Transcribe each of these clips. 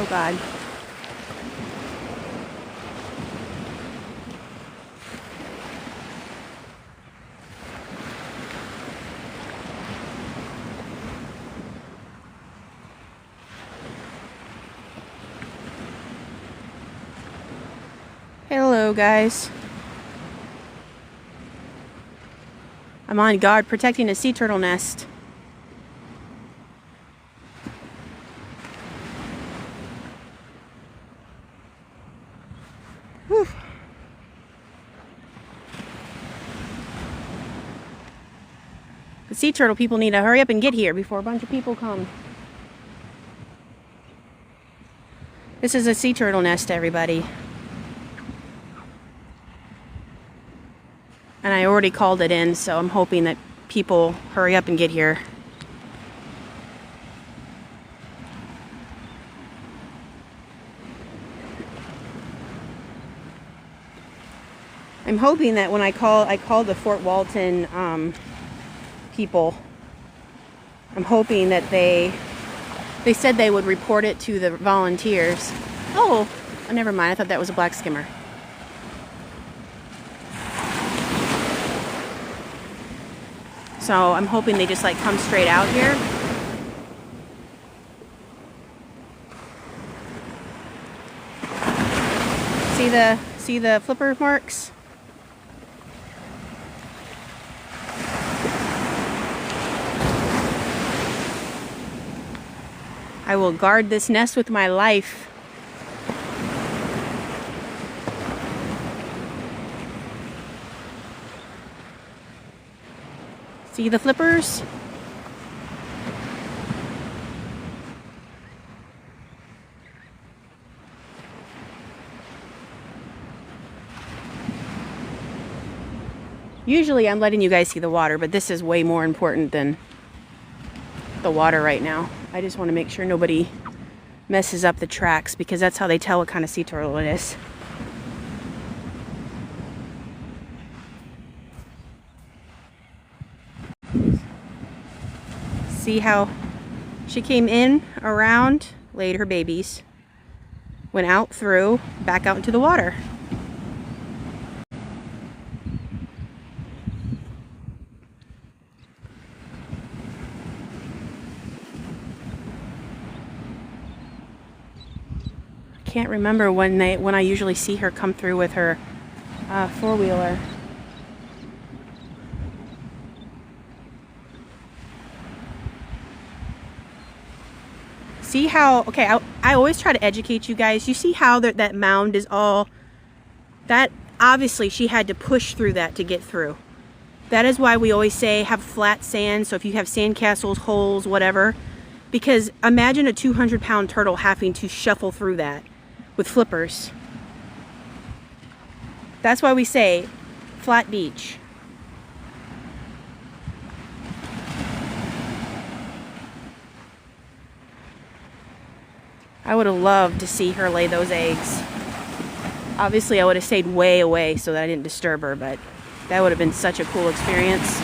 Oh God. Hello guys. I'm on guard protecting a sea turtle nest. Whew. The sea turtle people need to hurry up and get here before a bunch of people come. This is a sea turtle nest, everybody. And I already called it in, so I'm hoping that people hurry up and get here. I'm hoping that when I called the Fort Walton people. I'm hoping that they said they would report it to the volunteers. Oh, never mind. I thought that was a black skimmer. So I'm hoping they just like come straight out here. See the flipper marks? I will guard this nest with my life. See the flippers? Usually I'm letting you guys see the water, but this is way more important than the water right now. I just want to make sure nobody messes up the tracks, because that's how they tell what kind of sea turtle it is. See how she came in, around, laid her babies, went out through, back out into the water. Can't remember when I usually see her come through with her four-wheeler. See how, okay, I always try to educate you guys. You see how that mound is all, that obviously she had to push through that to get through. That is why we always say have flat sand. So if you have sand castles, holes, whatever, because imagine a 200-pound turtle having to shuffle through that with flippers. That's why we say flat beach. I would have loved to see her lay those eggs. Obviously I would have stayed way away so that I didn't disturb her, but that would have been such a cool experience.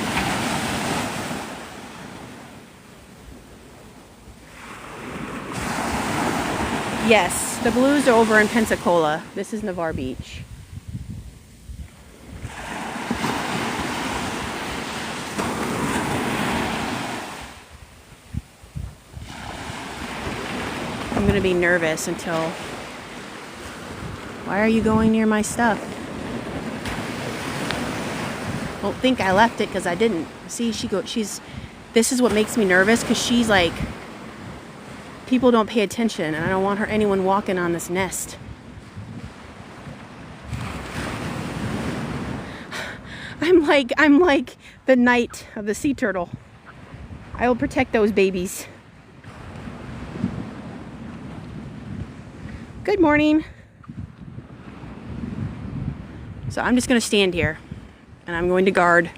Yes, the blues are over in Pensacola. This is Navarre Beach. I'm gonna be nervous until... Why are you going near my stuff? Don't think I left it, because I didn't. See, this is what makes me nervous, because she's like... People don't pay attention, and I don't want anyone walking on this nest. I'm like the knight of the sea turtle. I will protect those babies. Good morning. So I'm just going to stand here, and I'm going to guard.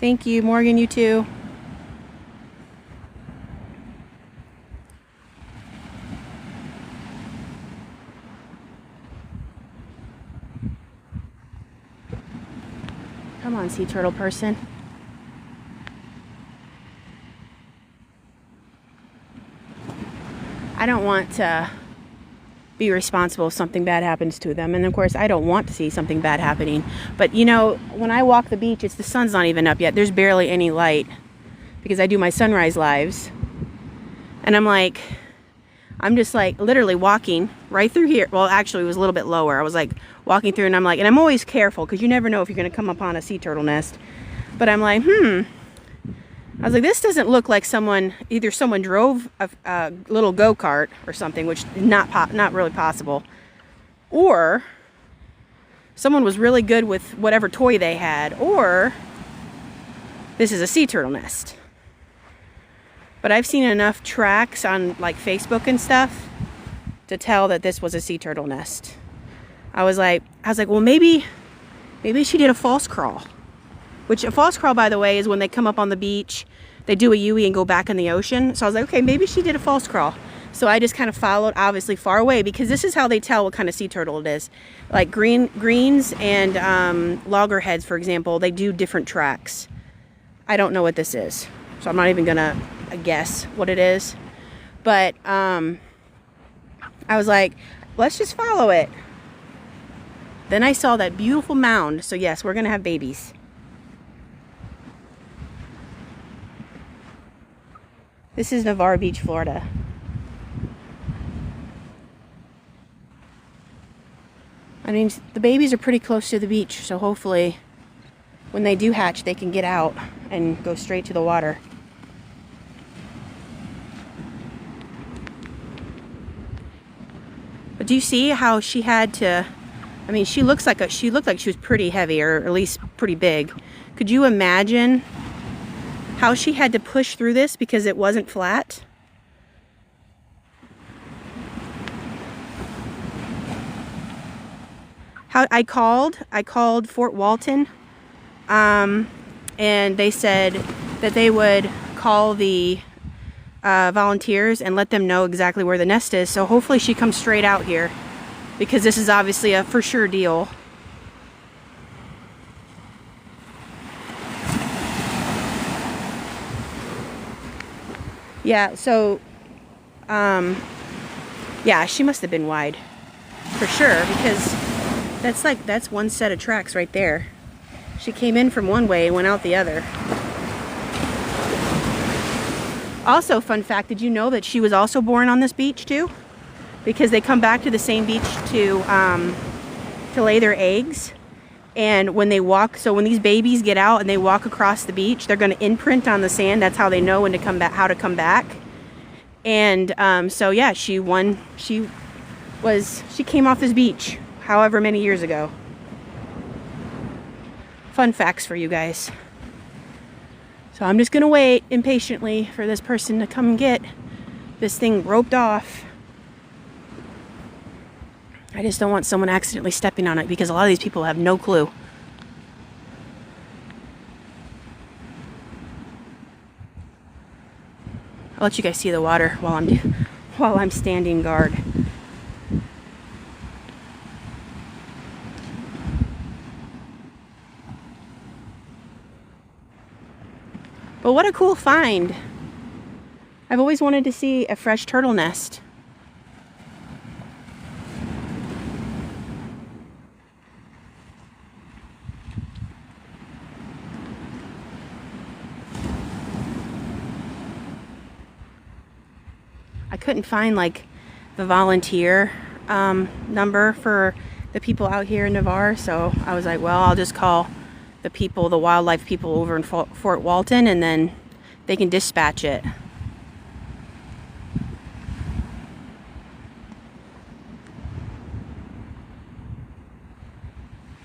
Thank you, Morgan, you too. Come on, sea turtle person. I don't want to be responsible if something bad happens to them. And of course, I don't want to see something bad happening. But you know, when I walk the beach, the sun's not even up yet. There's barely any light because I do my sunrise lives. And I'm just like literally walking right through here. Well, actually it was a little bit lower. I was like walking through and I'm always careful because you never know if you're going to come upon a sea turtle nest. But I'm like, I was like, this doesn't look like either someone drove a little go-kart or something, which is not really possible, or someone was really good with whatever toy they had, or this is a sea turtle nest. But I've seen enough tracks on like Facebook and stuff to tell that this was a sea turtle nest. I was like, well, maybe she did a false crawl. Which a false crawl, by the way, is when they come up on the beach, they do a U-E and go back in the ocean. So I was like, okay, maybe she did a false crawl. So I just kind of followed, obviously, far away, because this is how they tell what kind of sea turtle it is. Like greens and loggerheads, for example, they do different tracks. I don't know what this is, so I'm not even gonna guess what it is. But I was like, let's just follow it. Then I saw that beautiful mound. So yes, we're gonna have babies. This is Navarre Beach, Florida. I mean, the babies are pretty close to the beach, so hopefully when they do hatch, they can get out and go straight to the water. But do you see how she had to, I mean, she looked like she was pretty heavy, or at least pretty big. Could you imagine how she had to push through this because it wasn't flat? I called Fort Walton, and they said that they would call the volunteers and let them know exactly where the nest is. So hopefully she comes straight out here, because this is obviously a for sure deal. Yeah, so, yeah, she must have been wide, for sure, because that's one set of tracks right there. She came in from one way and went out the other. Also, fun fact, did you know that she was also born on this beach too? Because they come back to the same beach to lay their eggs. And when they walk, so when these babies get out and they walk across the beach, they're going to imprint on the sand. That's how they know when to come back, how to come back. And so yeah, she came off this beach however many years ago. Fun facts for you guys. So I'm just going to wait impatiently for this person to come get this thing roped off. I just don't want someone accidentally stepping on it, because a lot of these people have no clue. I'll let you guys see the water while I'm standing guard. But what a cool find. I've always wanted to see a fresh turtle nest. I couldn't find like the volunteer number for the people out here in Navarre, so I was like, well, I'll just call the wildlife people over in Fort Walton, and then they can dispatch it.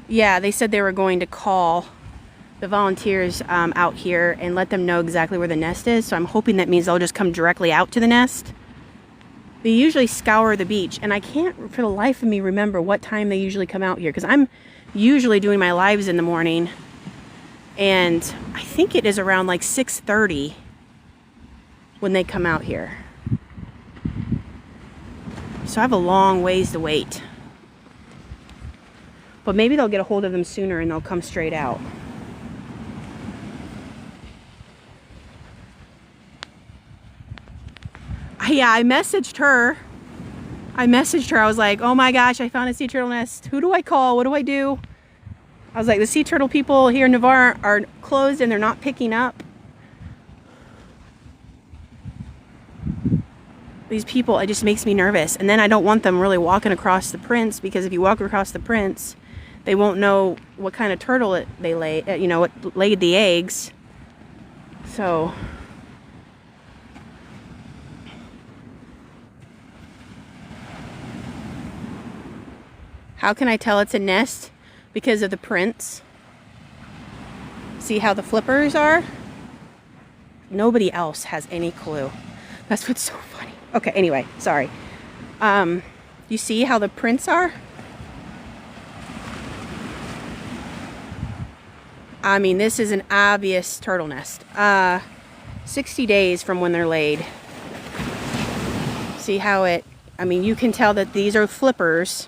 Yeah, they said they were going to call the volunteers out here and let them know exactly where the nest is, so I'm hoping that means they'll just come directly out to the nest. They usually scour the beach, and I can't for the life of me remember what time they usually come out here, because I'm usually doing my lives in the morning, and I think it is around like 6:30 when they come out here. So I have a long ways to wait. But maybe they'll get a hold of them sooner and they'll come straight out. Yeah, I messaged her. I was like, oh my gosh, I found a sea turtle nest. Who do I call? What do I do? I was like, the sea turtle people here in Navarre are closed and they're not picking up. These people, it just makes me nervous. And then I don't want them really walking across the prints, because if you walk across the prints, they won't know what kind of turtle they lay, you know, what laid the eggs. So how can I tell it's a nest? Because of the prints. See how the flippers are? Nobody else has any clue. That's what's so funny. Okay, anyway, sorry. You see how the prints are? I mean, this is an obvious turtle nest. 60 days from when they're laid. See how it, I mean, you can tell that these are flippers.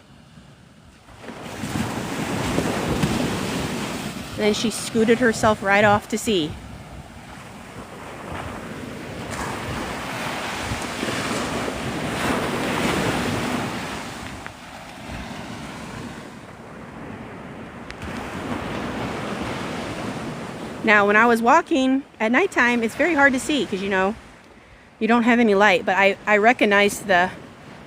And then she scooted herself right off to sea. Now, when I was walking at nighttime, it's very hard to see because, you know, you don't have any light. But I recognized the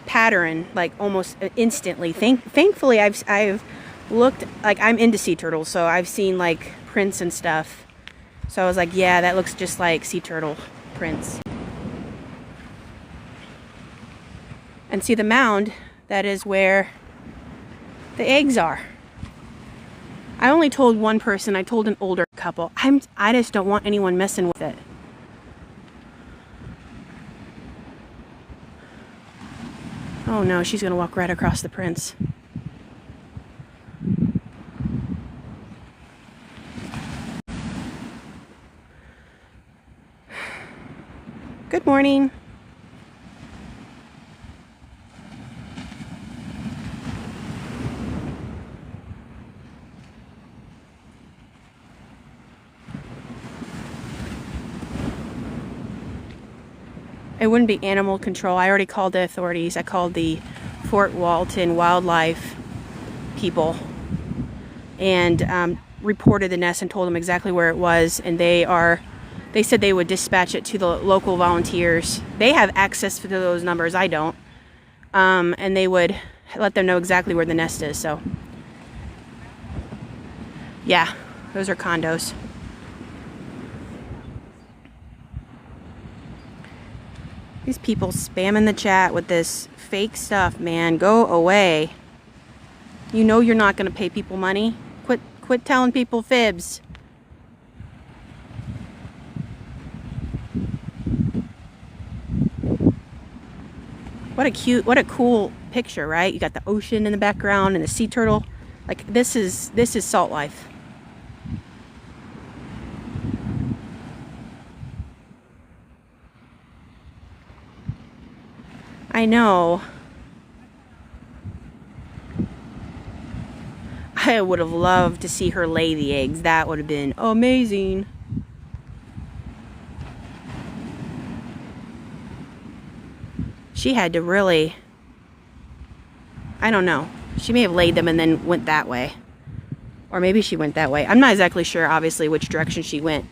pattern like almost instantly. Thankfully, I've looked, like, I'm into sea turtles, so I've seen like prints and stuff. So I was like, yeah, that looks just like sea turtle prints. And see the mound, that is where the eggs are. I only told one person. I told an older couple. I just don't want anyone messing with it. Oh no, she's gonna walk right across the prints. Good morning. It wouldn't be animal control. I already called the authorities. I called the Fort Walton wildlife people and reported the nest and told them exactly where it was. And they said they would dispatch it to the local volunteers. They have access to those numbers. I don't. And they would let them know exactly where the nest is. So yeah, those are condos. These people spamming the chat with this fake stuff, man. Go away. You know you're not going to pay people money. Quit telling people fibs. What a cool picture, right? You got the ocean in the background and the sea turtle. Like, this is salt life. I know. I would have loved to see her lay the eggs. That would have been amazing. She had to really, I don't know. She may have laid them and then went that way. Or maybe she went that way. I'm not exactly sure, obviously, which direction she went.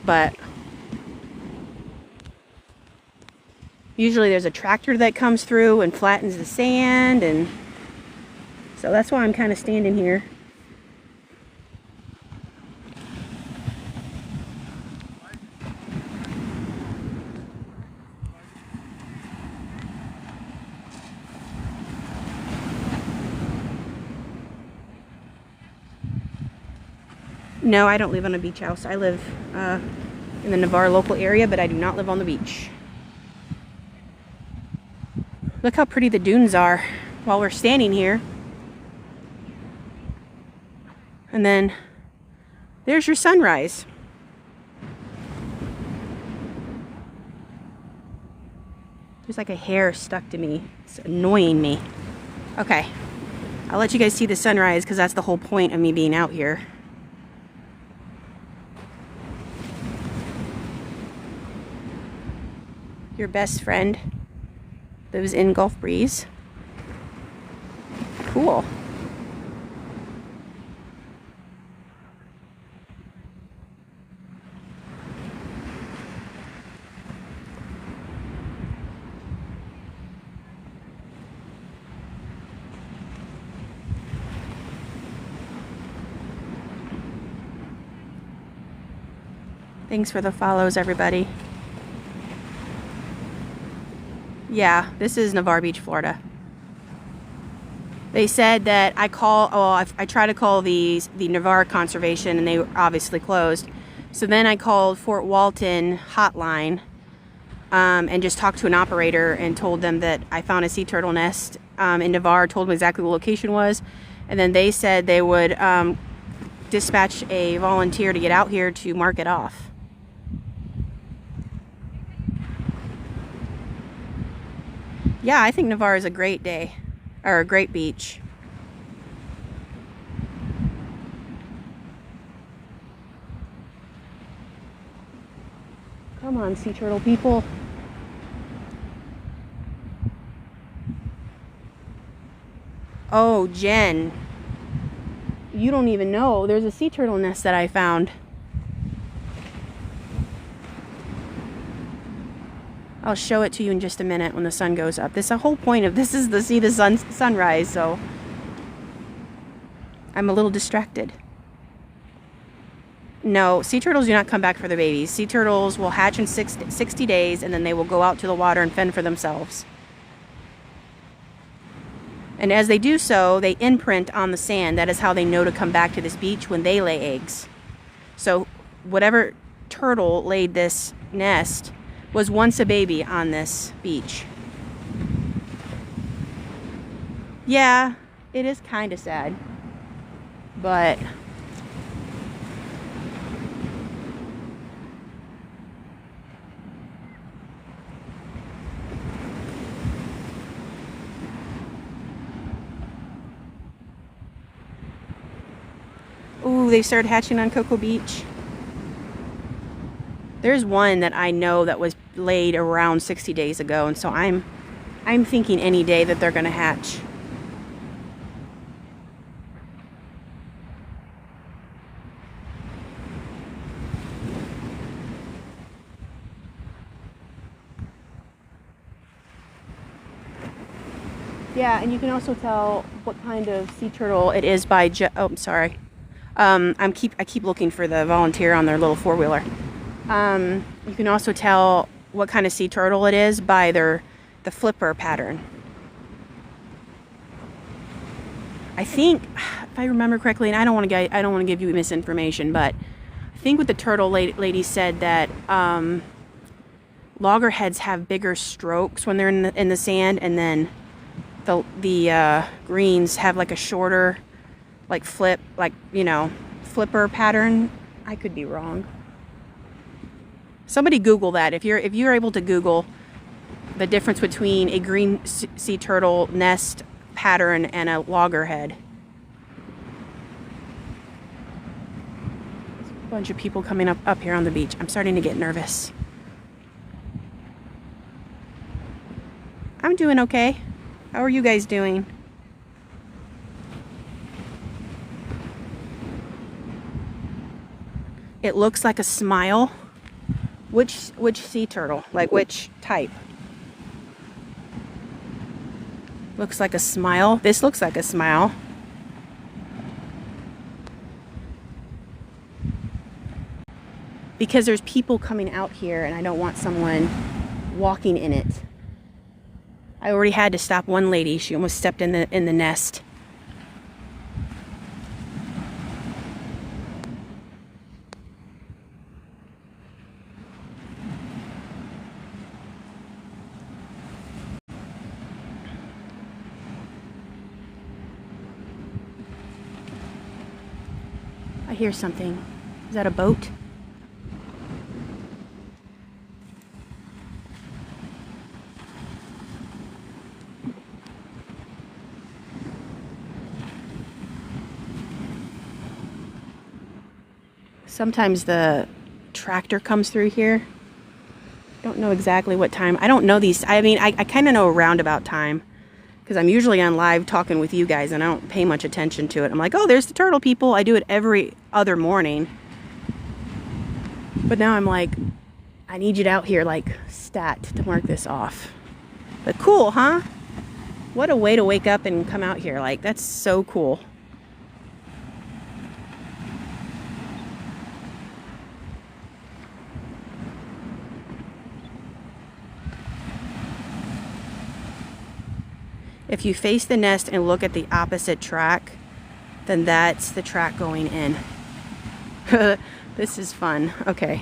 But usually there's a tractor that comes through and flattens the sand, and so that's why I'm kind of standing here. No, I don't live on a beach house. I live in the Navarre local area, but I do not live on the beach. Look how pretty the dunes are while we're standing here. And then there's your sunrise. There's like a hair stuck to me. It's annoying me. Okay, I'll let you guys see the sunrise because that's the whole point of me being out here. Your best friend lives in Gulf Breeze. Cool. Thanks for the follows, everybody. Yeah, this is Navarre Beach, Florida. They said that I try to call the Navarre Conservation, and they were obviously closed. So then I called Fort Walton hotline and just talked to an operator and told them that I found a sea turtle nest in Navarre, told them exactly what the location was. And then they said they would dispatch a volunteer to get out here to mark it off. Yeah, I think Navarre is a great day, or a great beach. Come on, sea turtle people. Oh, Jen, you don't even know. There's a sea turtle nest that I found. I'll show it to you in just a minute when the sun goes up. This, the whole point of this is to see the sunrise, so I'm a little distracted. No, sea turtles do not come back for their babies. Sea turtles will hatch in 60 days, and then they will go out to the water and fend for themselves. And as they do so, they imprint on the sand. That is how they know to come back to this beach when they lay eggs. So whatever turtle laid this nest was once a baby on this beach. Yeah, it is kind of sad, but ooh, they started hatching on Cocoa Beach. There's one that I know that was laid around 60 days ago, and so I'm thinking any day that they're going to hatch. Yeah, and you can also tell what kind of sea turtle it is by oh, I'm sorry. I keep looking for the volunteer on their little four-wheeler. You can also tell what kind of sea turtle it is by the flipper pattern. I think, if I remember correctly, and I don't want to give you misinformation, but I think what the turtle lady said that loggerheads have bigger strokes when they're in the sand, and then the greens have like a shorter, like flipper pattern. I could be wrong. Somebody Google that. If you're able to Google the difference between a green sea turtle nest pattern and a loggerhead. There's a bunch of people coming up here on the beach. I'm starting to get nervous. I'm doing okay. How are you guys doing? It looks like a smile. Which sea turtle? Like which type? Looks like a smile. This looks like a smile. Because there's people coming out here and I don't want someone walking in it. I already had to stop one lady. She almost stepped in the nest. I hear something. Is that a boat? Sometimes the tractor comes through here. don't know exactly what time. I don't know these. I mean, I kind of know a roundabout time because I'm usually on live talking with you guys and I don't pay much attention to it. I'm like, oh, there's the turtle people. I do it every other morning. But now I'm like, I need you out here like stat to mark this off. But cool, huh? What a way to wake up and come out here. Like, that's so cool. If you face the nest and look at the opposite track, then that's the track going in. This is fun. Okay.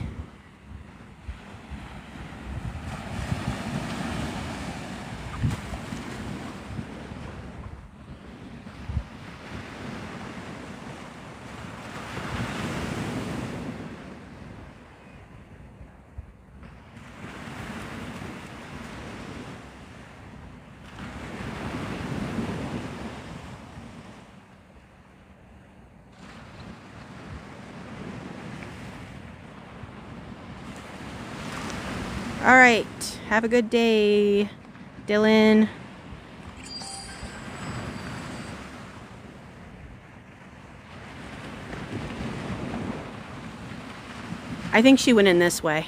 All right, have a good day, Dylan. I think she went in this way.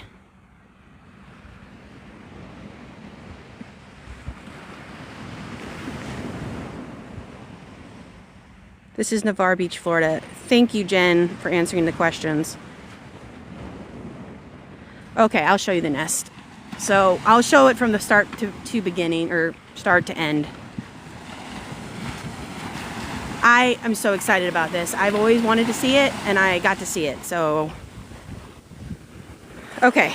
This is Navarre Beach, Florida. Thank you, Jen, for answering the questions. Okay, I'll show you the nest. So I'll show it from the start to beginning, or start to end. I am so excited about this. I've always wanted to see it, and I got to see it. So, okay.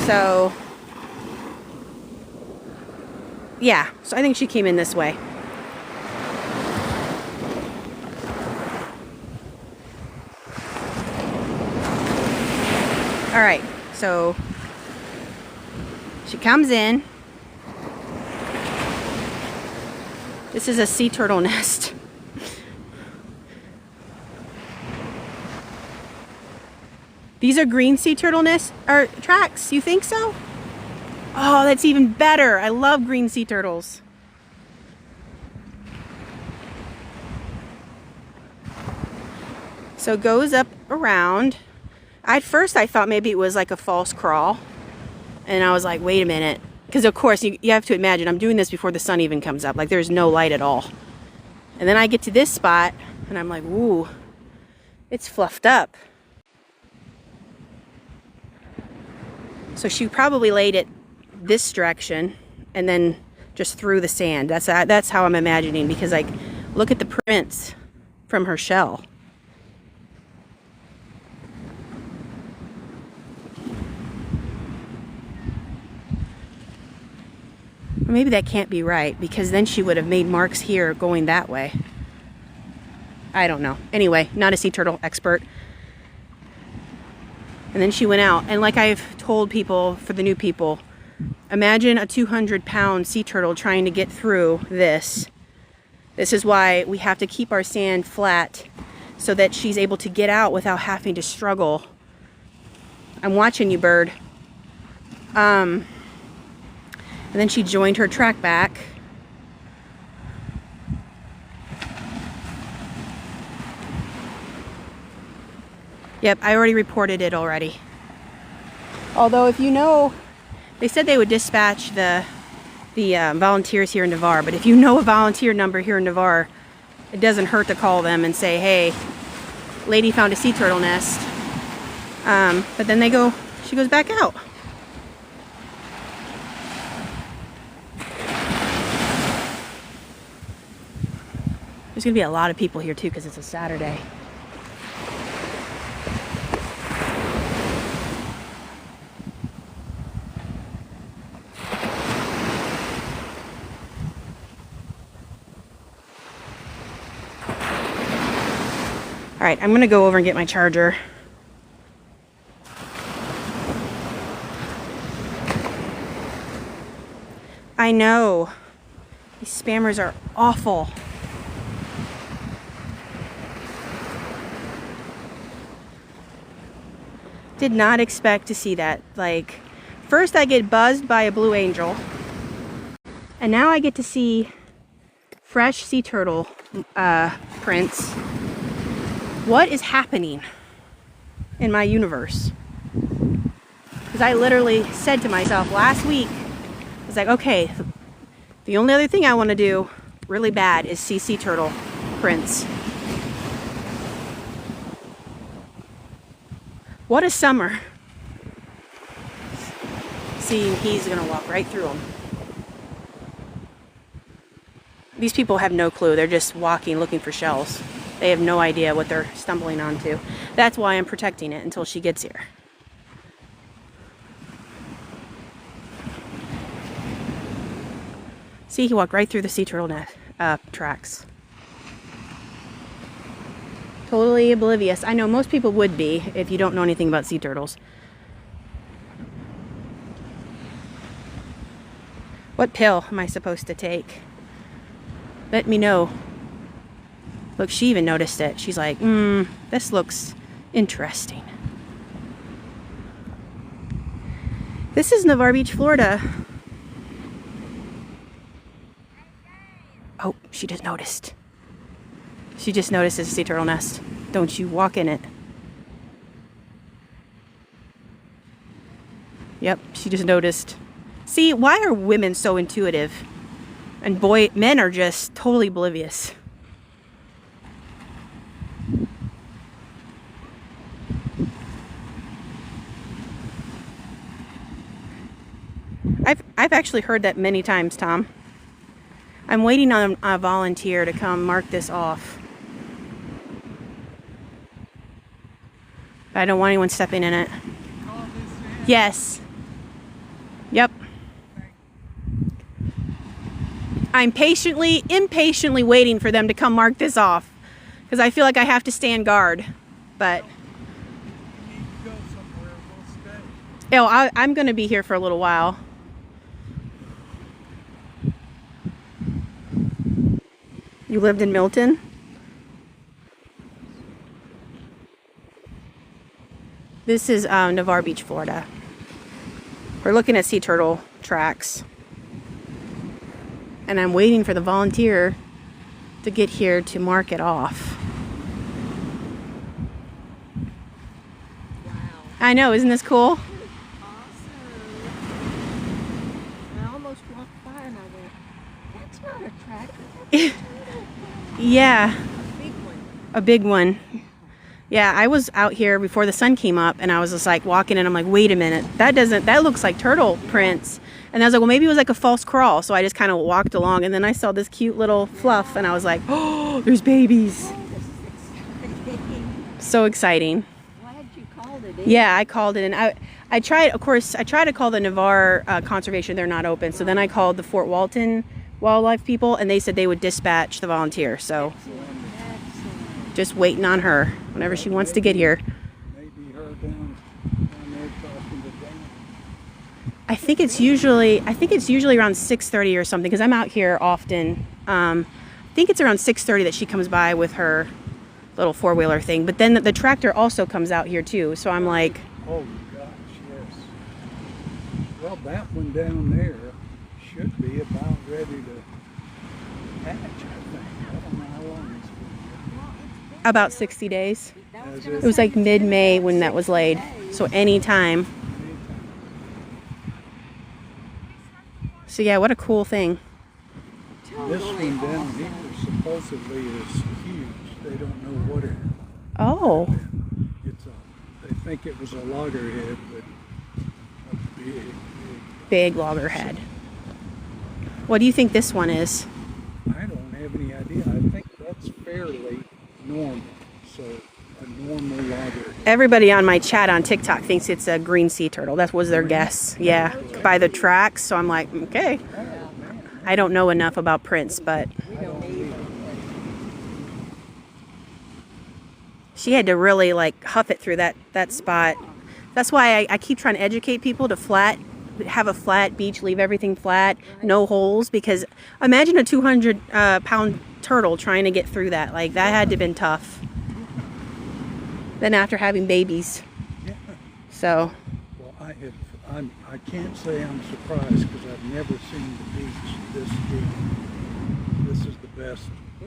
So, yeah. So I think she came in this way. All right. So she comes in. This is a sea turtle nest. These are green sea turtle nests or tracks. You think so? Oh, that's even better. I love green sea turtles. So it goes up around. At first I thought maybe it was like a false crawl. And I was like, wait a minute. Because of course you have to imagine I'm doing this before the sun even comes up. Like there's no light at all. And then I get to this spot and I'm like, ooh, it's fluffed up. So she probably laid it this direction and then just threw the sand. That's how I'm imagining, because like look at the prints from her shell. Or maybe that can't be right, because then she would have made marks here going that way. I don't know. Anyway, not a sea turtle expert. And then she went out. And like I've told people, for the new people, imagine a 200-pound sea turtle trying to get through this. This is why we have to keep our sand flat so that she's able to get out without having to struggle. I'm watching you, bird. And then she joined her track back. Yep, I already reported it already. Although if you know, they said they would dispatch the volunteers here in Navarre, but if you know a volunteer number here in Navarre, it doesn't hurt to call them and say, hey, lady found a sea turtle nest. But then she goes back out. There's gonna be a lot of people here too because it's a Saturday. All right, I'm gonna go over and get my charger. I know. These spammers are awful. Did not expect to see that. Like, first I get buzzed by a blue angel, and now I get to see fresh sea turtle prints. What is happening in my universe? Because I literally said to myself last week, I was like, okay, the only other thing I want to do really bad is see sea turtle prints. What a summer. See, he's gonna walk right through them. These people have no clue. They're just walking, looking for shells. They have no idea what they're stumbling onto. That's why I'm protecting it until she gets here. See, he walked right through the sea turtle tracks. Totally oblivious. I know most people would be if you don't know anything about sea turtles. What pill am I supposed to take? Let me know. Look, she even noticed it. She's like, this looks interesting. This is Navarre Beach, Florida. Oh, she just noticed. She just noticed it's a sea turtle nest. Don't you walk in it. Yep, she just noticed. See, why are women so intuitive? And men are just totally oblivious. I've actually heard that many times, Tom. I'm waiting on a volunteer to come mark this off. I don't want anyone stepping in it. Yes. Yep. I'm impatiently waiting for them to come mark this off. Because I feel like I have to stand guard. But I'm going to be here for a little while. You lived in Milton? This is Navarre Beach, Florida. We're looking at sea turtle tracks. And I'm waiting for the volunteer to get here to mark it off. Wow. I know, isn't this cool? Awesome. I almost walked by and I went, that's not a track. That's a turtle. Yeah. A big one. A big one. Yeah, I was out here before the sun came up and I was just like walking and I'm like, wait a minute, that looks like turtle prints. And I was like, well, maybe it was like a false crawl. So I just kind of walked along and then I saw this cute little fluff and I was like, oh, there's babies. Oh, this is exciting. So exciting. Glad you called it in. Yeah, I called it and I tried to call the Navarre Conservation. They're not open. So then I called the Fort Walton wildlife people and they said they would dispatch the volunteer. So Excellent. just waiting on her whenever she wants to get here. Maybe her down there talking to Dan. I think it's usually around 6:30 or something because I'm out here often. I think it's around 6:30 that she comes by with her little four-wheeler thing. But then the tractor also comes out here too. So I'm like, Oh gosh, yes. Well, that one down there should be about ready to hatch, I think. I don't know how long it's been. about 60 days. Has It was like mid-May when that was laid. So anytime. So yeah, what a cool thing. This one down here supposedly is huge. They don't know what it Oh, it's they think it was a loggerhead, but a big. big loggerhead. What do you think this one is? I don't have any idea. I think that's fairly normal. So a normal loggerhead. Everybody on my chat on TikTok thinks it's a green sea turtle. That was their guess. Yeah, by the tracks. So I'm like, okay. I don't know enough about prints, but We don't either. she had to really like huff it through that spot. That's why I keep trying to educate people to have a flat beach, leave everything flat, no holes, because imagine a 200 pound turtle trying to get through that. Like that had to have been tough. Then after having babies. Yeah. So, Well, I can't say I'm surprised because I've never seen the beach this deep. This is the best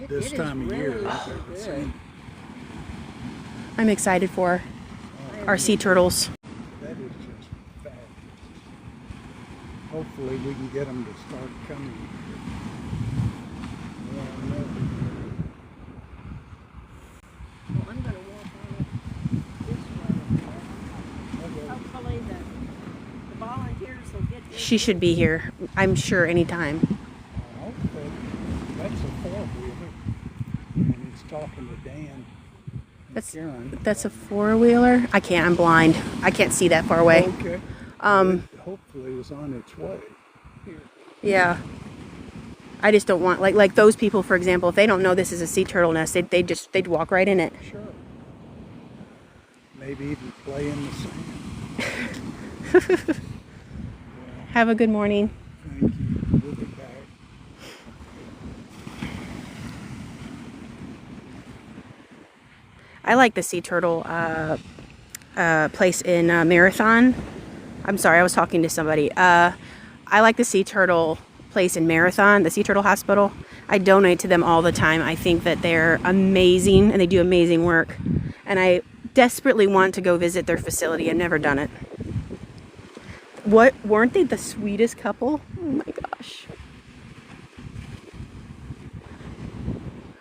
this It time is of year really I've ever good. seen. I'm excited for our sea turtles. That is just fabulous. Hopefully we can get them to start coming. Well, no. Well, I'm going to walk on it this way. Okay. Hopefully the volunteers will get this. She should be here, I'm sure, anytime. Hopefully. That's a four-wheeler. And he's talking to Dan. Karen. That's a four-wheeler? I'm blind. I can't see that far away. Okay. Hopefully it's on its way. Here. Yeah. I just don't want, like those people, for example, if they don't know this is a sea turtle nest, they'd walk right in it. Sure. Maybe even play in the sand. Have a good morning. Thank you. We'll be back. I like the sea turtle place in Marathon. I'm sorry, I was talking to somebody. I like the sea turtle place in Marathon, the sea turtle hospital. I donate to them all the time. I think that they're amazing and they do amazing work. And I desperately want to go visit their facility. I've never done it. Weren't they the sweetest couple? Oh my gosh.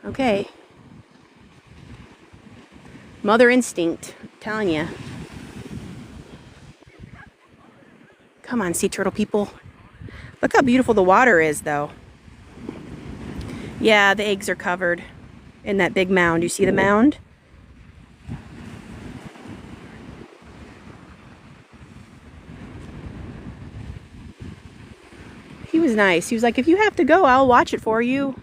Okay. Mother instinct, I'm telling you. Come on, sea turtle people. Look how beautiful the water is, though. Yeah, the eggs are covered in that big mound. You see the mound? He was nice. He was like, if you have to go, I'll watch it for you.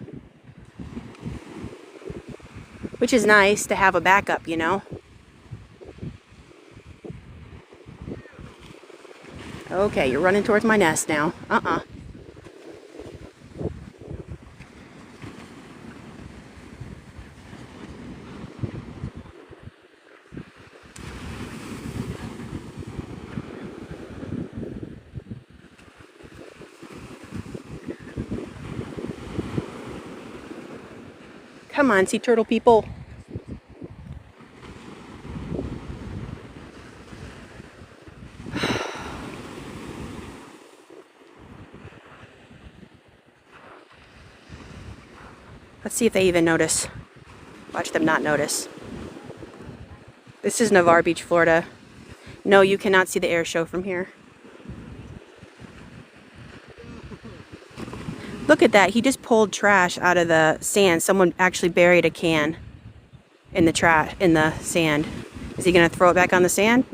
Which is nice to have a backup, you know? Okay, you're running towards my nest now. Come on, sea turtle people. Let's see if they even notice. Watch them not notice. This is Navarre Beach, Florida. No, you cannot see the air show from here. Look at that. He just pulled trash out of the sand. Someone actually buried a can in the sand. Is he going to throw it back on the sand?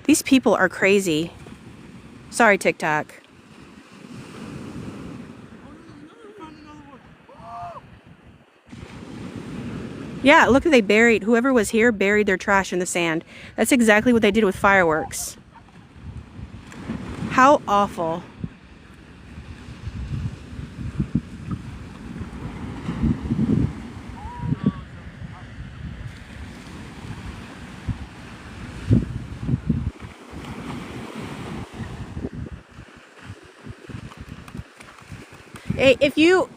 These people are crazy. Sorry, TikTok. Yeah, look, whoever was here buried their trash in the sand. That's exactly what they did with fireworks. How awful. Hey, if you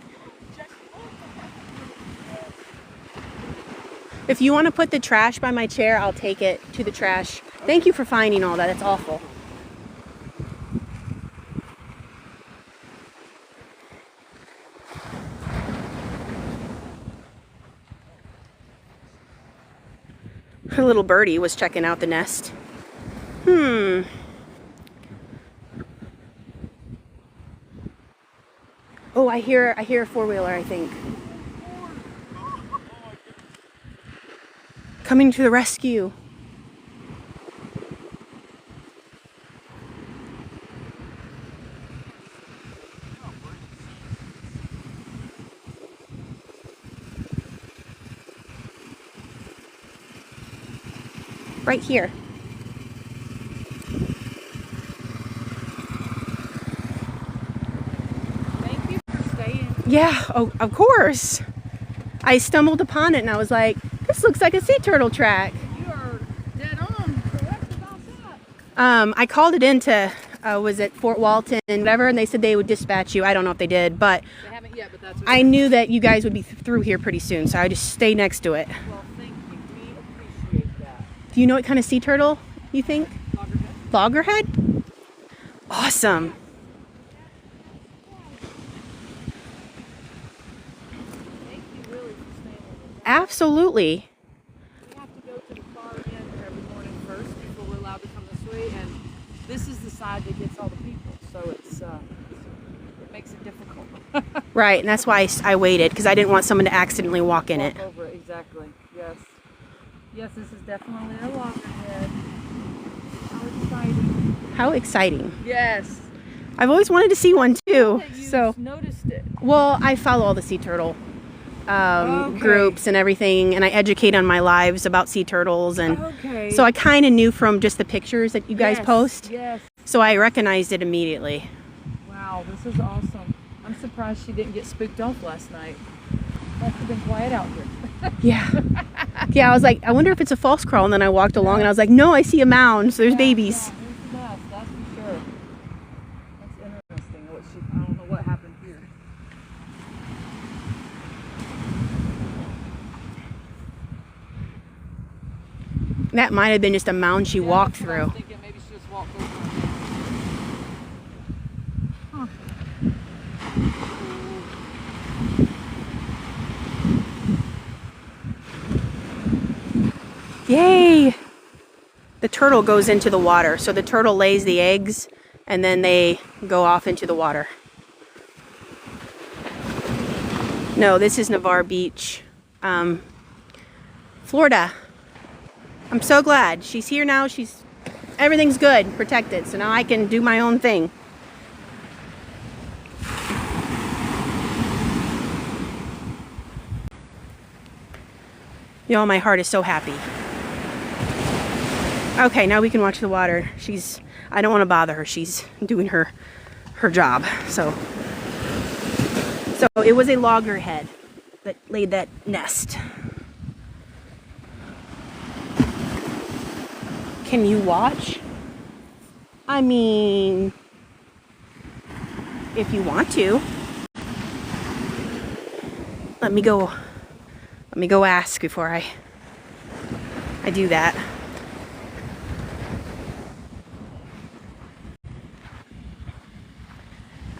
want to put the trash by my chair, I'll take it to the trash. Thank you for finding all that. It's awful. Her little birdie was checking out the nest. Oh, I hear a four-wheeler, I think. Coming to the rescue. Right here. Thank you for staying. Yeah, oh, of course. I stumbled upon it and I was like, this looks like a sea turtle track. You are dead I called it into, was it Fort Walton, whatever, and they said they would dispatch you. I don't know if they did, but They haven't yet, but that's what I knew that you guys would be through here pretty soon, so I just stay next to it. Well, thank you. We appreciate that. Do you know what kind of sea turtle you think? Loggerhead? Loggerhead? Awesome. Thank you really for staying with us. Absolutely. We have to go to the far end every morning first before we're allowed to come this way, and this is the side that gets all the people, so it makes it difficult. Right, and that's why I waited, because I didn't want someone to accidentally walk in it. Walk over it, exactly. Yes. Yes, this is definitely a loggerhead. How exciting. How exciting. Yes. I've always wanted to see one too. That you So, noticed it. well, I follow all the sea turtle Okay. groups and everything, and I educate on my lives about sea turtles, and Okay. so I kind of knew from just the pictures that you guys post. Yes. So I recognized it immediately. Wow, this is awesome. I'm surprised she didn't get spooked off last night. Must have been quiet out here. Yeah. Yeah, I was like, I wonder if it's a false crawl, and then I walked along and I was like, no, I see a mound, so there's babies. Yeah, there's the nest, that's for sure. That's interesting. I don't know what happened here. That might have been just a mound she walked That's what I was through. thinking. Maybe she just walked over. Huh. Yay! The turtle goes into the water. So the turtle lays the eggs and then they go off into the water. No, this is Navarre Beach, Florida. I'm so glad. She's here now. Everything's good, protected. So now I can do my own thing. Y'all, my heart is so happy. Okay, now we can watch the water. I don't want to bother her. She's doing her job. So it was a loggerhead that laid that nest. Can you watch? I mean, if you want to. Let me go ask before I do that.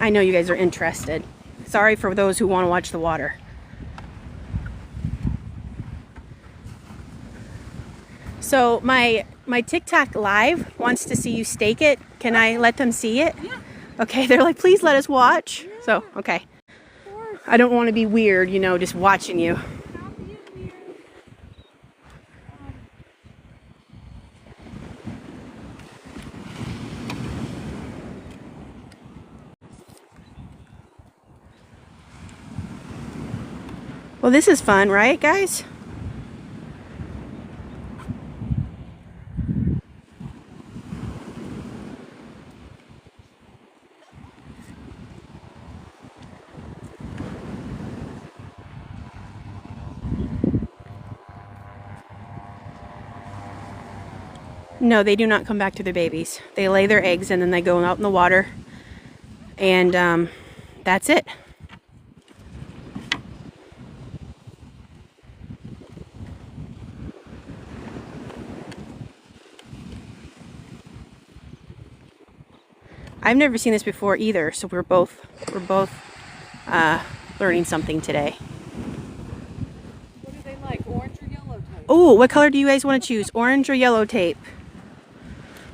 I know you guys are interested. Sorry for those who want to watch the water. So my TikTok live wants to see you stake it. Can I let them see it? Yeah. Okay, they're like, please let us watch. Yeah. So, okay. Of course. I don't want to be weird, just watching you. Not being weird. Well, this is fun, right, guys? No, they do not come back to their babies. They lay their eggs and then they go out in the water. And that's it. I've never seen this before either, so we're both learning something today. What do they like, orange or yellow tape? Oh, what color do you guys want to choose? Orange or yellow tape?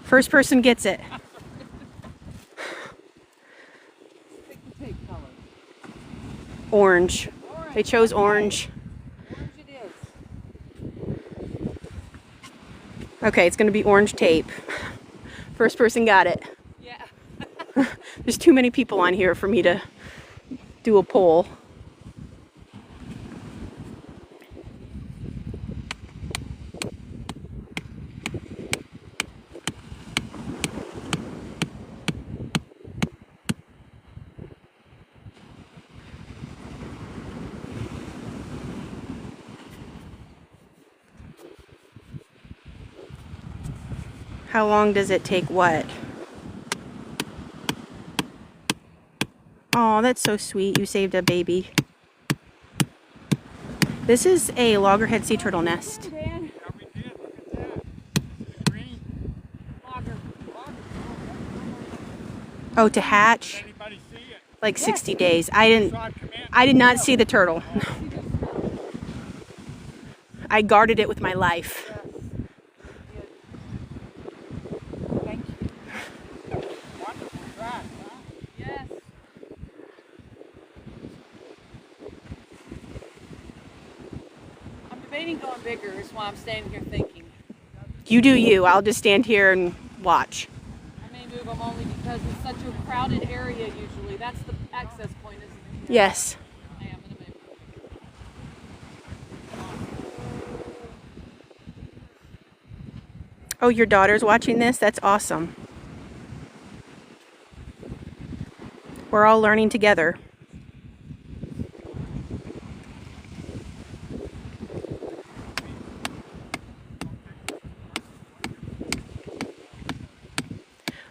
First person gets it. Pick the tape color. Orange. Orange. They chose orange. Orange it is. Okay, it's going to be orange tape. First person got it. Yeah. There's too many people on here for me to do a poll. How long does it take what? Oh, that's so sweet. You saved a baby. This is a loggerhead sea turtle nest. Oh, to hatch? Like 60 days. I did not see the turtle. I guarded it with my life. Thank you. Wonderful track, huh? Yes. I'm debating going bigger, is why I'm standing here thinking. You do you. I'll just stand here and watch. I may move them only because it's such a crowded area usually. That's the access point, isn't it? Yes. I am gonna move. Oh, your daughter's watching this? That's awesome. We're all learning together.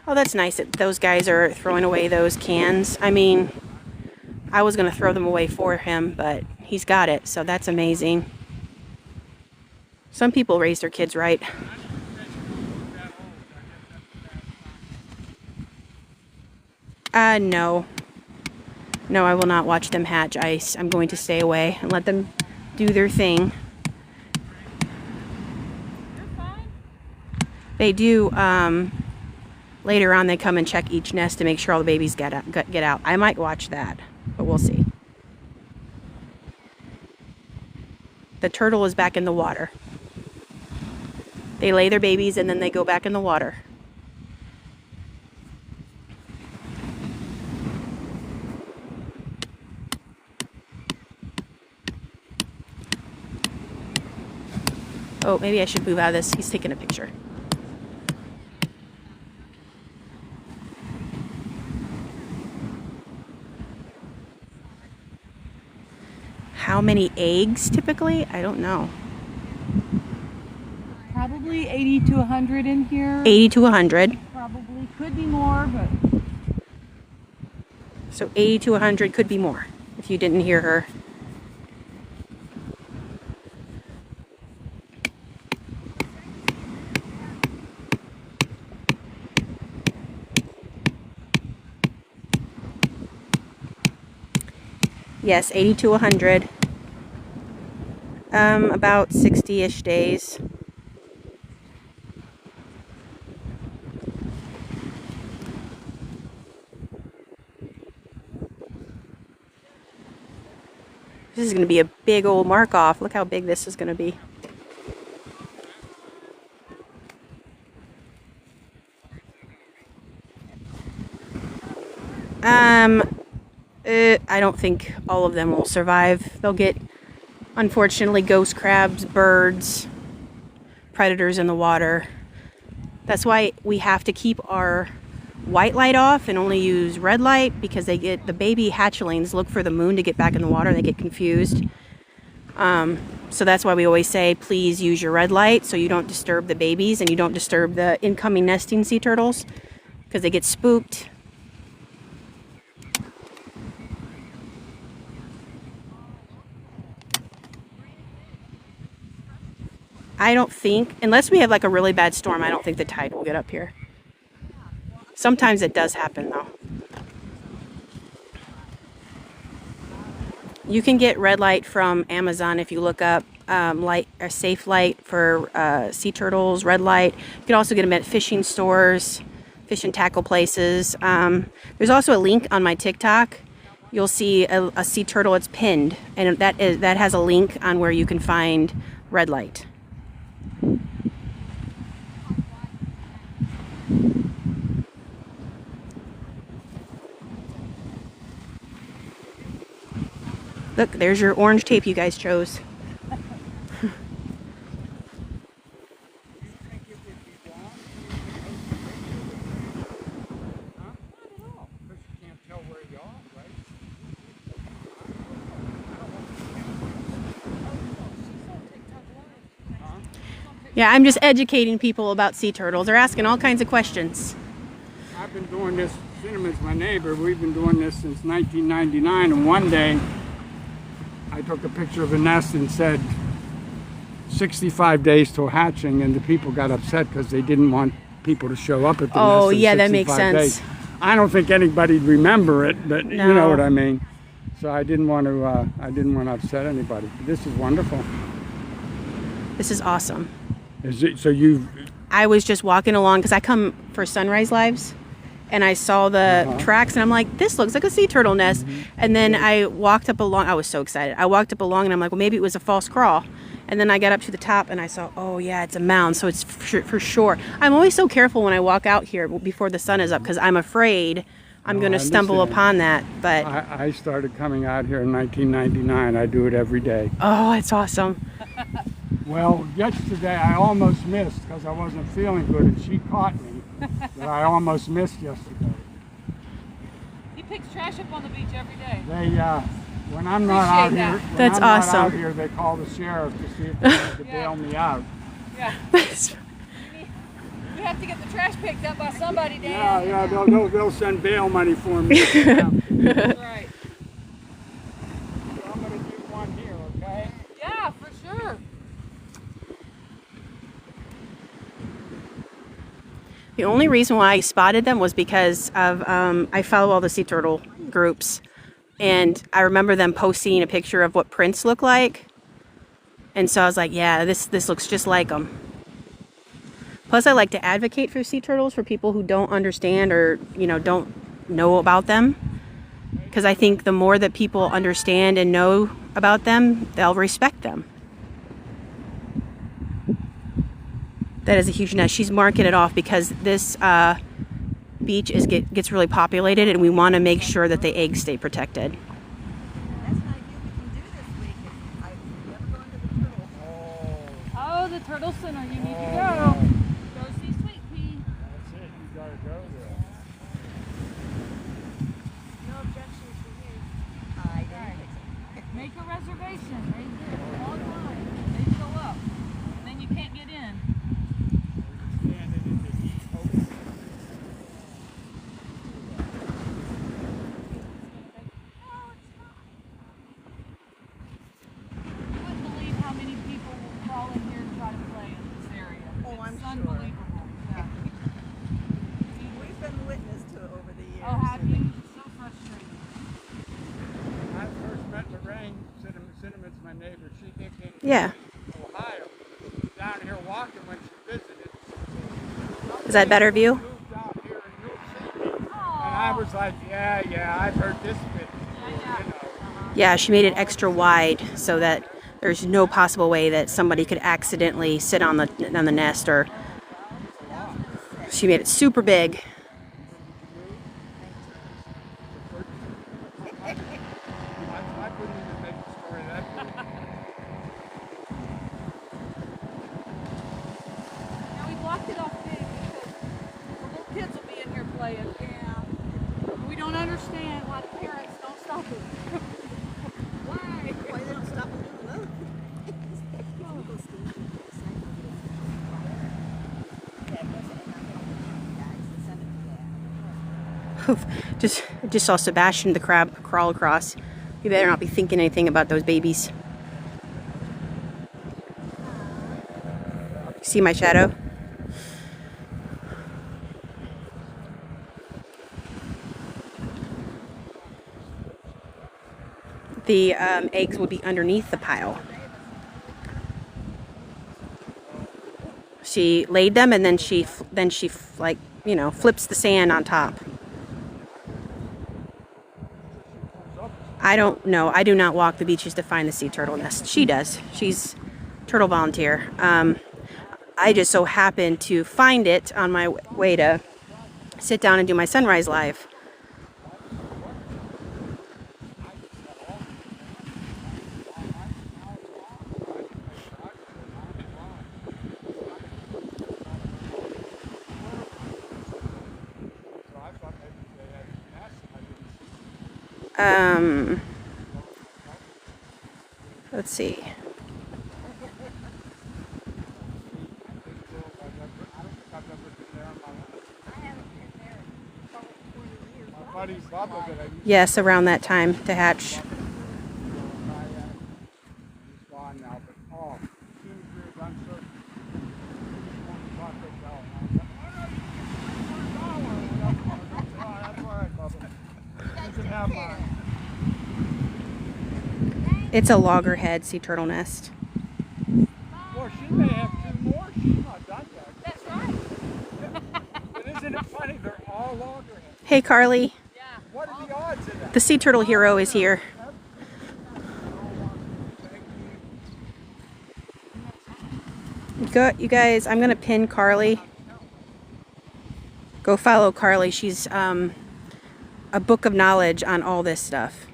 Oh, that's nice that those guys are throwing away those cans. I mean, I was going to throw them away for him, but he's got it, so that's amazing. Some people raise their kids right. No. No, I will not watch them hatch ice. I'm going to stay away and let them do their thing. You're fine. They do, later on they come and check each nest to make sure all the babies get out. I might watch that, but we'll see. The turtle is back in the water. They lay their babies and then they go back in the water. Oh, maybe I should move out of this. He's taking a picture. How many eggs typically? I don't know. Probably 80 to 100 in here. 80 to 100. Probably. Could be more, but... So 80 to 100 could be more if you didn't hear her. Yes, 80 to 100. About 60-ish days. This is going to be a big old mark off. Look how big this is going to be. I don't think all of them will survive. They'll get, unfortunately, ghost crabs, birds, predators in the water. That's why we have to keep our white light off and only use red light, because they get, the baby hatchlings look for the moon to get back in the water and they get confused. So that's why we always say, please use your red light so you don't disturb the babies and you don't disturb the incoming nesting sea turtles, because they get spooked. I don't think, unless we have like a really bad storm, I don't think the tide will get up here. Sometimes it does happen though. You can get red light from Amazon if you look up a safe light for sea turtles, red light. You can also get them at fishing stores, fish and tackle places. There's also a link on my TikTok. You'll see a sea turtle, it's pinned, and that has a link on where you can find red light. Look, there's your orange tape you guys chose. Yeah, I'm just educating people about sea turtles. They're asking all kinds of questions. I've been doing this, Cinnamon's my neighbor, we've been doing this since 1999, and one day I took a picture of a nest and said 65 days till hatching, and the people got upset because they didn't want people to show up at the nest. Oh, in yeah, that makes 65 sense. days. I don't think anybody'd remember it, but you know No. what I mean. So I didn't want to upset anybody. This is wonderful. This is awesome. Is it, so you? I was just walking along because I come for sunrise lives, and I saw the tracks, and I'm like, this looks like a sea turtle nest. And then I walked up along. I was so excited. I walked up along, and I'm like, well, maybe it was a false crawl. And then I got up to the top, and I saw, oh yeah, it's a mound, so it's for sure. I'm always so careful when I walk out here before the sun is up because I'm afraid I'm going to stumble upon that. But I started coming out here in 1999. I do it every day. oh, it's awesome. Well, yesterday I almost missed because I wasn't feeling good, and she caught me. But I almost missed yesterday. He picks trash up on the beach every day. They, when I'm not out Appreciate here, that. when That's I'm not awesome. out here, they call the sheriff to see if they need to bail me out. Yeah. We have to get the trash picked up by somebody, Dan. Yeah, they'll send bail money for me. If they have to. That's right. So I'm gonna do one here, okay? Yeah, for sure. The only reason why I spotted them was because of I follow all the sea turtle groups, and I remember them posting a picture of what prints look like, and so I was like, yeah, this looks just like them. Plus, I like to advocate for sea turtles for people who don't understand or don't know about them, because I think the more that people understand and know about them, they'll respect them. That is a huge nest. She's marking it off because this beach gets really populated, and we want to make sure that the eggs stay protected. That's an idea we can do this week. I've never gone to the turtle. Oh, the Turtle Center. You need to go. Go see Sweet Pea. That's it, you gotta go there. No objections from me. I didn't think so. Make a reservation. They do. Online. They show up. And then you can't get in. Standing in the heat, hoping. You wouldn't believe how many people will crawl in here to try to play in this area. Oh, I'm It's sure. unbelievable. Yeah. We've been witness to it over the years. Oh, have you? So frustrating. I first met Lorraine, Cinnamon's my neighbor. She came to Yeah. Ohio, down here walking when she visited. Is that better view? Moved out here and you'll see me. And I was like, yeah, I've heard this bit before, you know. Yeah, she made it extra wide so that there's no possible way that somebody could accidentally sit on the nest, or she made it super big. I couldn't even make the story that big. Now we blocked it off big because the little kids will be in here playing. Yeah. We don't understand why the parents don't stop it. Why? Why they don't stop and do the move? Just saw Sebastian the crab crawl across. You better not be thinking anything about those babies. See my shadow? The eggs would be underneath the pile. She laid them, and then she like, flips the sand on top. I don't know. I do not walk the beaches to find the sea turtle nest. She does. She's turtle volunteer. I just so happened to find it on my way to sit down and do my sunrise live. Let's see. Yes, around that time to hatch. It's a loggerhead sea turtle nest. Well, she may have 2 more. She's not done yet. That's right. But isn't it funny? They're all loggerheads. Hey, Carly. Yeah. What are the odds of that? The sea turtle hero is here. Go, you guys, I'm going to pin Carly. Go follow Carly. She's a book of knowledge on all this stuff.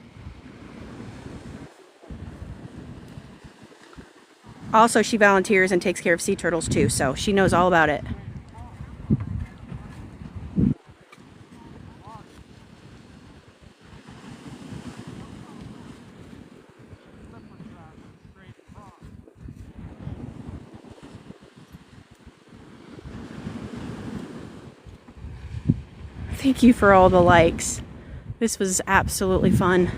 Also, she volunteers and takes care of sea turtles too, so she knows all about it. Thank you for all the likes. This was absolutely fun.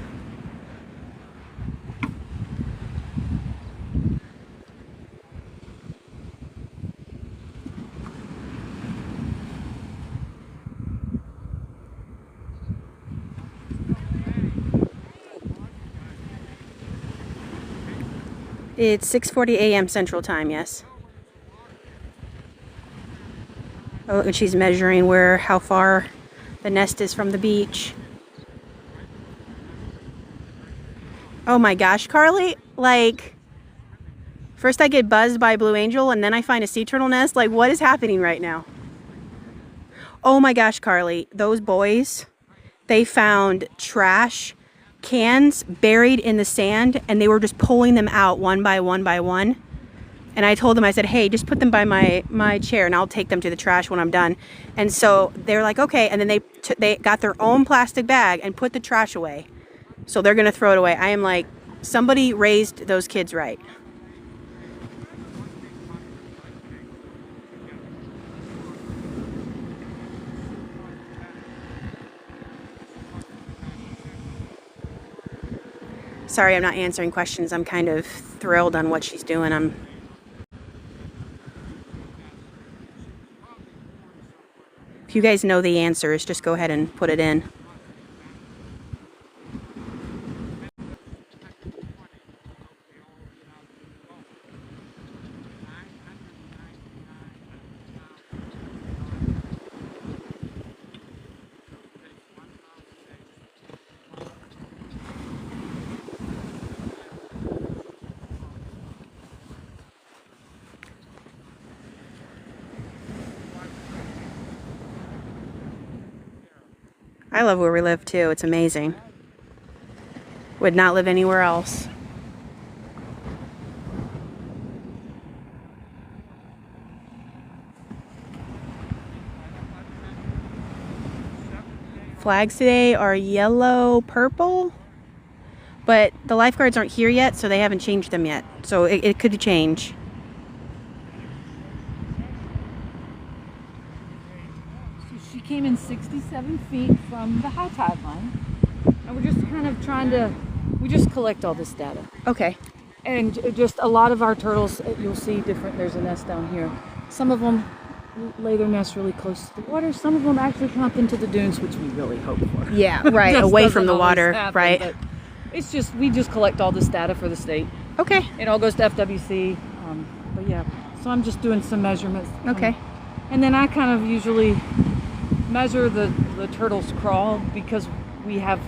It's 6:40 a.m. Central Time, yes. Oh, and she's measuring how far the nest is from the beach. Oh my gosh, Carly, like, first I get buzzed by a blue angel and then I find a sea turtle nest. Like, what is happening right now? Oh my gosh, Carly, those boys, they found trash cans buried in the sand and they were just pulling them out one by one by one. And I told them, I said, hey, just put them by my chair and I'll take them to the trash when I'm done. And so they're like, okay. And then they got their own plastic bag and put the trash away. So they're going to throw it away. I am like, somebody raised those kids right. Sorry, I'm not answering questions. I'm kind of thrilled on what she's doing. If you guys know the answers, just go ahead and put it in. I love where we live too. It's amazing. Would not live anywhere else. Flags today are yellow, purple, but the lifeguards aren't here yet, so they haven't changed them yet. So it could change. She came in 67 feet from the high tide line, and we're just kind of trying to, we just collect all this data. Okay. And just a lot of our turtles, you'll see different, there's a nest down here. Some of them lay their nest really close to the water. Some of them actually come up into the dunes, which we really hope for. Yeah, right, away from the water, right? But it's just, we just collect all this data for the state. Okay. It all goes to FWC, but yeah, so I'm just doing some measurements. Okay. And then I kind of usually measure the turtle's crawl, because we have,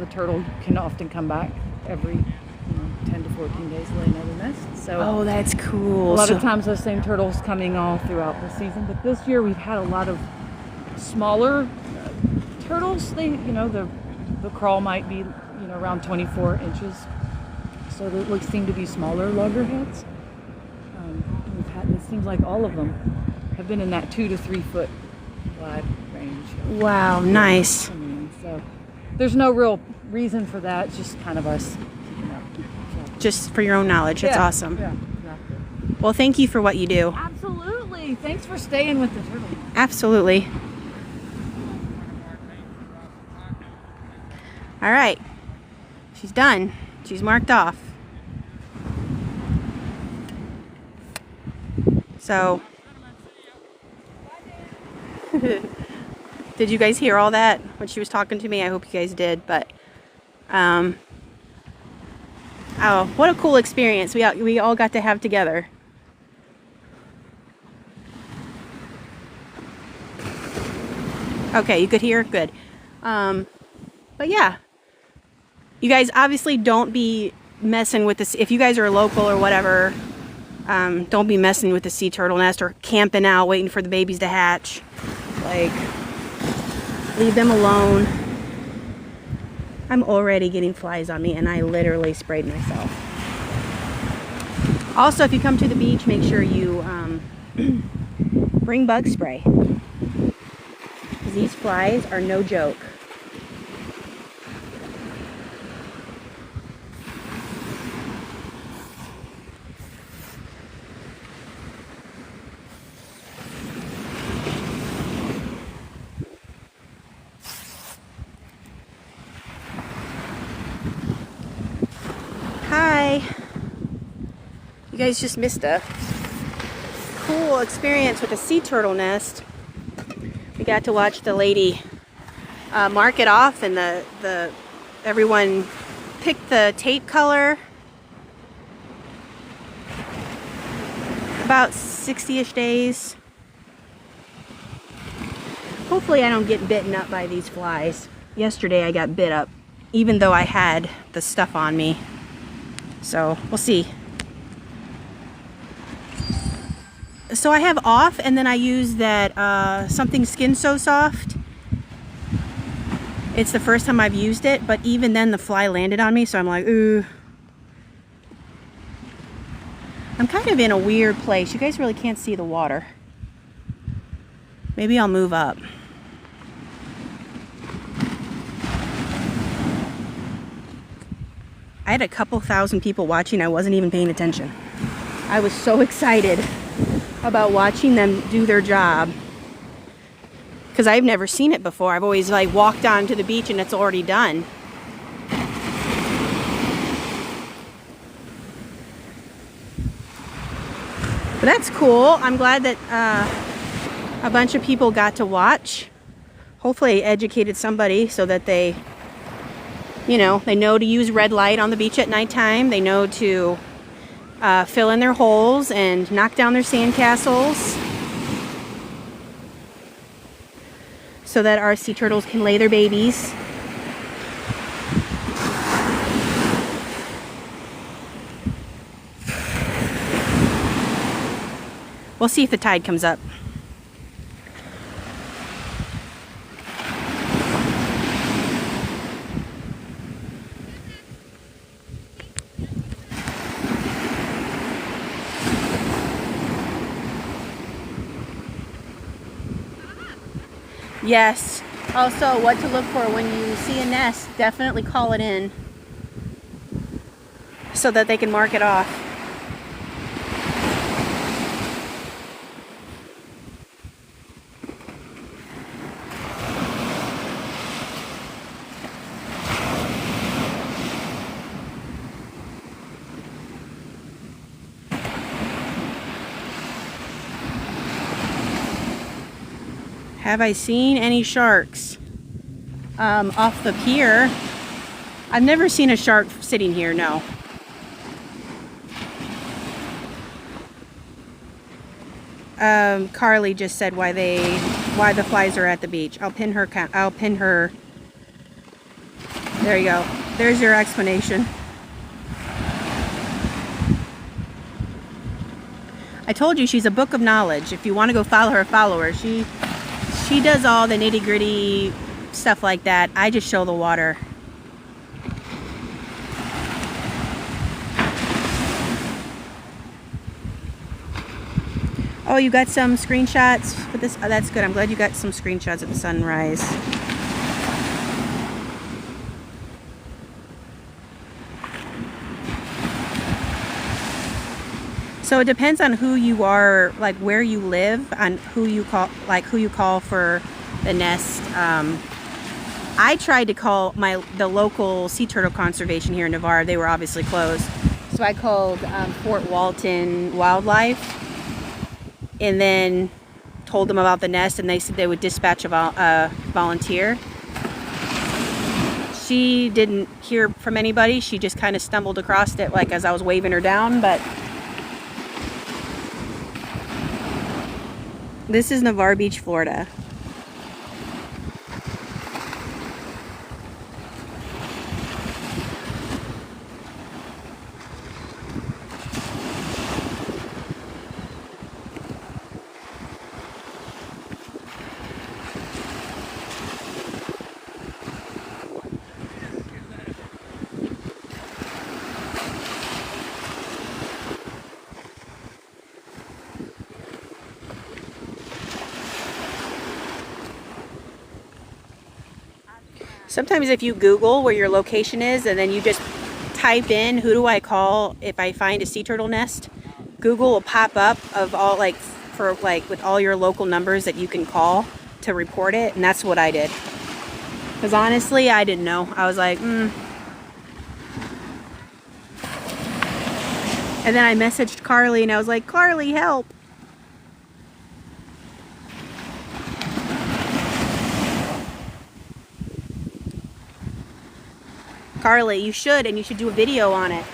the turtle can often come back every 10 to 14 days, lay another nest. So Oh, that's cool. a lot of times those same turtles coming all throughout the season, but this year we've had a lot of smaller turtles. They, the crawl might be, around 24 inches. So they seem to be smaller loggerheads. It seems like all of them have been in that 2 to 3 foot wide range. Wow, nice. So there's no real reason for that. It's just kind of us keeping up. So, Just for your own knowledge. That's awesome. Yeah, exactly. Well, thank you for what you do. Absolutely. Thanks for staying with the turtle. Absolutely. All right, she's done. She's marked off. So, did you guys hear all that when she was talking to me? I hope you guys did, but, oh, what a cool experience we all got to have together. Okay, you could hear? Good. But yeah, you guys obviously don't be messing with this. If you guys are local or whatever, don't be messing with the sea turtle nest or camping out waiting for the babies to hatch. Like, leave them alone. I'm already getting flies on me and I literally sprayed myself. Also, if you come to the beach, make sure you bring bug spray. These flies are no joke. Hi. You guys just missed a cool experience with a sea turtle nest. We got to watch the lady mark it off, and everyone picked the tape color. About 60-ish days. Hopefully I don't get bitten up by these flies. Yesterday I got bit up, even though I had the stuff on me. So we'll see. So I have off, and then I use that something Skin So Soft. It's the first time I've used it, but even then the fly landed on me, so I'm like, ooh. I'm kind of in a weird place. You guys really can't see the water. Maybe I'll move up. I had a couple thousand people watching. I wasn't even paying attention. I was so excited about watching them do their job, because I've never seen it before. I've always like walked onto the beach and it's already done. But that's cool. I'm glad that a bunch of people got to watch. Hopefully I educated somebody so that they, you know, they know to use red light on the beach at nighttime. They know to fill in their holes and knock down their sandcastles so that our sea turtles can lay their babies. We'll see if the tide comes up. Yes. Also, what to look for when you see a nest, definitely call it in so that they can mark it off. Have I seen any sharks off the pier? I've never seen a shark sitting here, no. Carly just said why the flies are at the beach. I'll pin her. There you go. There's your explanation. I told you she's a book of knowledge. If you want to go follow her, follow her. She does all the nitty-gritty stuff like that. I just show the water. Oh, you got some screenshots for this? Oh, that's good. I'm glad you got some screenshots of the sunrise. So it depends on who you are, like where you live, on who you call for the nest. I tried to call the local sea turtle conservation here in Navarre. They were obviously closed. So I called Fort Walton Wildlife and then told them about the nest, and they said they would dispatch a volunteer. She didn't hear from anybody. She just kind of stumbled across it like as I was waving her down, but this is Navarre Beach, Florida. Sometimes if you Google where your location is and then you just type in, who do I call if I find a sea turtle nest, Google will pop up of all with all your local numbers that you can call to report it. And that's what I did. Because honestly, I didn't know. I was like, And then I messaged Carly and I was like, Carly, help. Carly, you should do a video on it.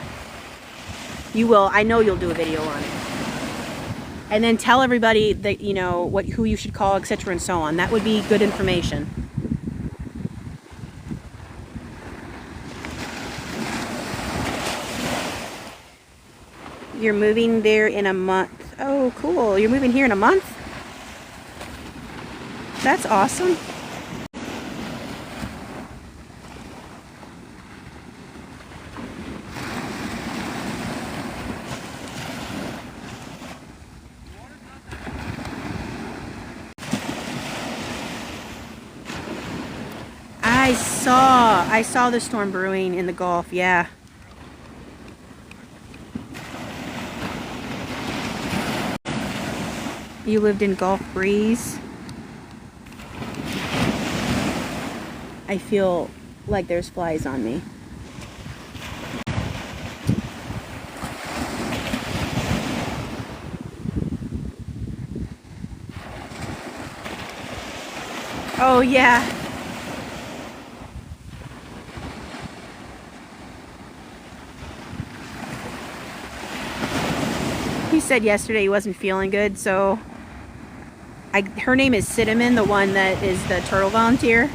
You will. I know you'll do a video on it. And then tell everybody that, who you should call, etc. and so on. That would be good information. You're moving there in a month. Oh, cool. You're moving here in a month? That's awesome. I saw the storm brewing in the Gulf, yeah. You lived in Gulf Breeze. I feel like there's flies on me. Oh yeah. He said yesterday he wasn't feeling good, so her name is Cinnamon, the one that is the turtle volunteer.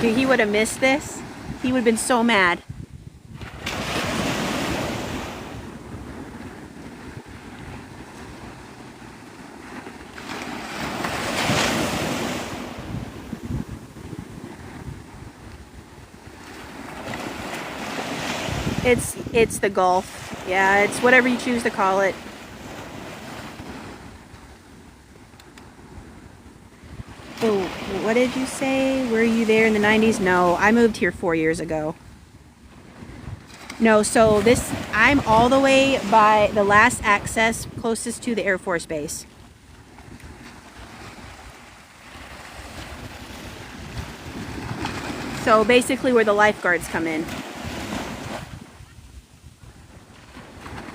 He would have missed this. He would have been so mad. It's the Gulf. Yeah, it's whatever you choose to call it. Oh, what did you say? Were you there in the 90s? No, I moved here 4 years ago. No, so I'm all the way by the last access closest to the Air Force Base. So basically where the lifeguards come in.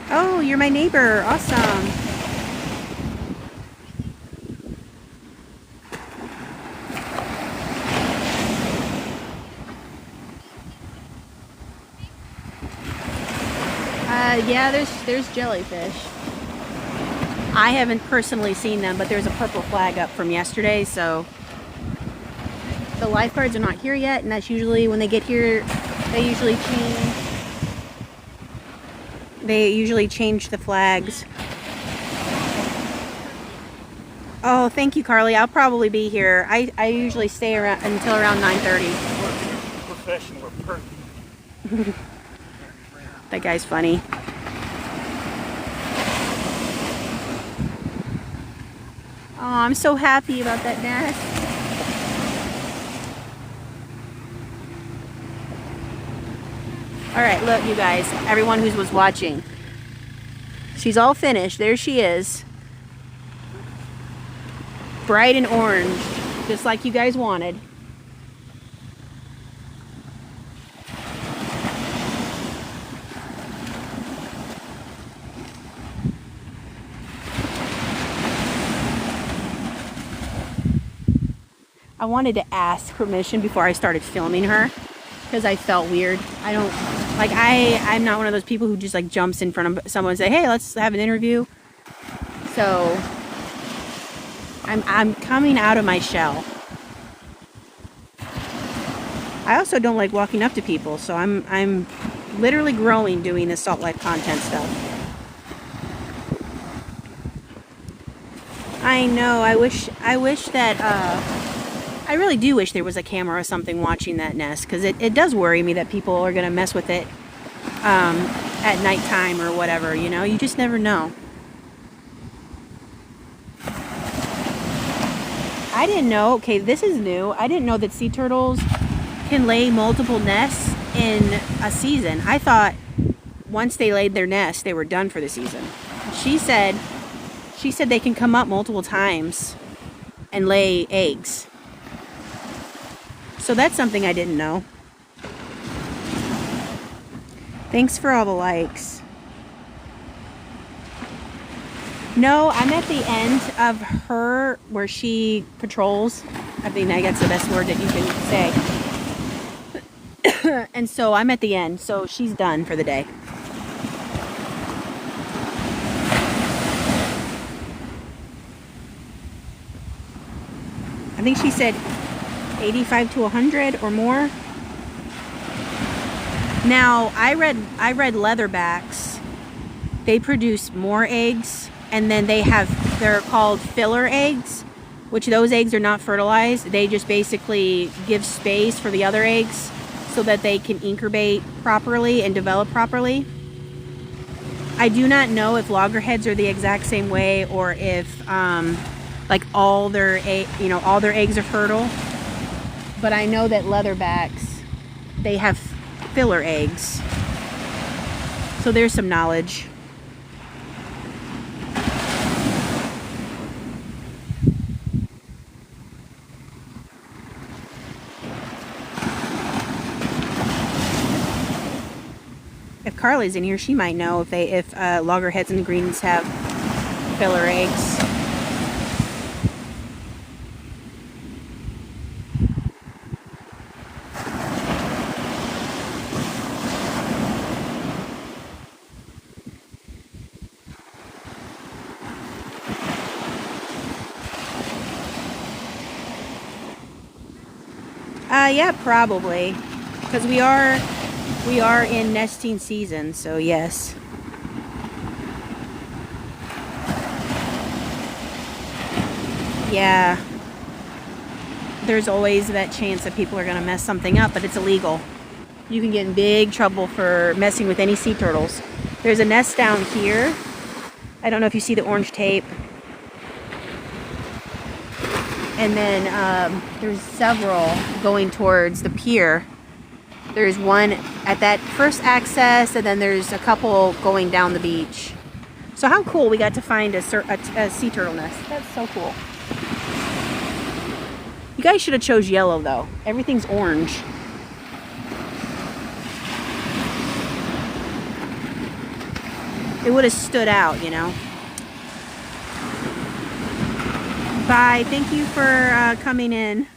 Oh, you're my neighbor. Awesome. Yeah, there's jellyfish. I haven't personally seen them, but there's a purple flag up from yesterday, so the lifeguards are not here yet, and that's usually when they get here, they usually change the flags. Oh, thank you, Carly. I'll probably be here. I usually stay around until around 9:30. Professional or perky. That guy's funny. Oh, I'm so happy about that nest. All right, look, you guys, everyone who was watching. She's all finished. There she is. bright and orange, just like you guys wanted. I wanted to ask permission before I started filming her because I felt weird. I don't like I'm not one of those people who just like jumps in front of someone and say, "Hey, let's have an interview." So I'm coming out of my shell. I also don't like walking up to people, so I'm literally growing doing this salt life content stuff. I know. I wish that I really do wish there was a camera or something watching that nest, because it does worry me that people are going to mess with it at nighttime or whatever, you know? You just never know. I didn't know, okay, this is new. I didn't know that sea turtles can lay multiple nests in a season. I thought once they laid their nest, they were done for the season. She said they can come up multiple times and lay eggs. So that's something I didn't know. Thanks for all the likes. No, I'm at the end of her where she patrols. I think that's the best word that you can say. And so I'm at the end, so she's done for the day. I think she said 85 to 100 or more. Now, I read leatherbacks. They produce more eggs, and then they're called filler eggs, which those eggs are not fertilized. They just basically give space for the other eggs so that they can incubate properly and develop properly. I do not know if loggerheads are the exact same way, or if like all their eggs are fertile. But I know that leatherbacks, they have filler eggs. So there's some knowledge. If Carly's in here, she might know if loggerheads and greens have filler eggs. Yeah, probably, because we are in nesting season, so yes. Yeah, there's always that chance that people are going to mess something up, but it's illegal. You can get in big trouble for messing with any sea turtles. There's a nest down here. I don't know if you see the orange tape. And then there's several going towards the pier. There's one at that first access, and then there's a couple going down the beach. So how cool, we got to find a sea turtle nest. That's so cool. You guys should have chose yellow though. Everything's orange. It would have stood out, you know. Bye. Thank you for coming in.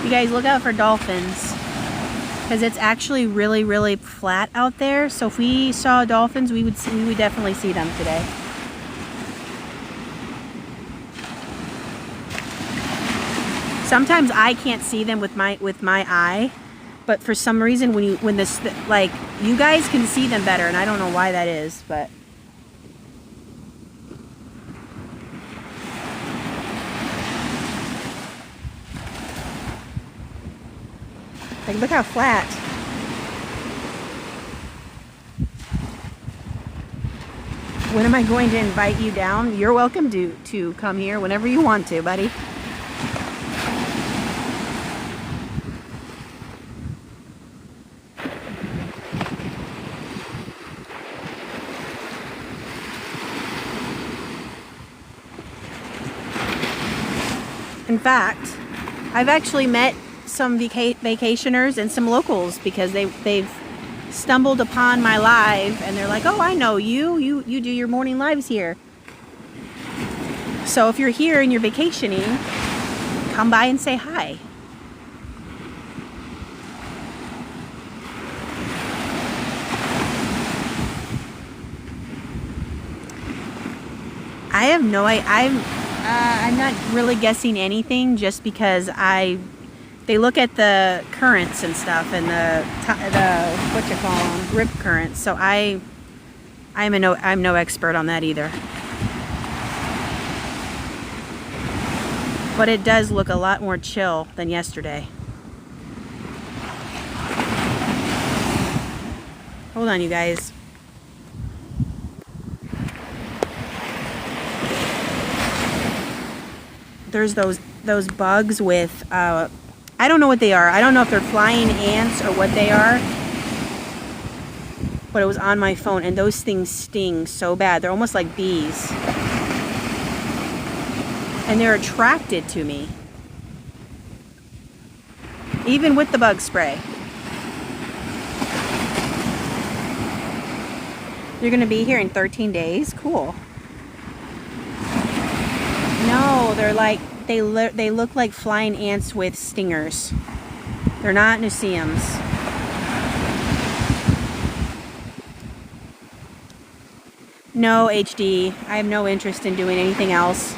You guys, look out for dolphins, because it's actually really, really flat out there. So if we saw dolphins, we would definitely see them today. Sometimes I can't see them with my eye, but for some reason when this, like, you guys can see them better, and I don't know why that is, but Like, look how flat. When am I going to invite you down? You're welcome to come here whenever you want to, buddy. In fact, I've actually met some vacationers and some locals because they've stumbled upon my live and they're like, oh, I know you do your morning lives here. So if you're here and you're vacationing, come by and say hi. I have no idea. I'm not really guessing anything just because they look at the currents and stuff and the what you call them, rip currents. So I'm no expert on that either. But it does look a lot more chill than yesterday. Hold on, you guys. There's those bugs with I don't know what they are. I don't know if they're flying ants or what they are. But it was on my phone and those things sting so bad. They're almost like bees. And they're attracted to me. Even with the bug spray. You're gonna be here in 13 days? Cool. No, they're like, they look like flying ants with stingers. They're not museums. No, HD. I have no interest in doing anything else.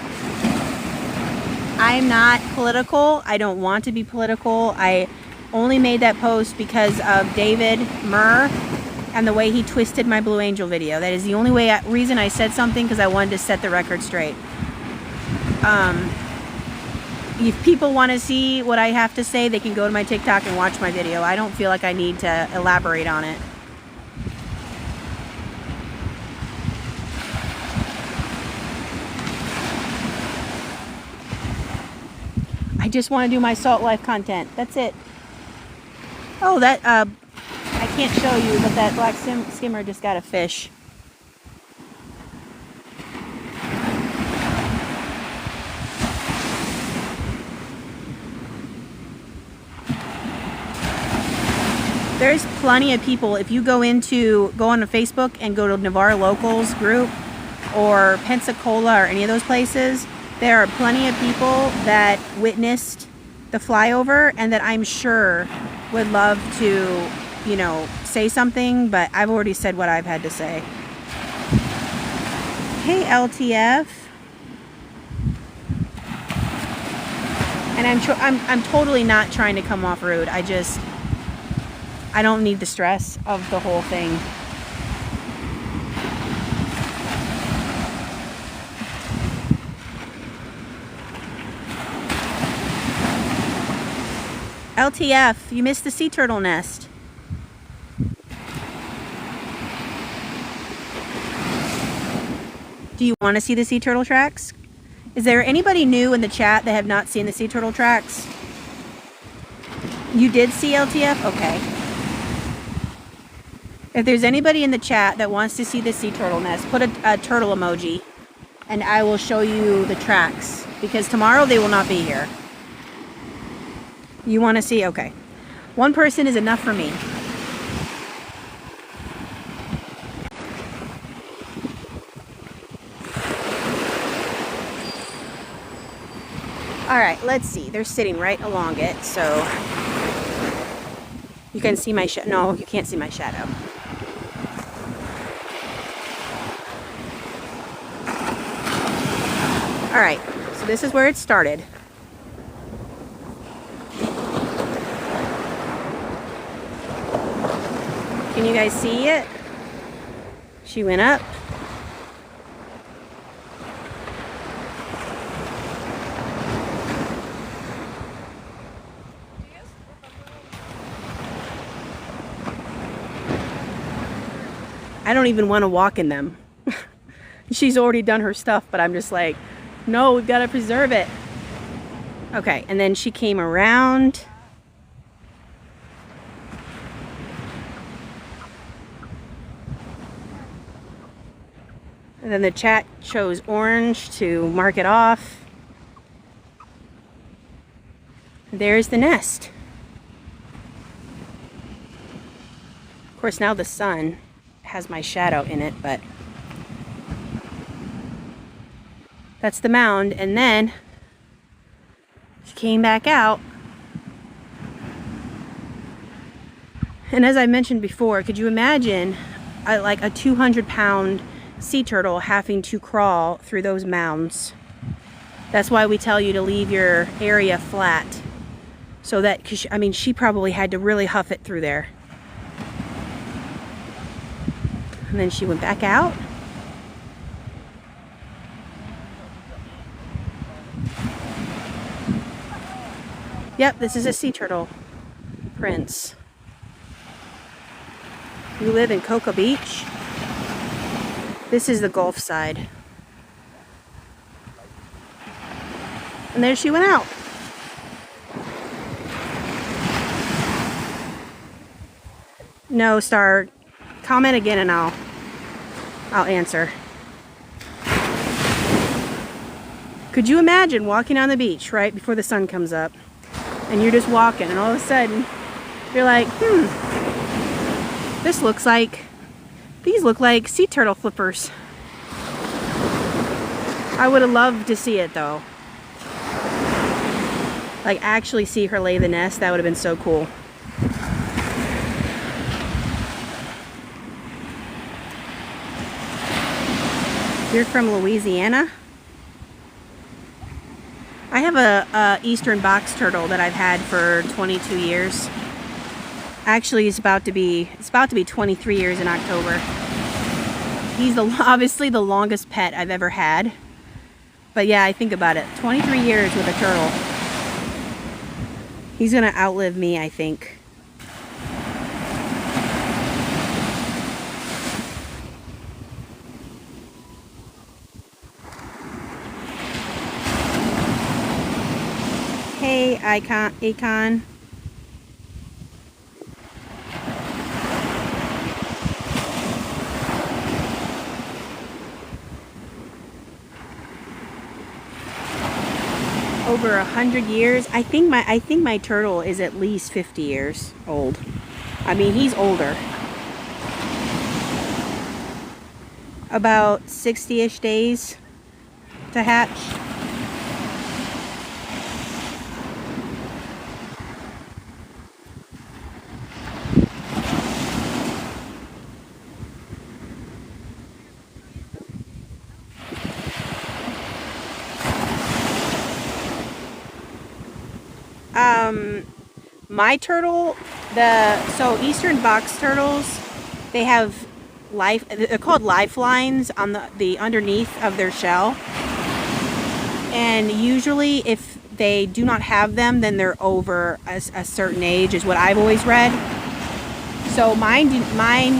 I'm not political. I don't want to be political. I only made that post because of David Murr and the way he twisted my Blue Angel video. That is the only reason I said something, because I wanted to set the record straight. If people want to see what I have to say, they can go to my TikTok and watch my video. I don't feel like I need to elaborate on it. I just want to do my salt life content. That's it. Oh, that, I can't show you, but that black skimmer just got a fish. There's plenty of people. If you go on to Facebook and go to Navarre Locals group or Pensacola or any of those places, there are plenty of people that witnessed the flyover and that I'm sure would love to, you know, say something, but I've already said what I've had to say. Hey, LTF. And I'm totally not trying to come off rude. I don't need the stress of the whole thing. LTF, you missed the sea turtle nest. Do you want to see the sea turtle tracks? Is there anybody new in the chat that have not seen the sea turtle tracks? You did see LTF? Okay. If there's anybody in the chat that wants to see the sea turtle nest, put a turtle emoji and I will show you the tracks, because tomorrow they will not be here. You want to see? Okay. One person is enough for me. All right, let's see. They're sitting right along it, so you can see my shadow. No, you can't see my shadow. All right, so this is where it started. Can you guys see it? She went up. I don't even want to walk in them. She's already done her stuff, but I'm just like, no, we've got to preserve it. Okay, and then she came around. And then the chat chose orange to mark it off. There's the nest. Of course, now the sun has my shadow in it, but that's the mound. And then she came back out. And as I mentioned before, could you imagine like a 200-pound sea turtle having to crawl through those mounds? That's why we tell you to leave your area flat. So that, cause I mean, she probably had to really huff it through there. And then she went back out. Yep, this is a sea turtle, Prince. You live in Cocoa Beach. This is the Gulf side. And there she went out. No, Star. Comment again and I'll answer. Could you imagine walking on the beach right before the sun comes up? And you're just walking and all of a sudden you're like, these look like sea turtle flippers. I would have loved to see it though. Like actually see her lay the nest. That would have been so cool. You're from Louisiana? I have a eastern box turtle that I've had for 22 years. Actually, it's about to be 23 years in October. He's obviously the longest pet I've ever had. But yeah, I think about it. 23 years with a turtle. He's gonna outlive me, I think. Hey, Akon. Over 100 years. I think my turtle is at least 50 years old. I mean, he's older. About 60-ish days to hatch. My turtle, so eastern box turtles, they have they're called lifelines on the underneath of their shell. And usually if they do not have them, then they're over a certain age is what I've always read. So mine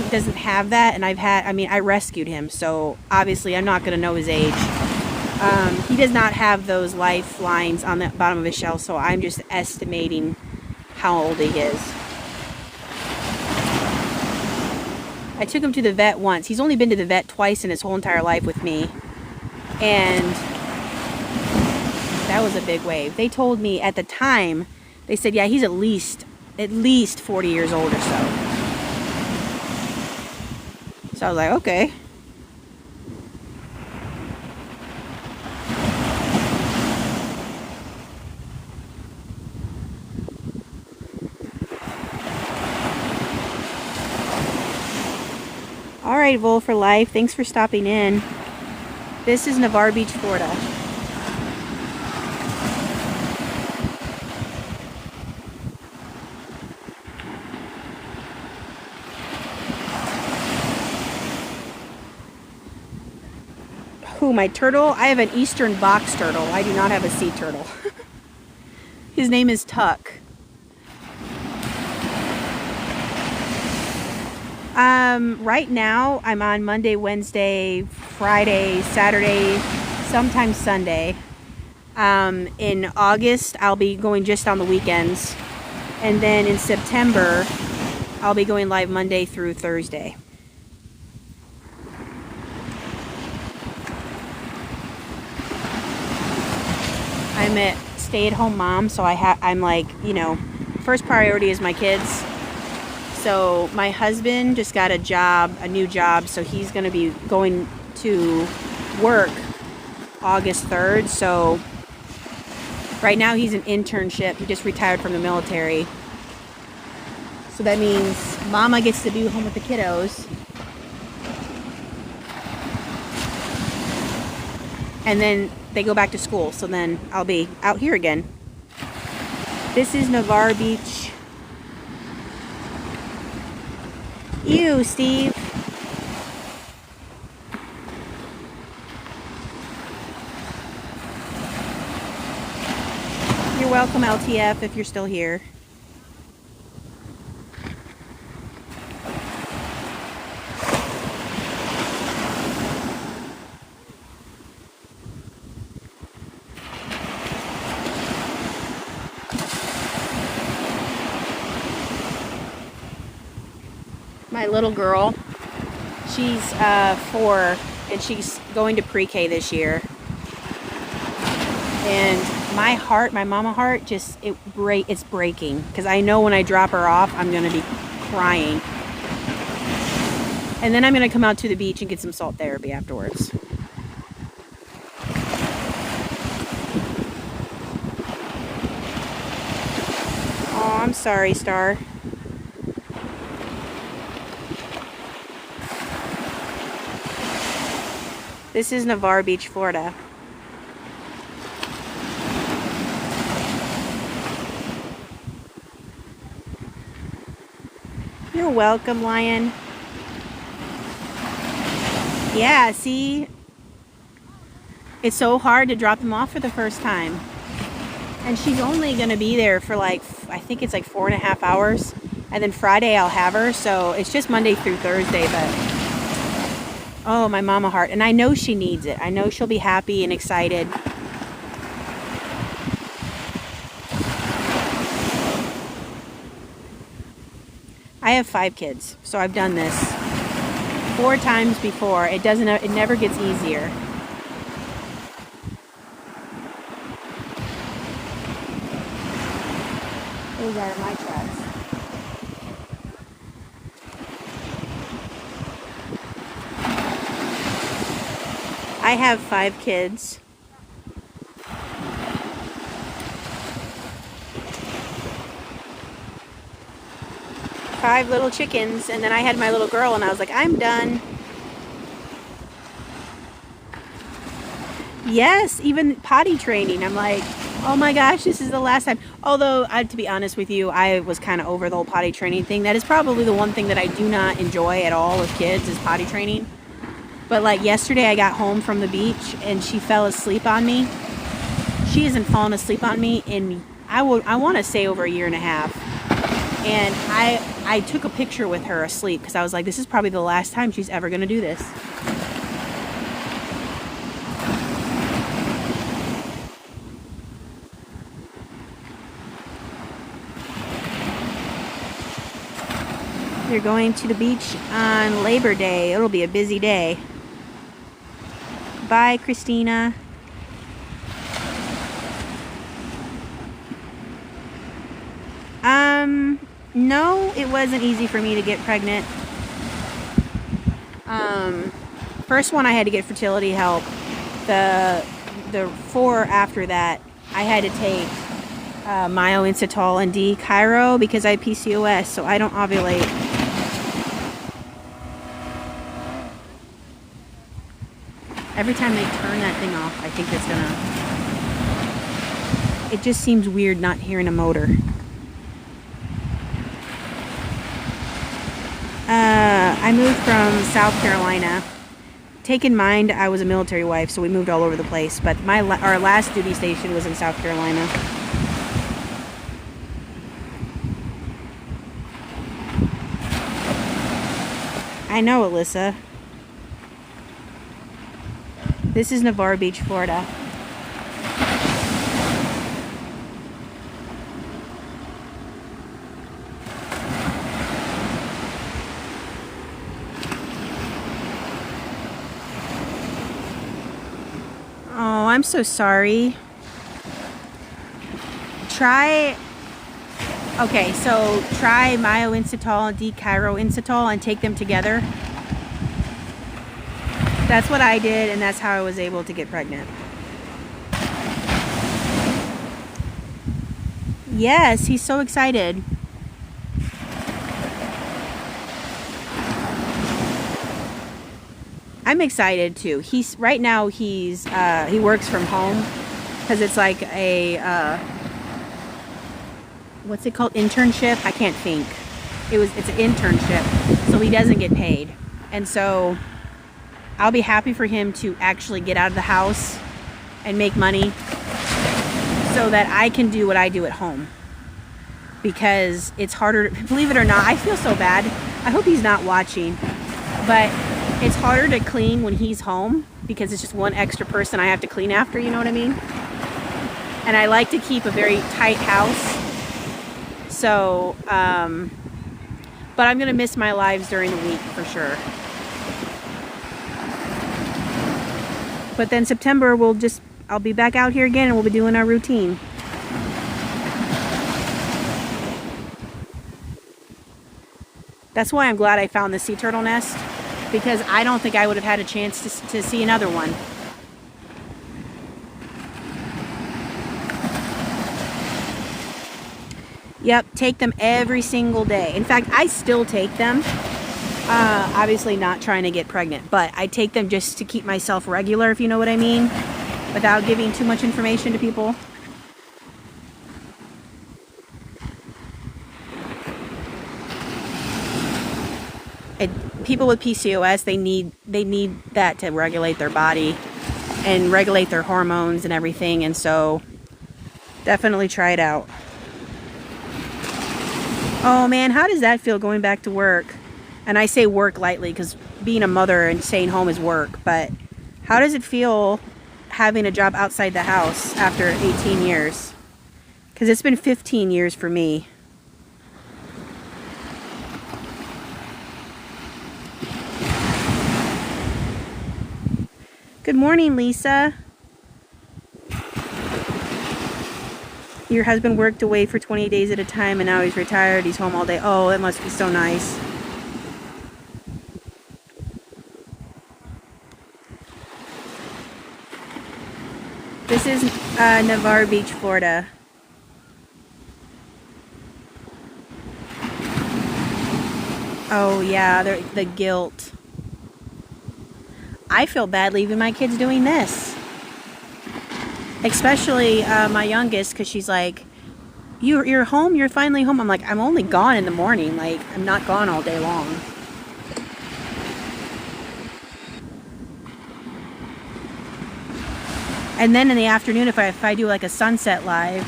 doesn't have that, and I rescued him, so obviously I'm not going to know his age. He does not have those lifelines on the bottom of his shell, so I'm just estimating how old he is. I took him to the vet once. He's only been to the vet twice in his whole entire life with me. And that was a big wave. They told me at the time, they said, yeah, he's at least 40 years old or so. So I was like, okay. All right, Vol for Life, thanks for stopping in. This is Navarre Beach, Florida. Who, my turtle? I have an eastern box turtle. I do not have a sea turtle. His name is Tuck. Right now, I'm on Monday, Wednesday, Friday, Saturday, sometimes Sunday. In August, I'll be going just on the weekends. And then in September, I'll be going live Monday through Thursday. I'm a stay-at-home mom, so I'm like, you know, first priority is my kids. So my husband just got a new job, so he's going to be going to work August 3rd. So right now he's an internship. He just retired from the military. So that means Mama gets to be home with the kiddos. And then they go back to school. So then I'll be out here again. This is Navarre Beach. Ew, Steve. You're welcome, LTF, if you're still here. My little girl, she's 4 and she's going to pre-K this year. And my heart, my mama heart, just it's breaking because I know when I drop her off, I'm gonna be crying. And then I'm gonna come out to the beach and get some salt therapy afterwards. Oh, I'm sorry, Star. This is Navarre Beach, Florida. You're welcome, Lion. Yeah, see? It's so hard to drop them off for the first time. And she's only going to be there for like, I think it's like 4.5 hours. And then Friday I'll have her. So it's just Monday through Thursday, but... Oh, my mama heart. And I know she needs it. I know she'll be happy and excited. I have 5 kids, so I've done this 4 times before. It never gets easier. Those are my trucks. I have 5 kids. Five little chickens, and then I had my little girl, and I was like, I'm done. Yes, even potty training. I'm like, oh my gosh, this is the last time. Although, to be honest with you, I was kind of over the whole potty training thing. That is probably the one thing that I do not enjoy at all with kids is potty training. But like yesterday, I got home from the beach, and she fell asleep on me. She hasn't fallen asleep on me in, I want to say over 1.5 years. And I took a picture with her asleep because I was like, this is probably the last time she's ever going to do this. You're going to the beach on Labor Day. It'll be a busy day. Bye, Christina. No, it wasn't easy for me to get pregnant. First one I had to get fertility help. The 4 after that, I had to take myoinsitol and D-Chiro because I have PCOS, so I don't ovulate. Every time they turn that thing off, I think it's gonna... It just seems weird not hearing a motor. I moved from South Carolina. Take in mind, I was a military wife, so we moved all over the place. But our last duty station was in South Carolina. I know, Alyssa. This is Navarre Beach, Florida. Oh, I'm so sorry. Okay, so try myoinsitol and D-chiroinsitol and take them together. That's what I did, and that's how I was able to get pregnant. Yes, he's so excited. I'm excited too. Right now he works from home because it's like a what's it called? Internship? I can't think. It's an internship, so he doesn't get paid. And so I'll be happy for him to actually get out of the house and make money so that I can do what I do at home. Because it's harder, believe it or not, I feel so bad. I hope he's not watching, but it's harder to clean when he's home because it's just one extra person I have to clean after, you know what I mean? And I like to keep a very tight house. So, but I'm gonna miss my lives during the week for sure. But then September, I'll be back out here again and we'll be doing our routine. That's why I'm glad I found the sea turtle nest, because I don't think I would have had a chance to see another one. Yep, take them every single day. In fact, I still take them. Obviously not trying to get pregnant, but I take them just to keep myself regular, if you know what I mean, without giving too much information to people. People with PCOS, they need that to regulate their body and regulate their hormones and everything, and so definitely try it out. Oh man, how does that feel going back to work? And I say work lightly because being a mother and staying home is work, but how does it feel having a job outside the house after 18 years? Because it's been 15 years for me. Good morning, Lisa. Your husband worked away for 20 days at a time and now he's retired. He's home all day. Oh, that must be so nice. This is Navarre Beach, Florida. Oh yeah, the guilt. I feel bad leaving my kids doing this. Especially my youngest, because she's like, you're home? You're finally home? I'm like, I'm only gone in the morning. Like, I'm not gone all day long. And then in the afternoon, if I do like a sunset live,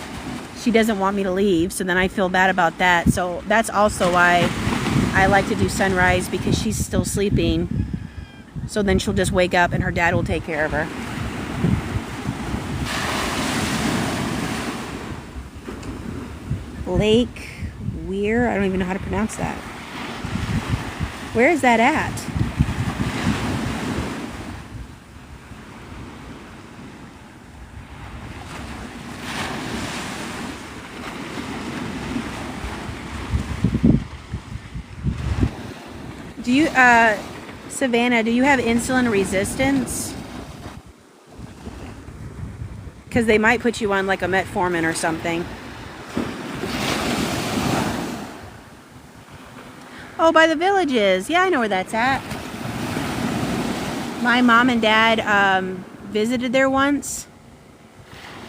she doesn't want me to leave. So then I feel bad about that. So that's also why I like to do sunrise, because she's still sleeping. So then she'll just wake up and her dad will take care of her. Lake Weir? I don't even know how to pronounce that. Where is that at? Do you, Savannah, do you have insulin resistance? Because they might put you on like a metformin or something. Oh, by the Villages. Yeah, I know where that's at. My mom and dad visited there once.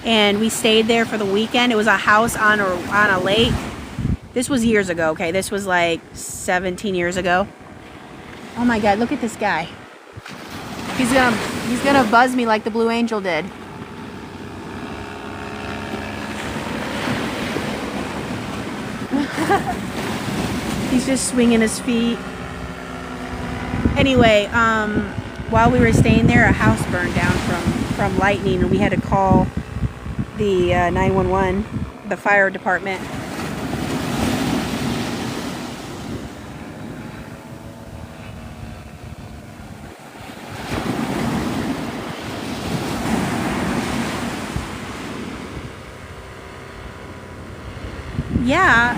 And we stayed there for the weekend. It was a house on a lake. This was years ago, okay? This was like 17 years ago. Oh my God, look at this guy. He's gonna buzz me like the Blue Angel did. He's just swinging his feet. Anyway, while we were staying there, a house burned down from lightning, and we had to call the 911, the fire department. Yeah,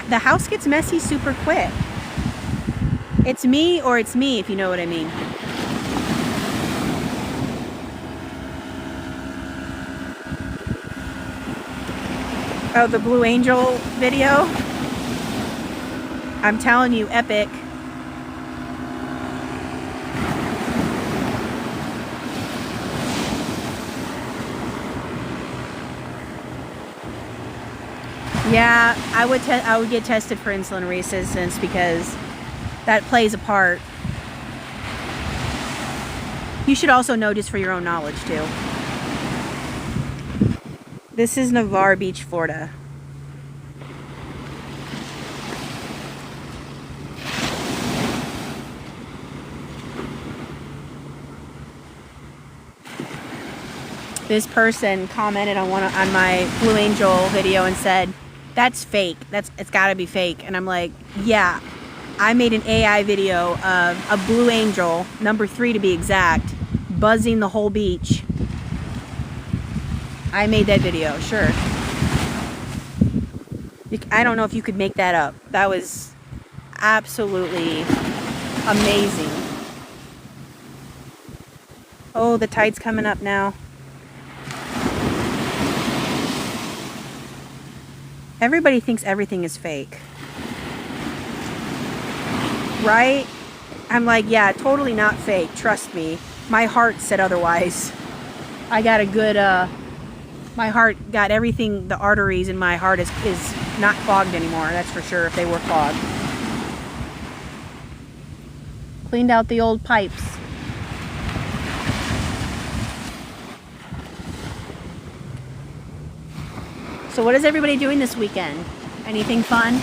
the house gets messy super quick. It's me or it's me, if you know what I mean. Oh, the Blue Angel video? I'm telling you, epic. Yeah, I would get tested for insulin resistance because that plays a part. You should also know just for your own knowledge too. This is Navarre Beach, Florida. This person commented on my Blue Angel video and said, "That's fake. It's got to be fake." And I'm like, "Yeah, I made an AI video of a blue angel, number 3 to be exact, buzzing the whole beach. I made that video, sure. I don't know if you could make that up. That was absolutely amazing." Oh, the tide's coming up now. Everybody thinks everything is fake. Right? I'm like, yeah, totally not fake. Trust me. My heart said otherwise. I got a good, my heart got everything, the arteries in my heart is not clogged anymore. That's for sure, if they were clogged. Cleaned out the old pipes. So what is everybody doing this weekend? Anything fun?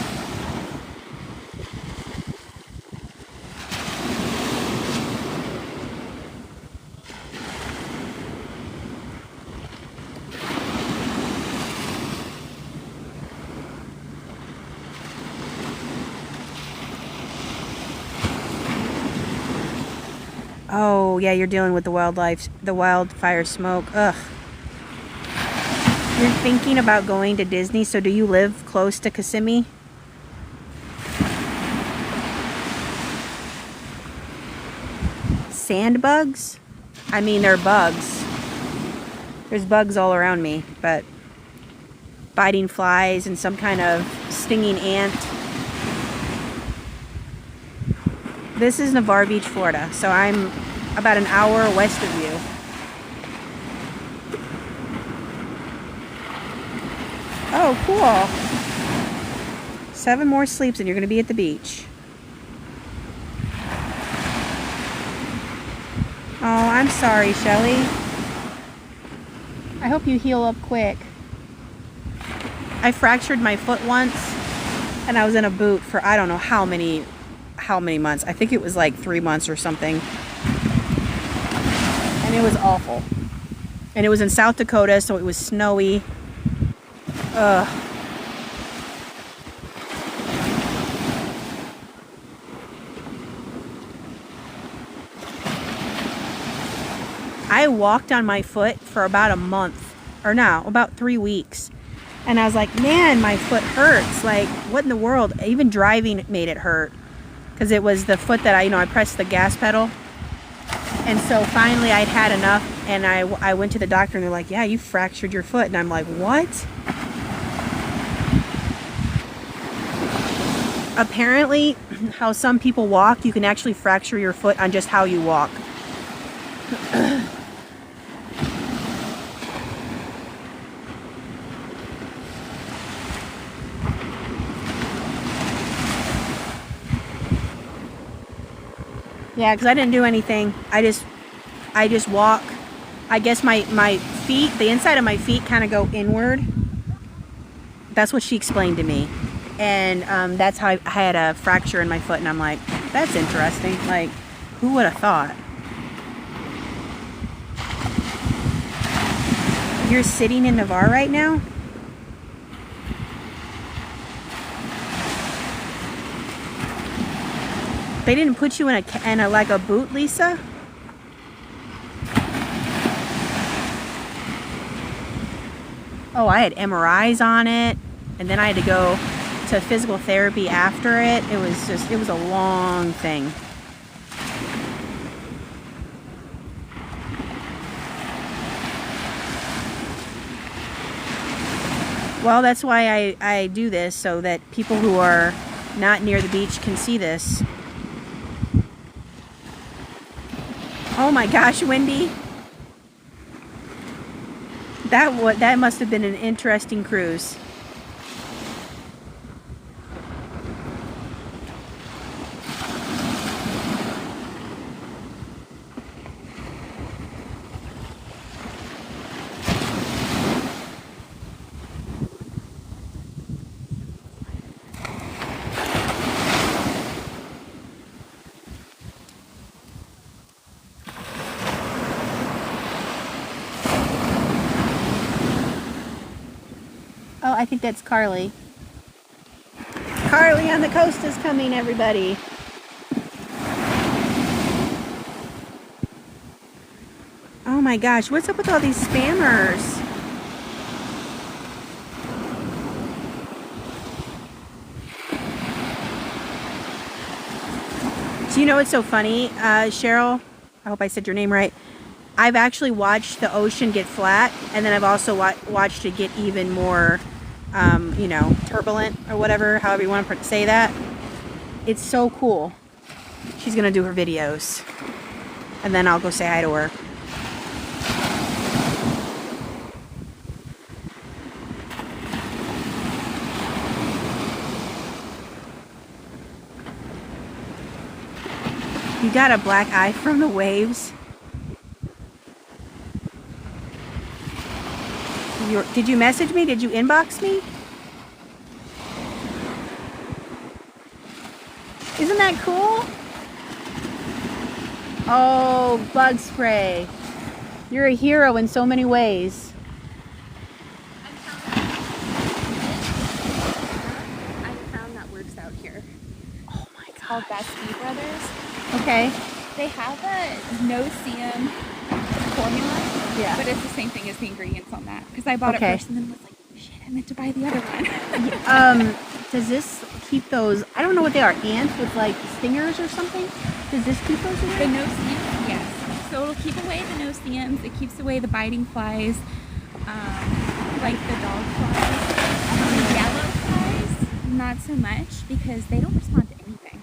Oh, yeah, you're dealing with the wildfire smoke. Ugh. You're thinking about going to Disney, so do you live close to Kissimmee? Sand bugs? I mean, they're bugs. There's bugs all around me, but biting flies and some kind of stinging ant. This is Navarre Beach, Florida, so I'm about an hour west of you. Oh, cool. 7 more sleeps and you're going to be at the beach. Oh, I'm sorry, Shelly. I hope you heal up quick. I fractured my foot once and I was in a boot for I don't know how many months. I think it was like 3 months or something. And it was awful. And it was in South Dakota, so it was snowy. Ugh. I walked on my foot for about a month, or no, about 3 weeks. And I was like, man, my foot hurts. Like, what in the world? Even driving made it hurt. Because it was the foot that I pressed the gas pedal. And so finally I'd had enough, and I went to the doctor and they're like, yeah, you fractured your foot. And I'm like, what? Apparently, how some people walk, you can actually fracture your foot on just how you walk. Yeah, because I didn't do anything. I just walk. I guess my feet, the inside of my feet kind of go inward. That's what she explained to me. And that's how I had a fracture in my foot, and I'm like, That's interesting. Like, who would have thought? You're sitting in Navarre right now? They didn't put you in a like a boot, Lisa? Oh, I had MRIs on it, and then I had to go to physical therapy after it. It was a long thing. Well, that's why I do this, so that people who are not near the beach can see this. Oh my gosh, Wendy. That must have been an interesting cruise. Oh, I think that's Carly. Carly on the coast is coming, everybody. Oh my gosh, what's up with all these spammers? Do you know what's so funny, Cheryl? I hope I said your name right. I've actually watched the ocean get flat, and then I've also watched it get even more, you know, turbulent or whatever, however you want to say that. It's so cool. She's gonna do her videos, and then I'll go say hi to her. You got a black eye from the waves? Did you message me? Did you inbox me? Isn't that cool? Oh, bug spray. You're a hero in so many ways. I found that works out here. Oh my It's called Best Bee Brothers. God. Okay. They have a no-seam formula, Yeah. but it's the same thing as the ingredients on that. Because I bought Okay. it first and then was like, shit, I meant to buy the other one. Does this keep those, I don't know what they are, ants with like stingers or something? Does this keep those The away? no-seams, yes. So it'll keep away the no-seams. It keeps away the biting flies, like the dog flies. The yellow flies, not so much because they don't respond to anything.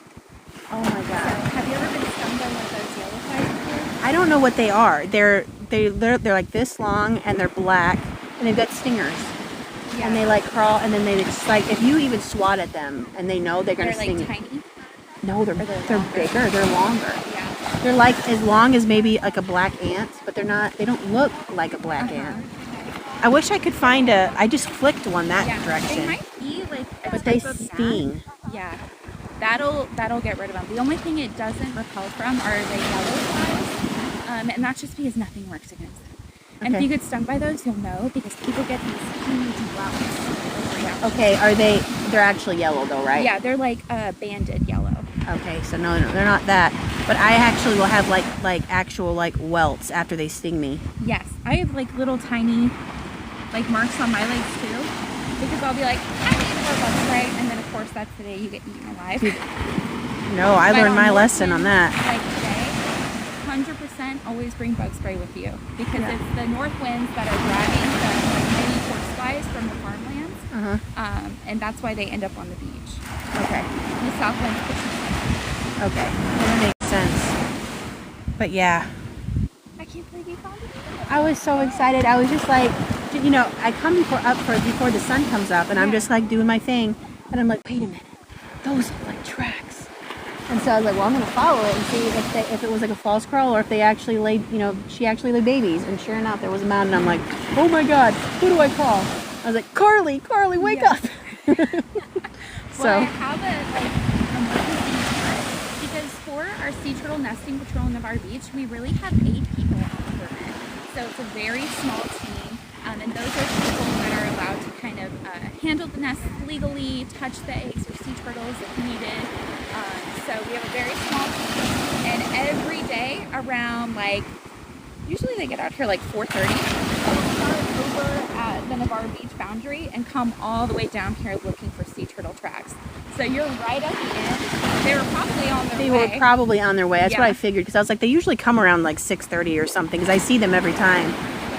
Oh my So God. have you ever been stung by one of those yellow flies before? I don't know what they are. They're like this long and they're black and they've got stingers. Yeah. And they like crawl and then they just like, if you even swat at them and they know they're gonna They're sting like you. tiny. No, they're longer? bigger, they're longer. Yeah. They're like as long as maybe like a black ant, but they don't look like a black ant. I wish I could find I just flicked one that Yeah. direction. They might be like a But they type of gnat. sting. Yeah. That'll get rid of them. The only thing it doesn't repel from are the yellow flies. And that's just because nothing works against them. And if Okay. you get stung by those, you'll know because people get these huge welts. Okay, they're actually yellow though, right? Yeah, they're like banded yellow. Okay, so no, they're not that. But I actually will have like actual like welts after they sting me. Yes, I have like little tiny like marks on my legs too because I'll be like, I need more bug spray, and then of course that's the day you get eaten alive. No, I But learned my north lesson on winds, that. Like today, 100% always bring bug spray with you because Yeah. it's the north winds that are driving the like, mini horseflies from the farmlands, and that's why they end up on the beach. Okay. The south winds push them. Okay. Well, that makes sense. But yeah, I can't believe you found it. I was so excited. I was just like, you know, I come before the sun comes up, and I'm just like doing my thing, and I'm like, wait a minute, those look like tracks. And so I was like, well, I'm gonna follow it and see if it was like a false crawl or if they actually laid, you know, she actually laid babies. And sure enough, there was a mound, and I'm like, oh my God, who do I call? I was like, Carly, wake Yeah. up. Well, I have a like emergency kit because for our sea turtle nesting patrol in Navarre Beach, we really have 8 people on the permit. So it's a very small team, and those are people that are allowed to kind of handle the nest legally, touch the eggs for sea turtles if needed. So we have a very small team, and every day around usually they get out here 4:30. They'll start over at the Navarre Beach boundary and come all the way down here looking for sea turtle tracks. So you're right at the end. They were probably on their way. They were probably on their way. That's what Yeah. I figured, because I was like, they usually come around 6:30 or something, because I see them every time.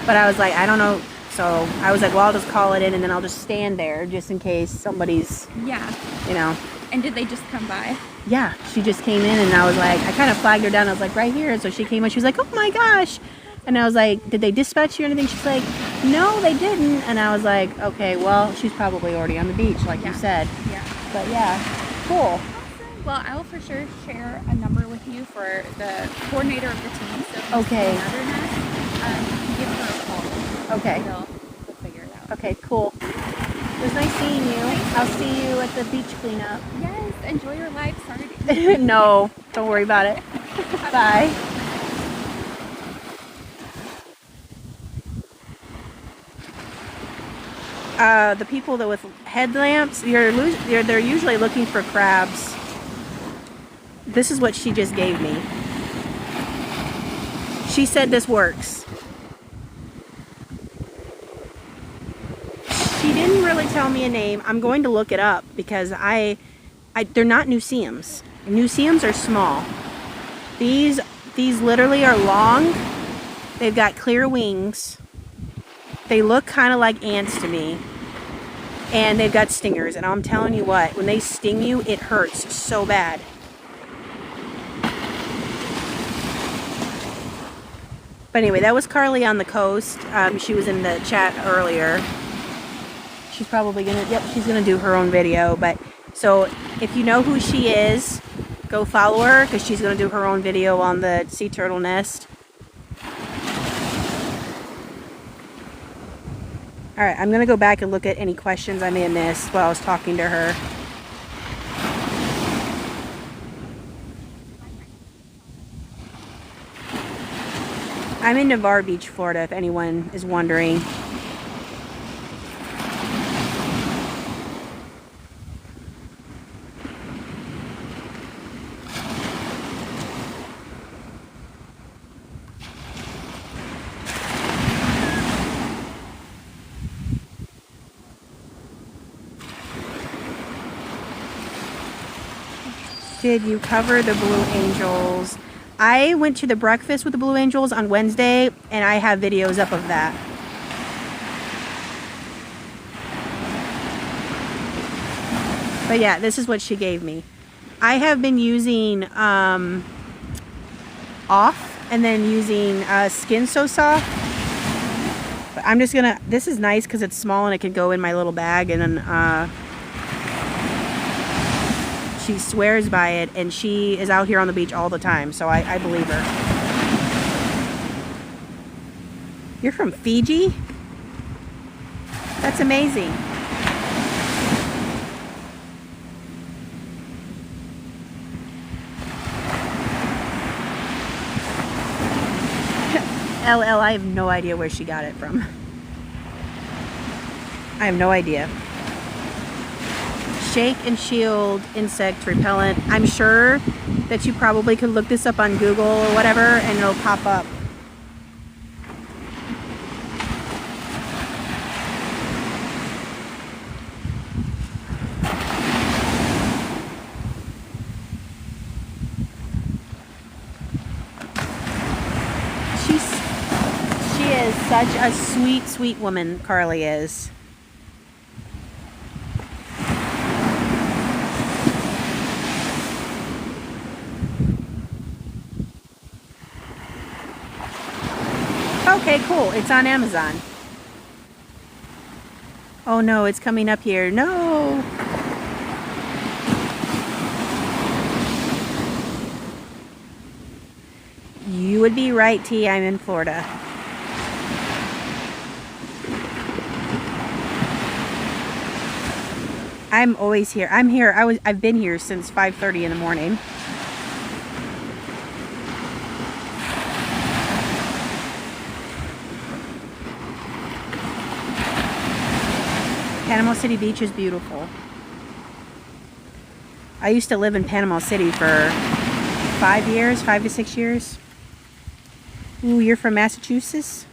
But I was like, I don't know. So I was like, well, I'll just call it in, and then I'll just stand there just in case somebody's, Yeah. you know. And did they just come by? Yeah, she just came in, and I was like, I kind of flagged her down. I was like, right here. And so she came in. She was like, oh my gosh. And I was like, did they dispatch you or anything? She's like, no, they didn't. And I was like, okay, well, she's probably already on the beach, like you said. Yeah. But yeah, cool. Awesome. Well, I will for sure share a number with you for the coordinator of the team. So if you Okay. see another nest, you can give her a call. Okay. They'll figure it out. Okay, cool. It was nice seeing you. I'll see you at the beach cleanup. Yes, enjoy your life. Sorry to No, don't worry about it. Bye. The people that with headlamps, they're usually looking for crabs. This is what she just gave me. She said this works. She didn't really tell me a name. I'm going to look it up because they're not Nuseums. Nuseums are small. These literally are long. They've got clear wings. They look kind of like ants to me. And they've got stingers. And I'm telling you what, when they sting you, it hurts so bad. But anyway, that was Carly on the coast. She was in the chat earlier. She's probably she's gonna do her own video. But so if you know who she is, go follow her, because she's gonna do her own video on the sea turtle nest. All right, I'm gonna go back and look at any questions I may have missed while I was talking to her. I'm in Navarre Beach, Florida, if anyone is wondering. Did you cover the Blue Angels? I went to the breakfast with the Blue Angels on Wednesday, and I have videos up of that. But yeah, this is what she gave me. I have been using off and then using Skin So Soft. But I'm just gonna, this is nice because it's small and it can go in my little bag, and then she swears by it, and she is out here on the beach all the time, so I believe her. You're from Fiji? That's amazing. LL, I have no idea where she got it from. I have no idea. Shake and Shield insect repellent. I'm sure that you probably could look this up on Google or whatever, and it'll pop up. She is such a sweet, sweet woman, Carly is. Okay, cool. It's on Amazon. Oh no, it's coming up here. No. You would be right, T. I'm in Florida. I'm always here. I'm here. I've been here since 5:30 in the morning. Panama City Beach is beautiful. I used to live in Panama City for 5 years, 5 to 6 years. Ooh, you're from Massachusetts?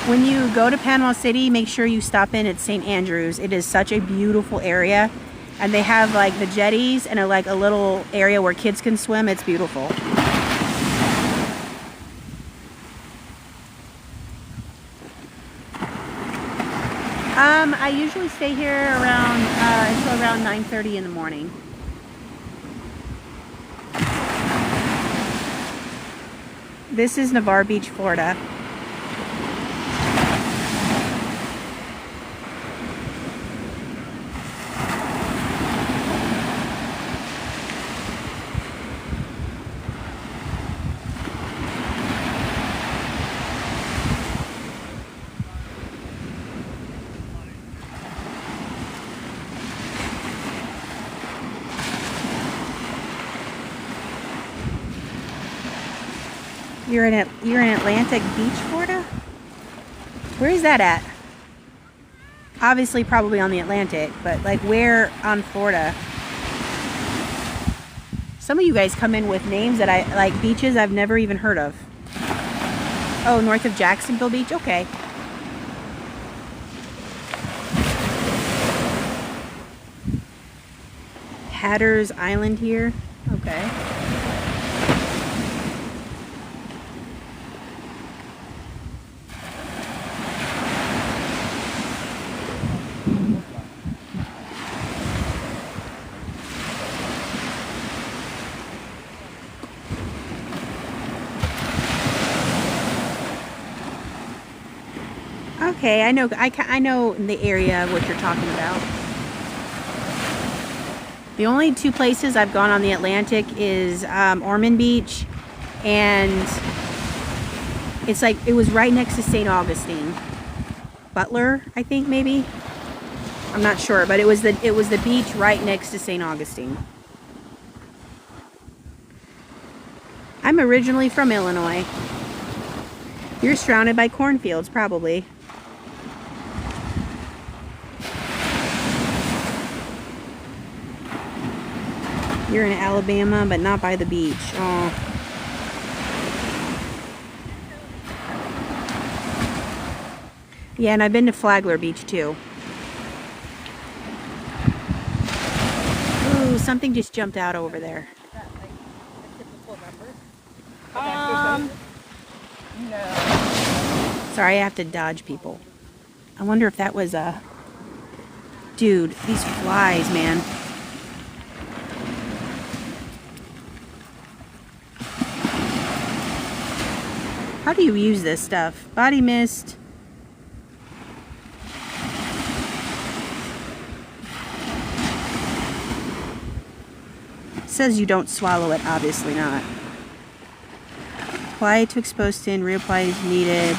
When you go to Panama City, make sure you stop in at St. Andrews. It is such a beautiful area. And they have like the jetties and like a little area where kids can swim. It's beautiful. I usually stay here around until around 9:30 in the morning. This is Navarre Beach, Florida. You're in Atlantic Beach, Florida? Where is that at? Obviously probably on the Atlantic, but like where on Florida? Some of you guys come in with names that I like, beaches I've never even heard of. Oh, north of Jacksonville Beach? Okay. Hatteras Island here? Okay. Okay, I know in the area what you're talking about. The only two places I've gone on the Atlantic is Ormond Beach, and it's like it was right next to St. Augustine. Butler, I think maybe. I'm not sure, but it was the beach right next to St. Augustine. I'm originally from Illinois. You're surrounded by cornfields, probably. You're in Alabama, but not by the beach. Oh. Yeah, and I've been to Flagler Beach too. Ooh, something just jumped out over there. No. Sorry, I have to dodge people. I wonder if that was a... Dude, these flies, man. How do you use this stuff? Body mist. It says you don't swallow it, obviously not. Apply to exposed skin, reapply if needed.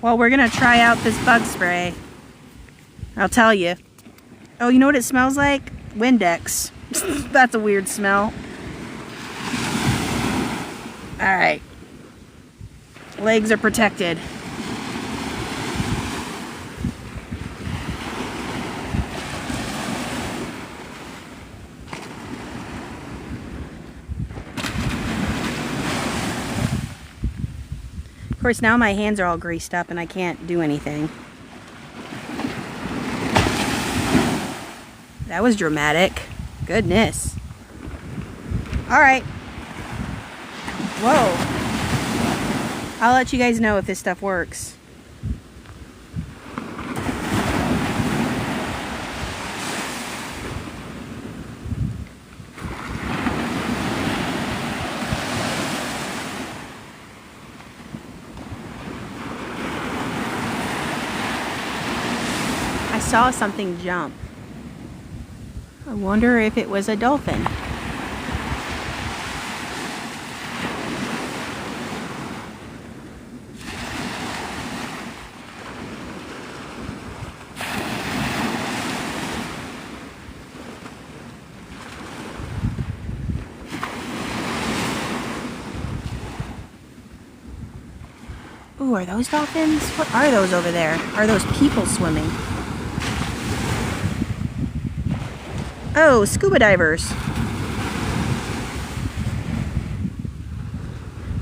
Well, we're gonna try out this bug spray. I'll tell you. Oh, you know what it smells like? Windex. That's a weird smell. Alright. Legs are protected. Of course, now my hands are all greased up and I can't do anything. That was dramatic. Goodness. Alright. Whoa. I'll let you guys know if this stuff works. I saw something jump. I wonder if it was a dolphin. Ooh, are those dolphins? What are those over there? Are those people swimming? Oh, scuba divers.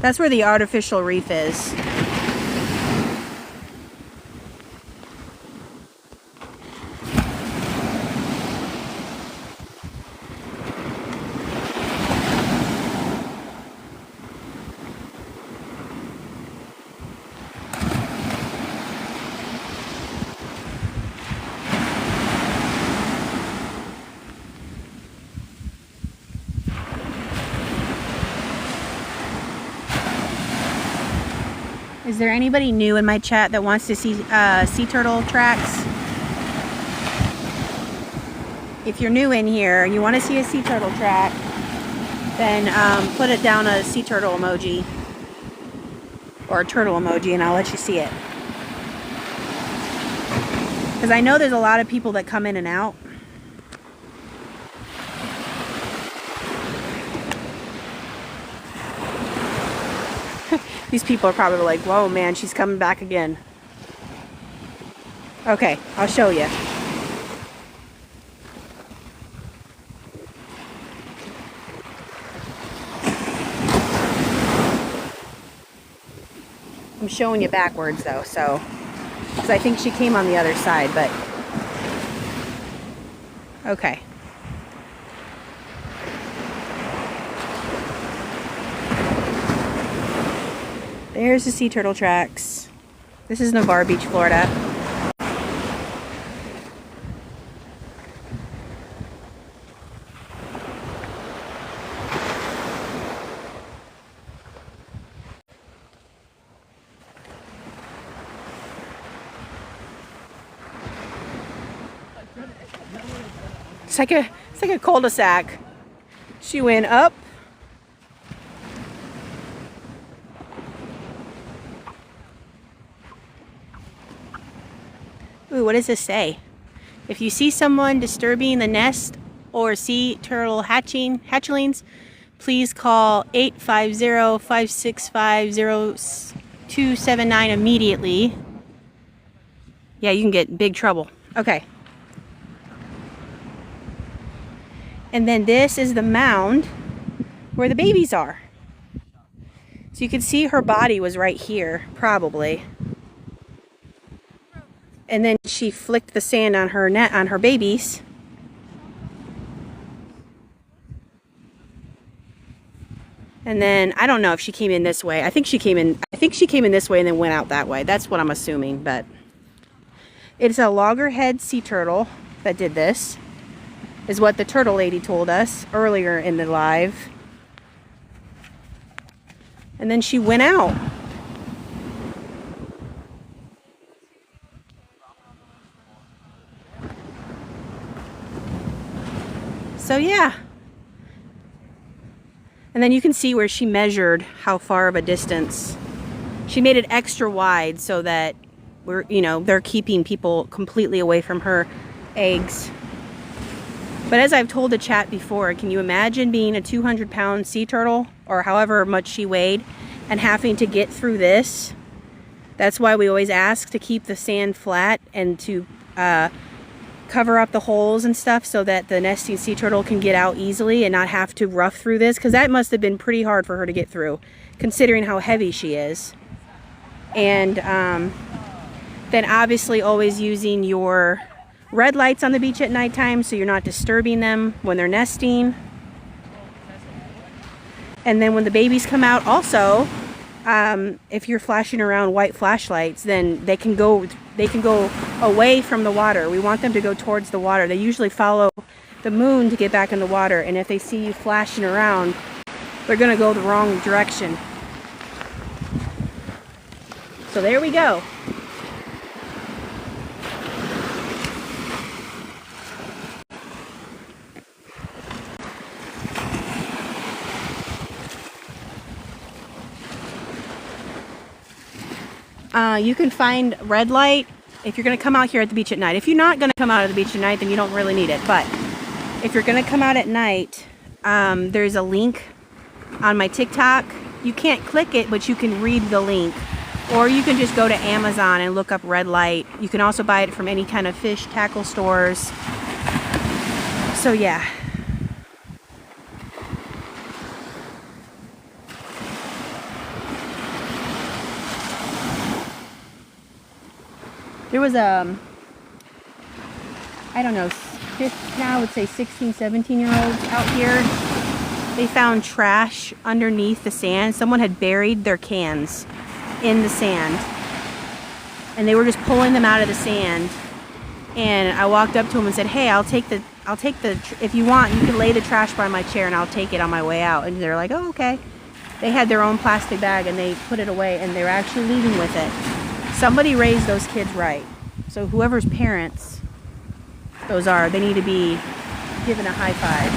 That's where the artificial reef is. Is there anybody new in my chat that wants to see sea turtle tracks? If you're new in here and you want to see a sea turtle track, then put it down a sea turtle emoji or a turtle emoji and I'll let you see it. Because I know there's a lot of people that come in and out. These people are probably like, whoa, man, she's coming back again. Okay, I'll show you. I'm showing you backwards, though, so... because I think she came on the other side, but... okay. There's the sea turtle tracks. This is Navarre Beach, Florida. It's like a cul-de-sac. She went up. Ooh, what does this say? If you see someone disturbing the nest or sea turtle hatchlings, please call 850-565-0279 immediately. Yeah, you can get in big trouble. Okay. And then this is the mound where the babies are. So you can see her body was right here, probably. And then she flicked the sand on her net on her babies. And then I don't know if she came in this way. I think she came in this way and then went out that way. That's what I'm assuming, but it's a loggerhead sea turtle that did this, is what the turtle lady told us earlier in the live. And then she went out. So yeah. And then you can see where she measured how far of a distance. She made it extra wide so that they're keeping people completely away from her eggs. But as I've told the chat before, can you imagine being a 200-pound sea turtle, or however much she weighed, and having to get through this? That's why we always ask to keep the sand flat and to cover up the holes and stuff so that the nesting sea turtle can get out easily and not have to rough through this, because that must have been pretty hard for her to get through, considering how heavy she is. And then obviously always using your red lights on the beach at nighttime so you're not disturbing them when they're nesting. And then when the babies come out also, if you're flashing around white flashlights, then they can go away from the water. We want them to go towards the water. They usually follow the moon to get back in the water, and if they see you flashing around, they're going to go the wrong direction. So there we go. You can find red light if you're going to come out here at the beach at night. If you're not going to come out at the beach at night, then you don't really need it. But if you're going to come out at night, there's a link on my TikTok. You can't click it, but you can read the link. Or you can just go to Amazon and look up red light. You can also buy it from any kind of fish tackle stores. So yeah. There was a, I don't know, now I would say 16, 17-year-olds out here. They found trash underneath the sand. Someone had buried their cans in the sand. And they were just pulling them out of the sand. And I walked up to them and said, hey, I'll take the, if you want, you can lay the trash by my chair and I'll take it on my way out. And they're like, oh, okay. They had their own plastic bag and they put it away and they're actually leaving with it. Somebody raised those kids right. So whoever's parents those are, they need to be given a high five.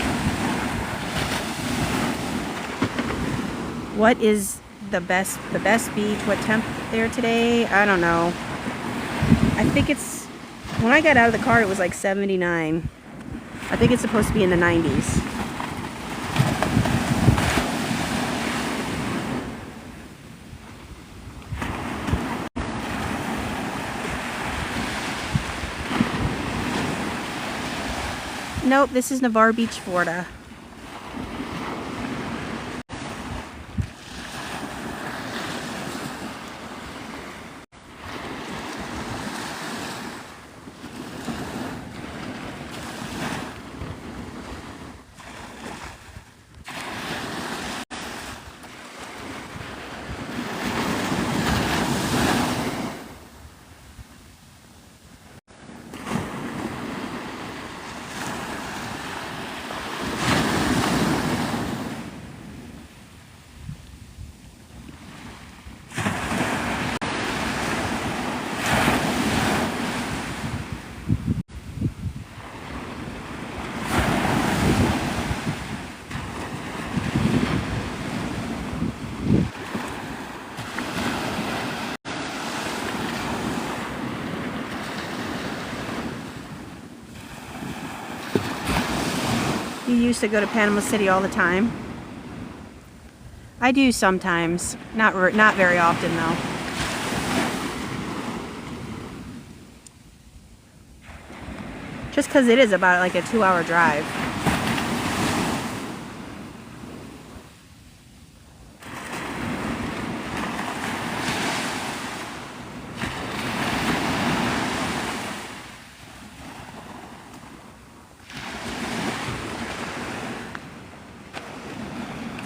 What is the best beach? What temp there today? I don't know. I think it's, when I got out of the car it was like 79. I think it's supposed to be in the 90s. Nope, this is Navarre Beach, Florida. You used to go to Panama City all the time. I do sometimes, not very often though. Just because it is about like a 2-hour drive.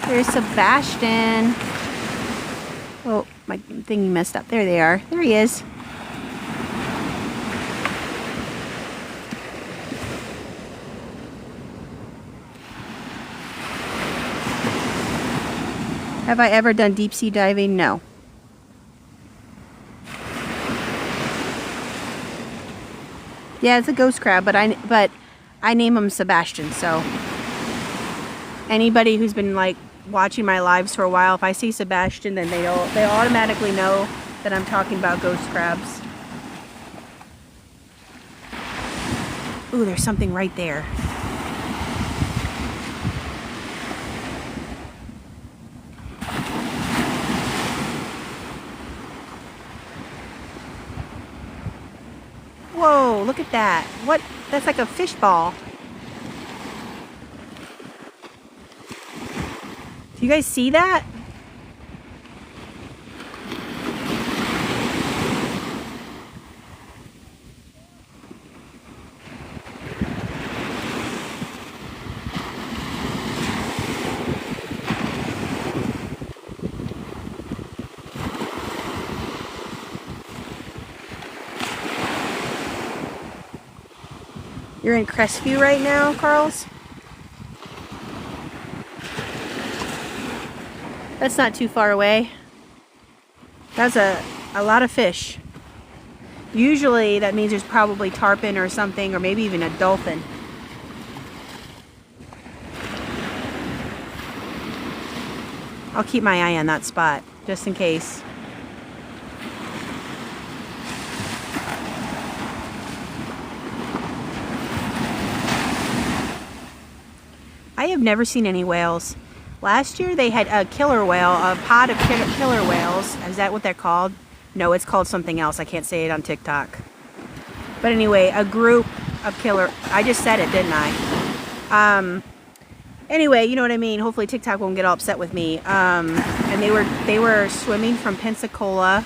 There's Sebastian. Oh, my thingy messed up. There they are. There he is. Have I ever done deep sea diving? No. Yeah, it's a ghost crab, but I name him Sebastian, so anybody who's been like watching my lives for a while, if I see Sebastian, then they automatically know that I'm talking about ghost crabs. Ooh, there's something right there. Whoa, look at that. What? That's like a fish ball. Do you guys see that? You're in Crestview right now, Carls? That's not too far away. That's a lot of fish. Usually that means there's probably tarpon or something, or maybe even a dolphin. I'll keep my eye on that spot, just in case. I have never seen any whales. Last year they had a killer whale, a pod of killer whales. Is that what they're called? No, it's called something else. I can't say it on TikTok. But anyway, a group of killer. I just said it, didn't I? Anyway, you know what I mean. Hopefully TikTok won't get all upset with me. And they were swimming from Pensacola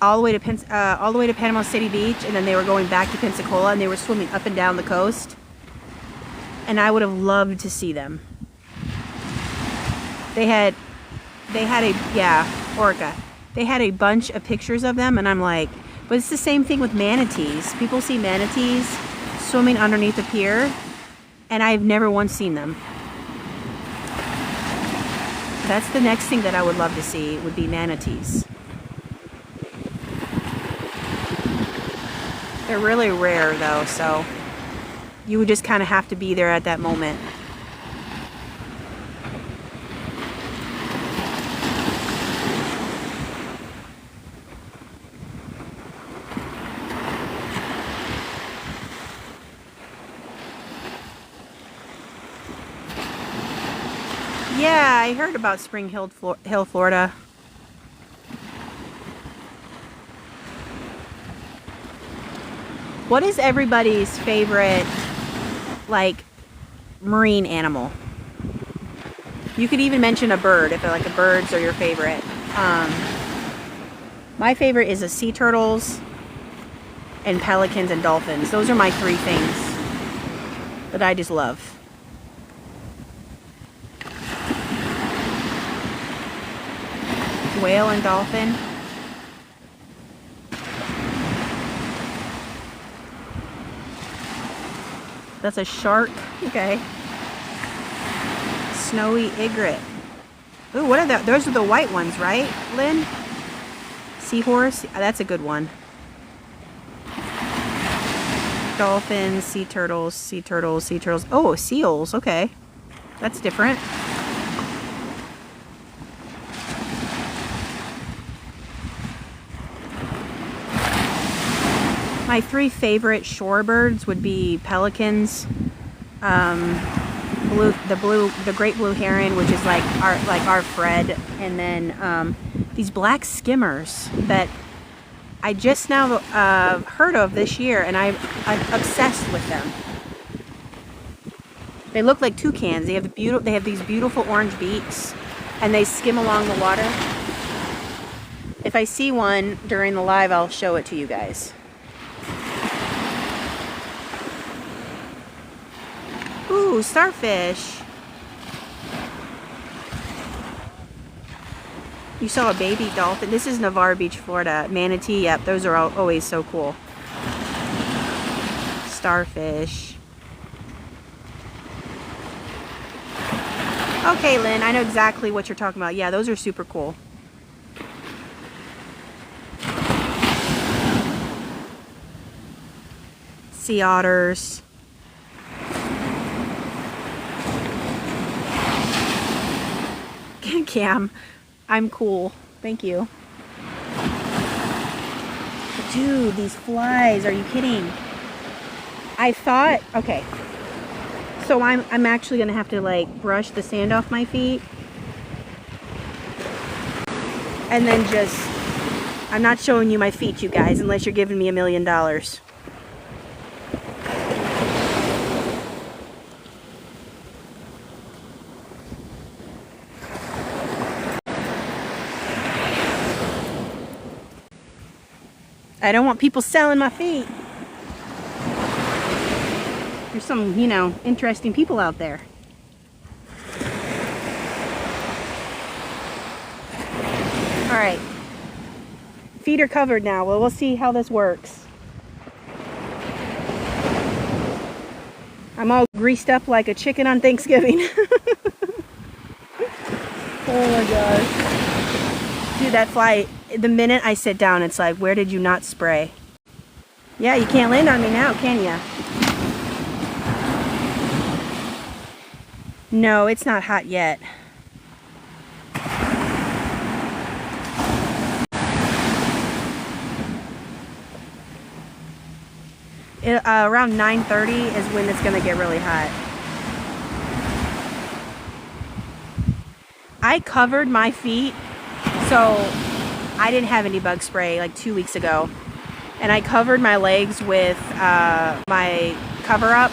all the way to Panama City Beach, and then they were going back to Pensacola, and they were swimming up and down the coast. And I would have loved to see them. They had orca. They had a bunch of pictures of them, and I'm like, but it's the same thing with manatees. People see manatees swimming underneath the pier, and I've never once seen them. That's the next thing that I would love to see, would be manatees. They're really rare though, so you would just kind of have to be there at that moment. Yeah, I heard about Spring Hill, Florida. What is everybody's favorite, like, marine animal? You could even mention a bird, if they're like a birds are your favorite. My favorite is the sea turtles and pelicans and dolphins. Those are my three things that I just love. Whale and dolphin. That's a shark. Okay. Snowy egret. Ooh, what are that? Those are the white ones, right, Lynn? Seahorse. That's a good one. Dolphins, sea turtles, sea turtles, sea turtles. Oh, seals. Okay. That's different. My three favorite shorebirds would be pelicans, the great blue heron, which is like our Fred, and then these black skimmers that I just now heard of this year, and I'm obsessed with them. They look like toucans. They have these beautiful orange beaks, and they skim along the water. If I see one during the live, I'll show it to you guys. Ooh, starfish. You saw a baby dolphin. This is Navarre Beach, Florida. Manatee, yep, those are always so cool. Starfish. Okay, Lynn, I know exactly what you're talking about. Yeah, those are super cool. Sea otters. Cam, I'm cool. Thank you. Dude, these flies, are you kidding? I thought, okay. So I'm actually gonna have to like brush the sand off my feet. And then I'm not showing you my feet, you guys, unless you're giving me $1 million. I don't want people selling my feet. There's some, interesting people out there. All right. Feet are covered now. Well, we'll see how this works. I'm all greased up like a chicken on Thanksgiving. Oh my gosh. Dude, that fly, the minute I sit down, it's like, where did you not spray? Yeah, you can't land on me now, can ya? No, it's not hot yet. Around 9:30 is when it's going to get really hot. I covered my feet, so I didn't have any bug spray like 2 weeks ago. And I covered my legs with my cover up.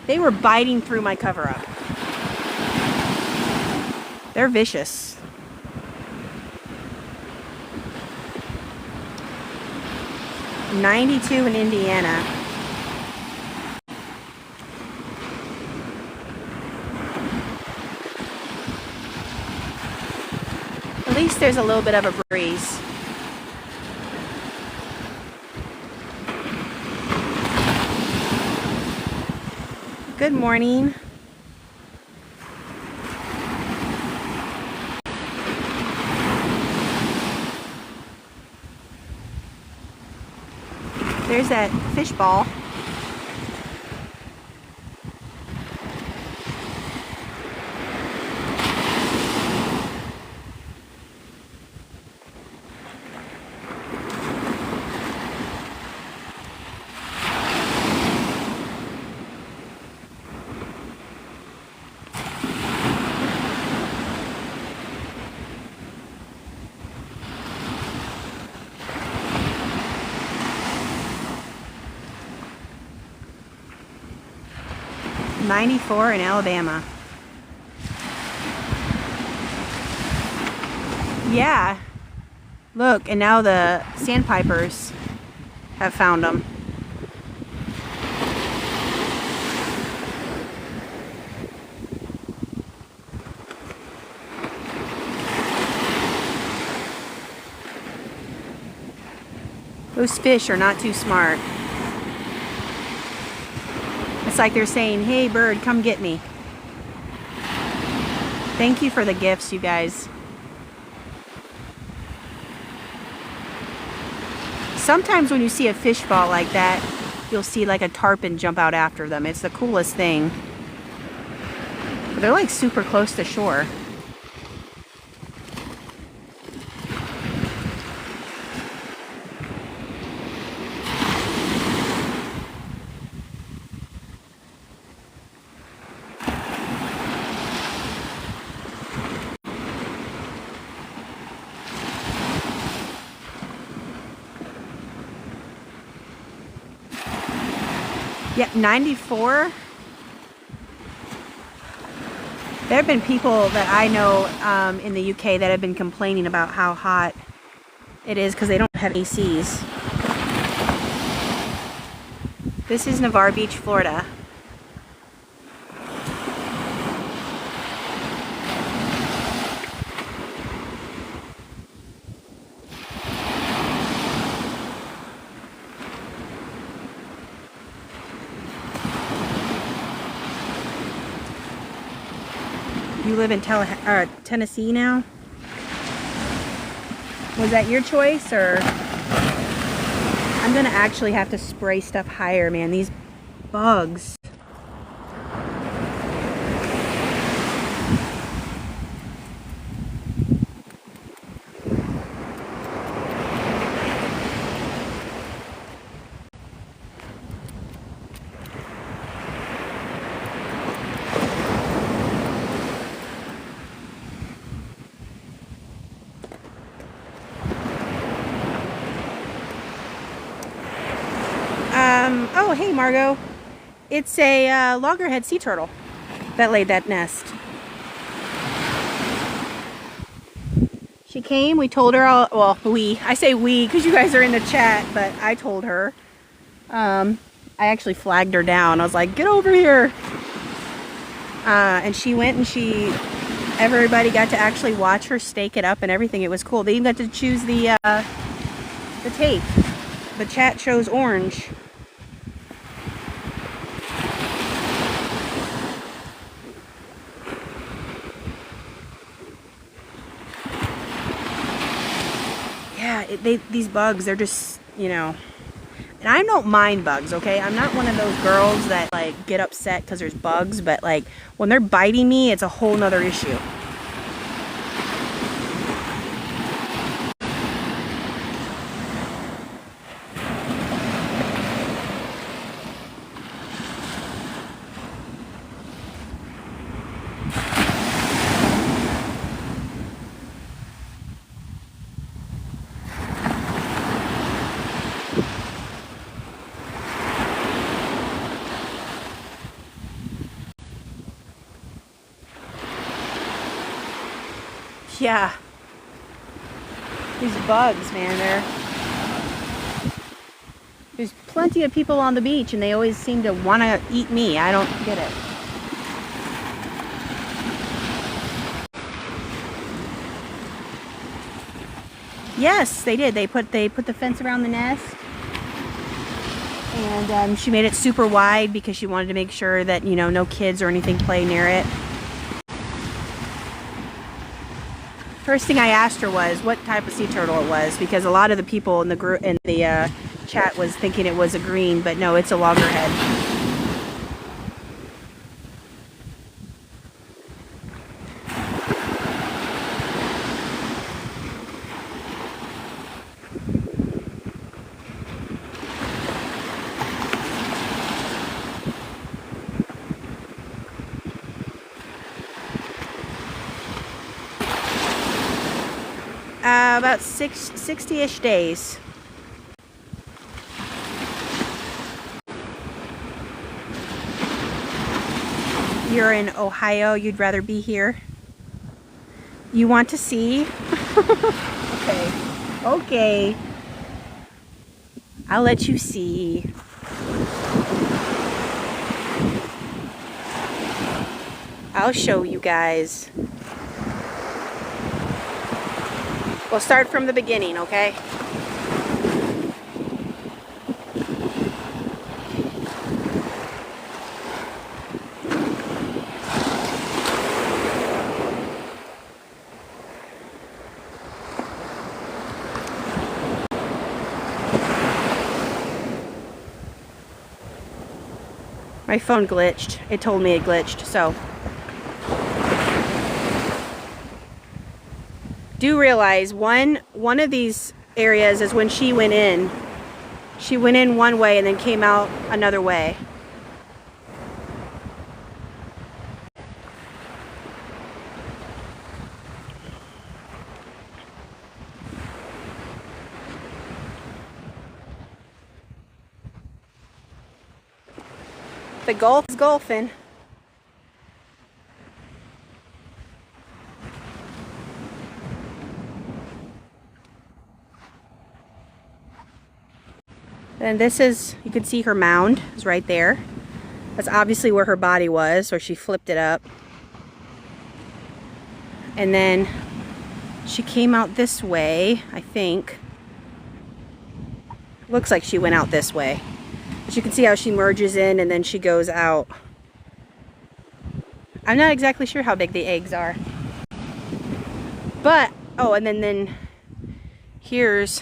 They were biting through my cover up. They're vicious. .92 in Indiana. At least there's a little bit of a breeze. Good morning. There's that fish ball. .94 in Alabama. Yeah. Look, and now the sandpipers have found them. Those fish are not too smart. It's like they're saying, hey bird, come get me. Thank you for the gifts, you guys. Sometimes when you see a fish ball like that, you'll see like a tarpon jump out after them. It's the coolest thing. But they're like super close to shore. Yeah, 94. There have been people that I know in the UK that have been complaining about how hot it is because they don't have ACs. This is Navarre Beach, Florida. You live in Tennessee now? Was that your choice, or? I'm gonna actually have to spray stuff higher, man. These bugs. Oh, hey, Margot. It's a Loggerhead Sea Turtle that laid that nest. She came, we told her, I say we because you guys are in the chat, but I told her. I actually flagged her down. I was like, get over here. And she went and everybody got to actually watch her stake it up and everything. It was cool. They even got to choose the tape. The chat chose orange. Yeah, these bugs, they're just, you know, and I don't mind bugs, okay? I'm not one of those girls that like get upset because there's bugs, but like when they're biting me, it's a whole nother issue. Yeah. These bugs, man, there's plenty of people on the beach and they always seem to want to eat me. I don't get it. Yes, they did. They put the fence around the nest, and she made it super wide because she wanted to make sure that, you know, no kids or anything play near it. First thing I asked her was what type of sea turtle it was, because a lot of the people in the group chat was thinking it was a green, but no, it's a loggerhead. About 60-ish days. You're in Ohio, you'd rather be here. You want to see? Okay. Okay. I'll let you see. I'll show you guys. We'll start from the beginning, okay? My phone glitched. It told me it glitched, so. Do realize one of these areas is when she went in. She went in one way and then came out another way. The Gulf is golfing. And this is, you can see her mound is right there. That's obviously where her body was, or she flipped it up. And then she came out this way, I think. Looks like she went out this way. But you can see how she merges in and then she goes out. I'm not exactly sure how big the eggs are. But, oh, and then here's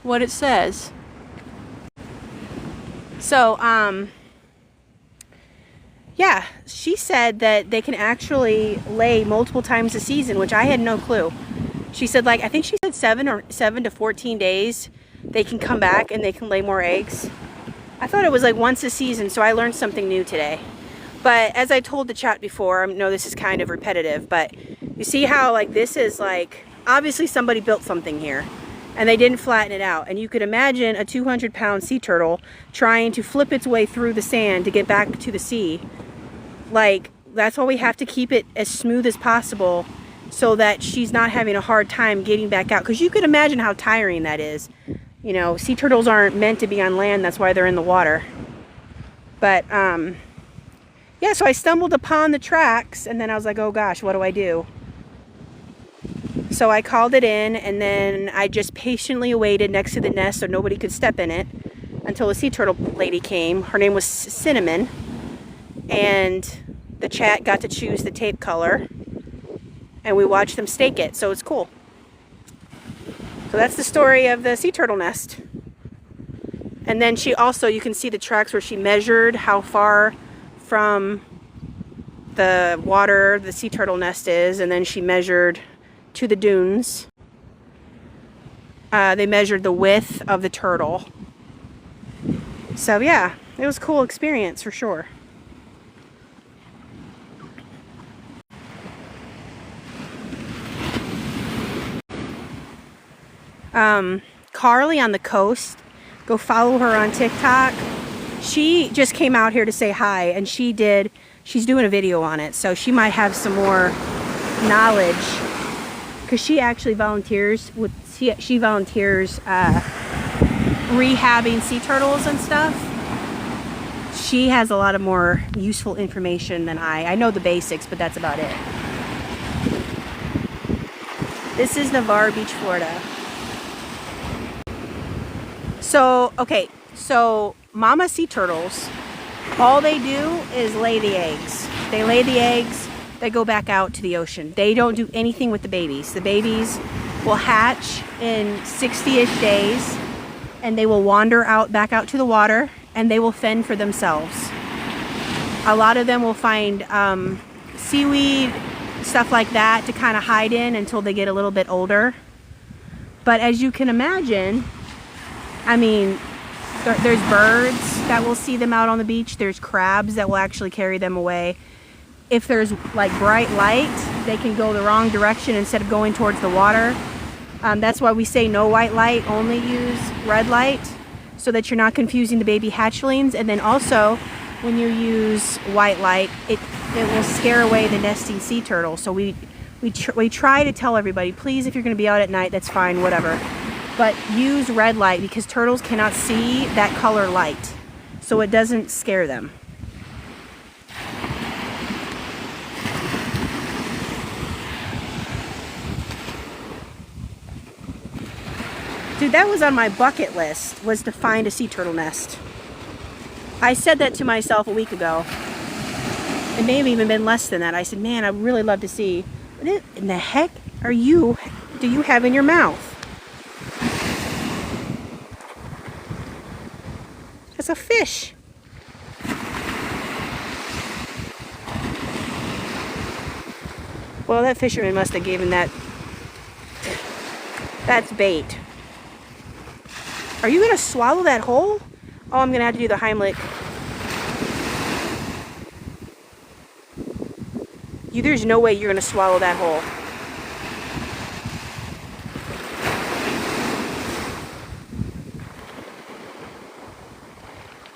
what it says. So, yeah, she said that they can actually lay multiple times a season, which I had no clue. She said, like, I think she said 7 to 14 days they can come back and they can lay more eggs. I thought it was like once a season, so I learned something new today. But as I told the chat before, I know this is kind of repetitive, but you see how, like, this is like, obviously somebody built something here. And they didn't flatten it out. And you could imagine a 200-pound sea turtle trying to flip its way through the sand to get back to the sea. Like, that's why we have to keep it as smooth as possible so that she's not having a hard time getting back out. Because you could imagine how tiring that is. You know, sea turtles aren't meant to be on land. That's why they're in the water. But, yeah, so I stumbled upon the tracks. And then I was like, oh gosh, what do I do? So I called it in, and then I just patiently waited next to the nest so nobody could step in it until the sea turtle lady came. Her name was Cinnamon, and the chat got to choose the tape color, and we watched them stake it, so it's cool. So that's the story of the sea turtle nest. And then she also, you can see the tracks where she measured how far from the water the sea turtle nest is, and then she measured to the dunes. They measured the width of the turtle. So yeah, it was a cool experience for sure. Carly on the coast, go follow her on TikTok. She just came out here to say hi, and she's doing a video on it, so she might have some more knowledge because she actually volunteers with, she volunteers rehabbing sea turtles and stuff. She has a lot of more useful information than I know the basics, but that's about it. This is Navarre Beach, Florida. So, okay, so mama sea turtles, all they do is lay the eggs. They lay the eggs, they go back out to the ocean. They don't do anything with the babies. The babies will hatch in 60-ish days, and they will wander out back out to the water, and they will fend for themselves. A lot of them will find seaweed, stuff like that to kind of hide in until they get a little bit older. But as you can imagine, I mean, there's birds that will see them out on the beach. There's crabs that will actually carry them away. If there's like bright light, they can go the wrong direction instead of going towards the water. That's why we say no white light, only use red light, so that you're not confusing the baby hatchlings. And then also, when you use white light, it will scare away the nesting sea turtle. So we try to tell everybody, please, if you're going to be out at night, that's fine, whatever. But use red light because turtles cannot see that color light, so it doesn't scare them. Dude, that was on my bucket list, was to find a sea turtle nest. I said that to myself a week ago. It may have even been less than that. I said, man, I'd really love to see. What in the heck do you have in your mouth? That's a fish. Well, that fisherman must have given that. That's bait. Are you gonna swallow that whole? Oh, I'm gonna have to do the Heimlich. There's no way you're gonna swallow that whole.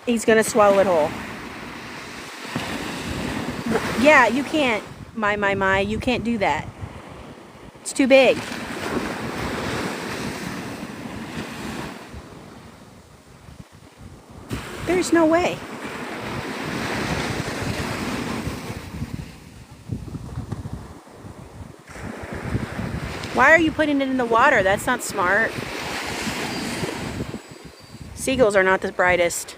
He's gonna swallow it whole. Yeah, you can't. My, you can't do that. It's too big. There's no way. Why are you putting it in the water? That's not smart. Seagulls are not the brightest.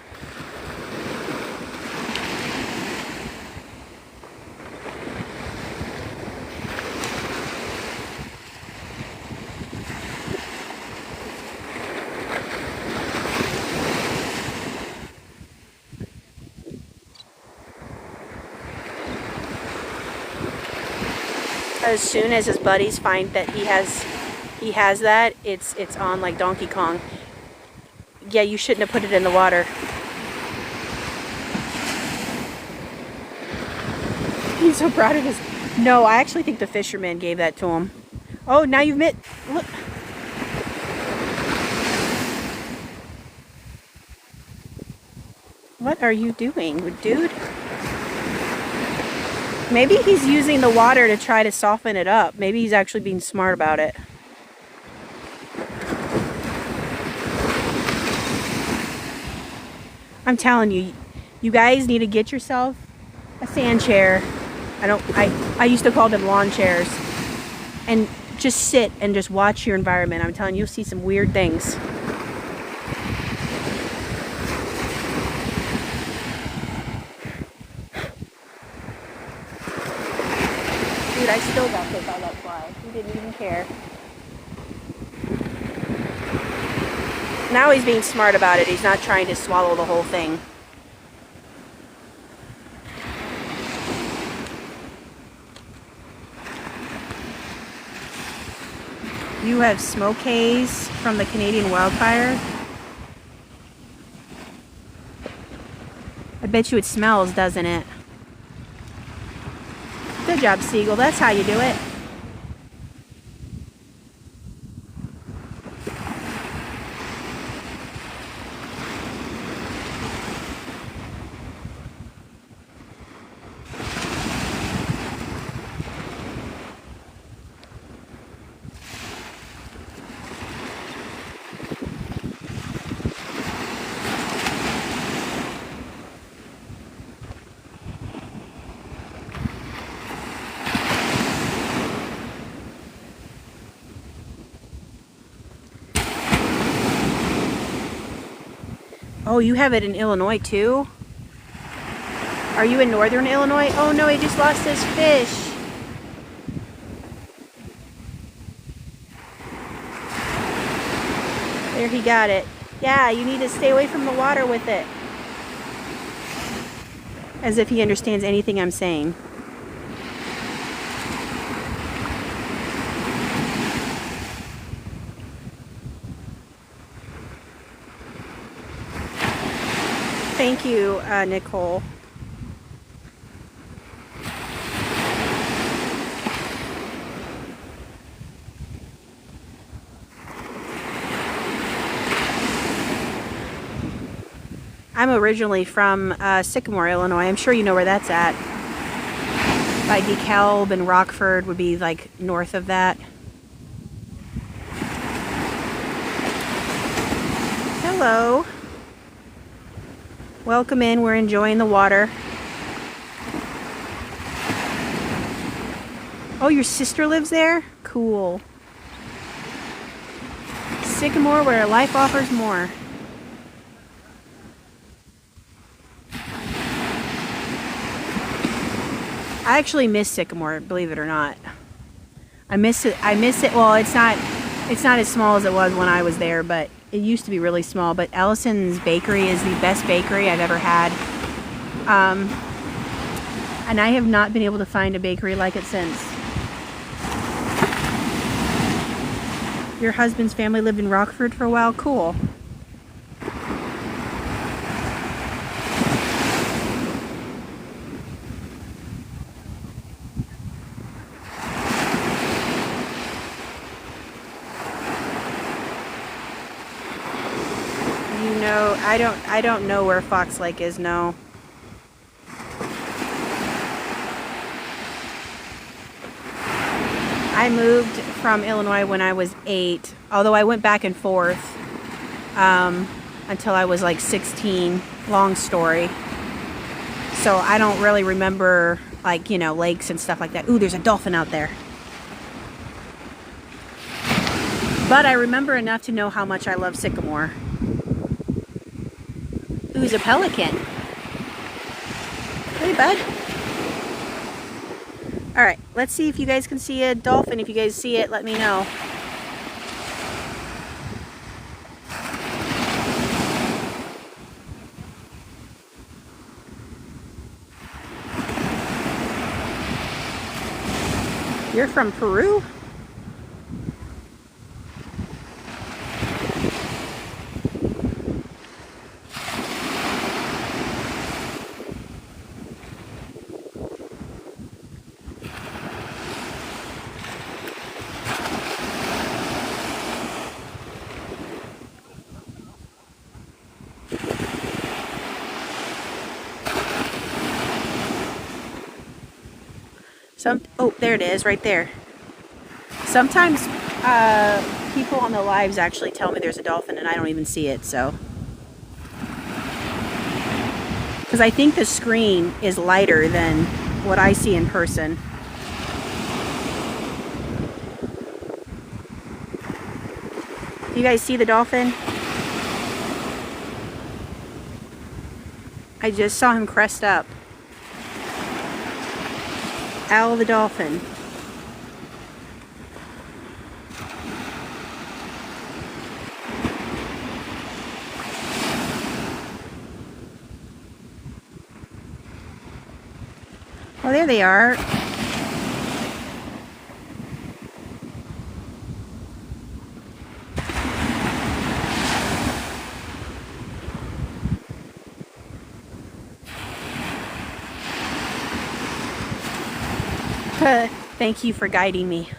As soon as his buddies find that he has that, it's on like Donkey Kong. Yeah, you shouldn't have put it in the water. He's so proud of his. No, I actually think the fisherman gave that to him. Oh, now you've met. Look. What are you doing, dude? Maybe he's using the water to try to soften it up. Maybe he's actually being smart about it. I'm telling you, you guys need to get yourself a sand chair. I used to call them lawn chairs. And just sit and just watch your environment. I'm telling you, you'll see some weird things. Dude, I still got bit by that fly. He didn't even care. Now he's being smart about it. He's not trying to swallow the whole thing. You have smoke haze from the Canadian wildfire. I bet you it smells, doesn't it? Good job, Seagull. That's how you do it. Oh, you have it in Illinois too? Are you in northern Illinois? Oh no, he just lost his fish. There, he got it. Yeah, you need to stay away from the water with it. As if he understands anything I'm saying. Thank you, Nicole. I'm originally from Sycamore, Illinois. I'm sure you know where that's at. By DeKalb and Rockford would be like north of that. Hello. Welcome in. We're enjoying the water. Oh, your sister lives there? Cool. Sycamore, where life offers more. I actually miss Sycamore, believe it or not. I miss it. Well, it's not as small as it was when I was there, but it used to be really small. But Allison's Bakery is the best bakery I've ever had. And I have not been able to find a bakery like it since. Your husband's family lived in Rockford for a while? Cool. No, I don't know where Fox Lake is, no. I moved from Illinois when I was 8, although I went back and forth until I was like 16. Long story. So I don't really remember, like, you know, lakes and stuff like that. Ooh, there's a dolphin out there. But I remember enough to know how much I love Sycamore. Who's a pelican? Hey, bud. All right, let's see if you guys can see a dolphin. If you guys see it, let me know. You're from Peru? Oh, there it is, right there. Sometimes people on the lives actually tell me there's a dolphin and I don't even see it, so. Because I think the screen is lighter than what I see in person. You guys see the dolphin? I just saw him crest up. Al the dolphin. Oh, there they are. Thank you for guiding me.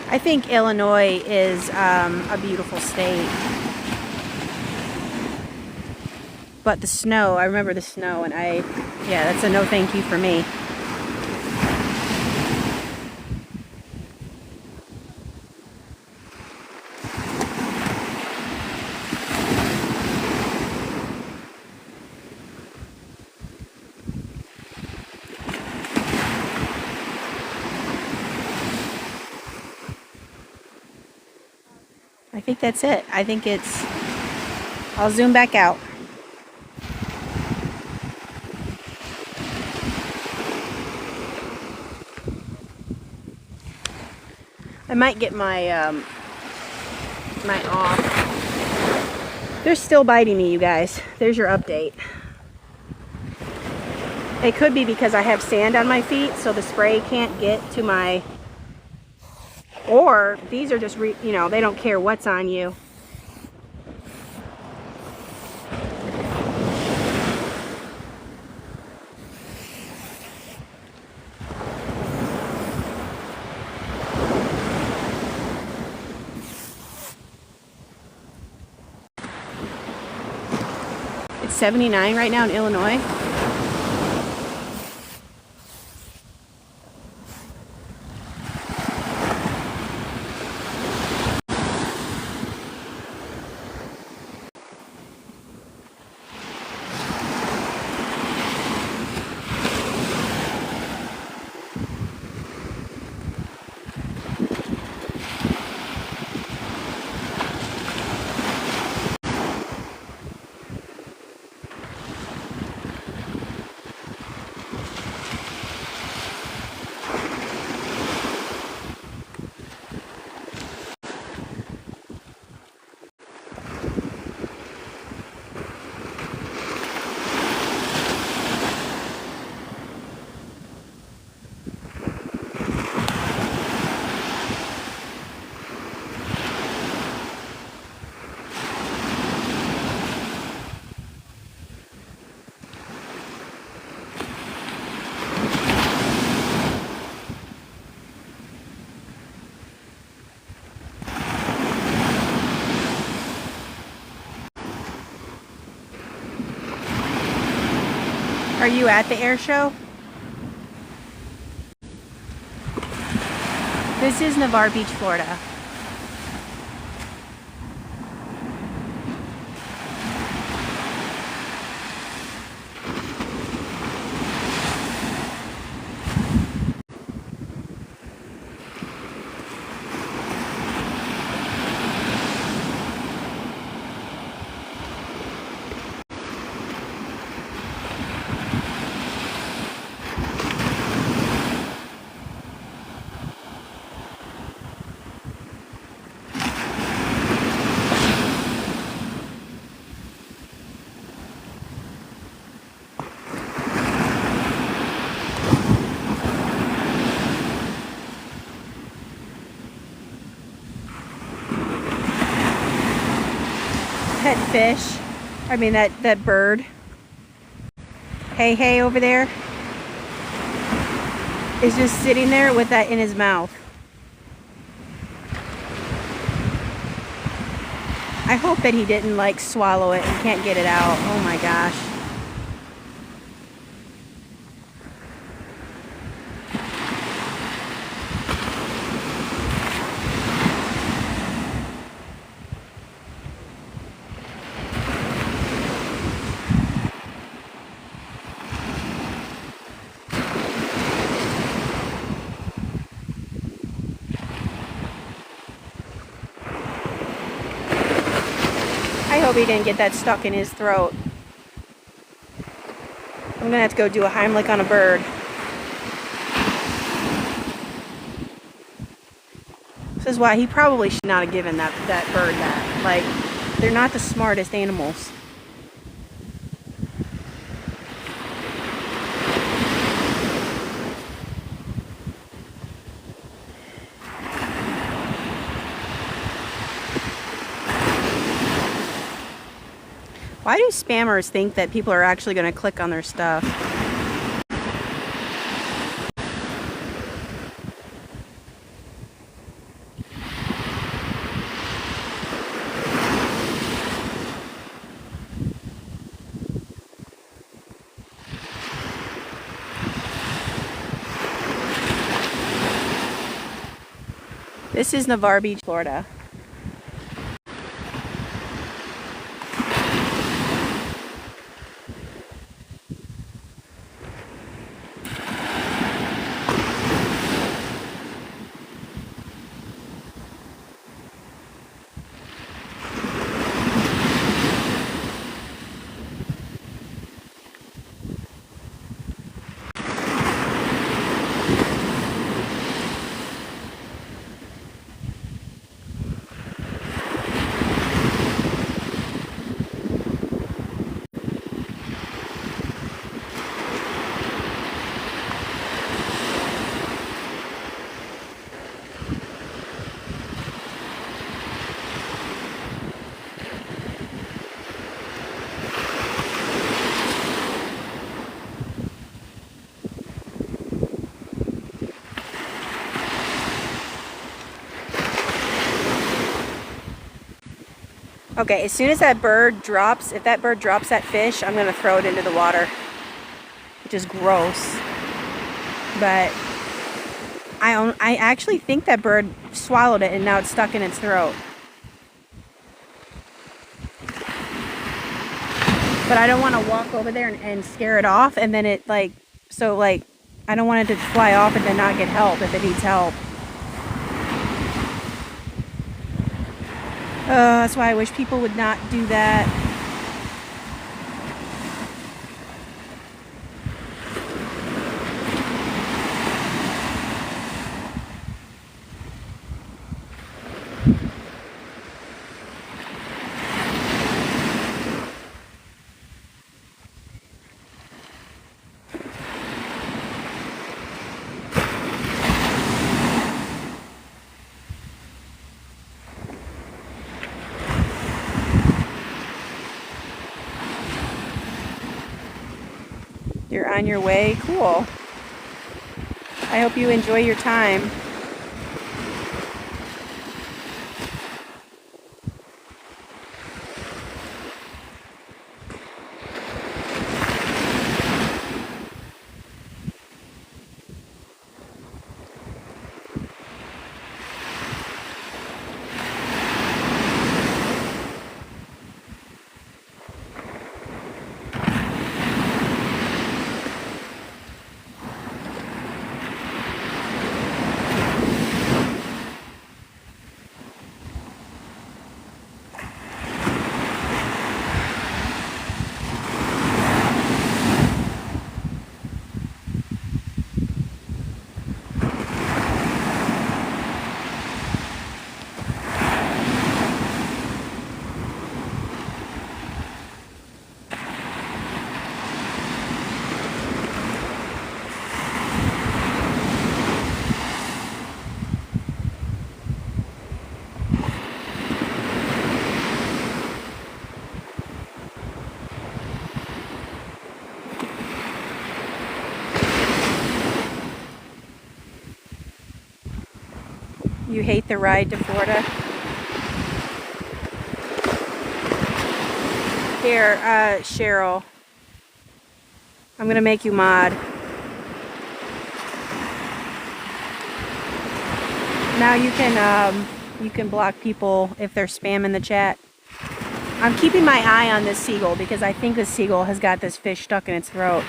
I think Illinois is a beautiful state. But the snow, I remember the snow, and yeah, that's a no thank you for me. think that's it. I think it's... I'll zoom back out. I might get my my off. They're still biting me, you guys. There's your update. It could be because I have sand on my feet, so the spray can't get to my... Or these are just, you know, they don't care what's on you. It's 79 right now in Illinois. Are you at the air show? This is Navarre Beach, Florida. That fish, I mean that bird, hey over there, is just sitting there with that in his mouth. I hope that he didn't like swallow it and can't get it out. Oh my gosh. I hope he didn't get that stuck in his throat. I'm gonna have to go do a Heimlich on a bird. This is why he probably should not have given that bird that. Like, they're not the smartest animals. Why do spammers think that people are actually going to click on their stuff? This is Navarre Beach, Florida. Okay, as soon as that bird drops, if that bird drops that fish, I'm gonna throw it into the water, which is gross. But I actually think that bird swallowed it and now it's stuck in its throat. But I don't want to walk over there and scare it off, and then it like, so like, I don't want it to fly off and then not get help if it needs help. That's why I wish people would not do that. You're on your way? Cool. I hope you enjoy your time. You hate the ride to Florida? Here, Cheryl. I'm gonna make you mod. Now you can block people if they're spamming the chat. I'm keeping my eye on this seagull because I think this seagull has got this fish stuck in its throat.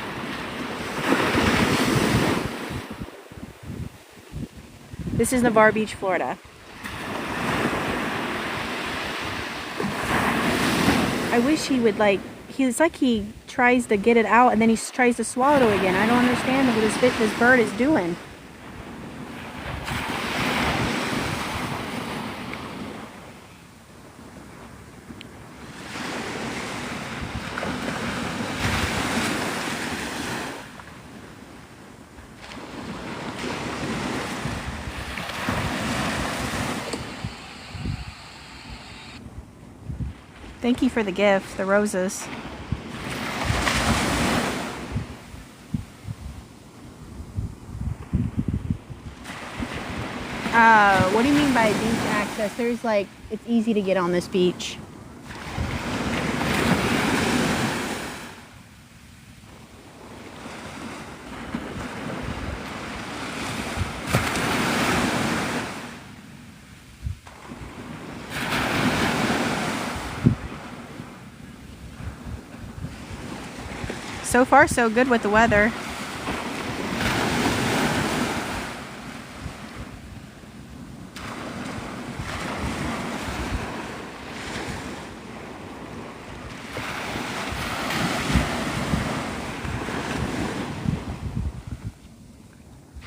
This is Navarre Beach, Florida. I wish he would it's like he tries to get it out and then he tries to swallow it again. I don't understand what this bird is doing. Thank you for the gift, the roses. What do you mean by beach access? There's it's easy to get on this beach. So far, so good with the weather.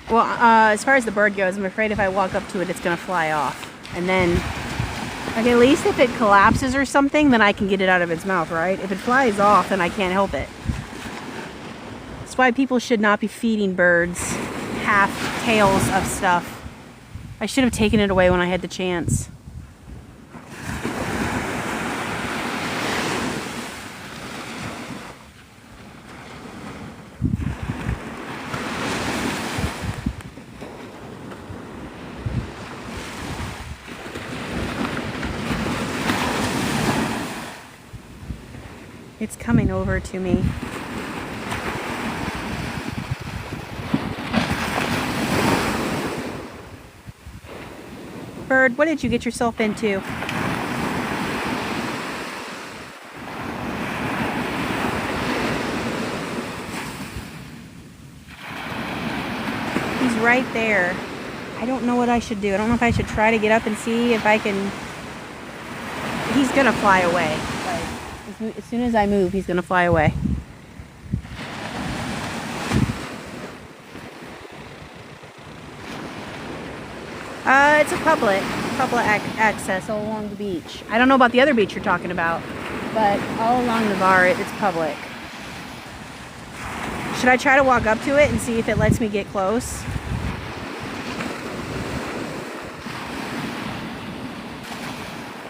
Well, as far as the bird goes, I'm afraid if I walk up to it, it's going to fly off. And then, at least if it collapses or something, then I can get it out of its mouth, right? If it flies off, then I can't help it. That's why people should not be feeding birds half tails of stuff. I should have taken it away when I had the chance. It's coming over to me. Bird, what did you get yourself into? He's right there. I don't know what I should do. I don't know if I should try to get up and see if I can... He's gonna fly away. Like, as soon as I move, he's gonna fly away. It's a public access all along the beach. I don't know about the other beach you're talking about, but all along Navarre, it's public. Should I try to walk up to it and see if it lets me get close?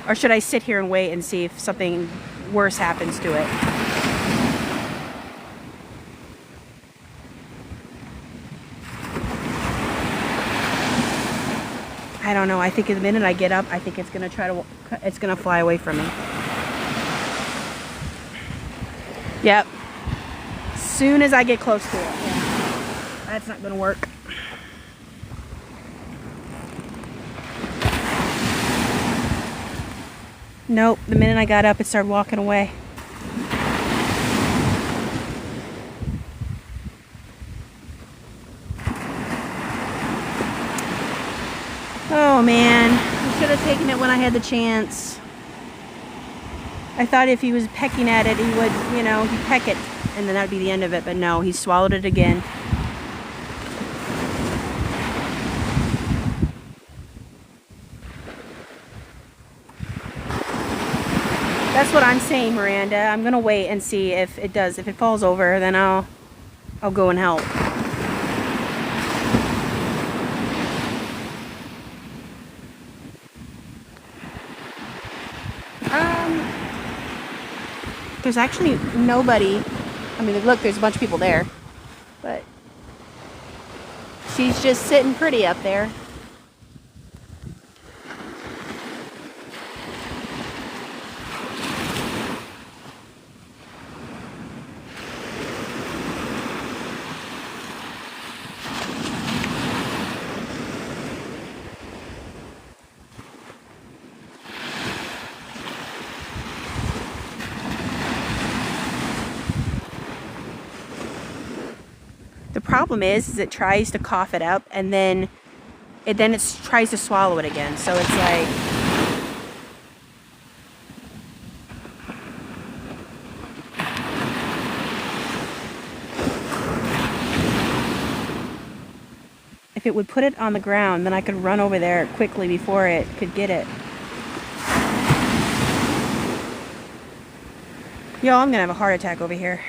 Or should I sit here and wait and see if something worse happens to it? I don't know. I think the minute I get up, I think it's gonna fly away from me. Yep. As soon as I get close to it. Yeah. That's not gonna work. Nope. The minute I got up, it started walking away. Oh man, I should have taken it when I had the chance. I thought if he was pecking at it, he would, you know, he'd peck it and then that would be the end of it, but no, he swallowed it again. That's what I'm saying, Miranda. I'm gonna wait and see if it does. If it falls over, then I'll go and help. There's actually nobody. I mean, look, there's a bunch of people there, but she's just sitting pretty up there. The problem is it tries to cough it up and then it tries to swallow it again. So it's like, if it would put it on the ground, then I could run over there quickly before it could get it. Yo, I'm gonna have a heart attack over here.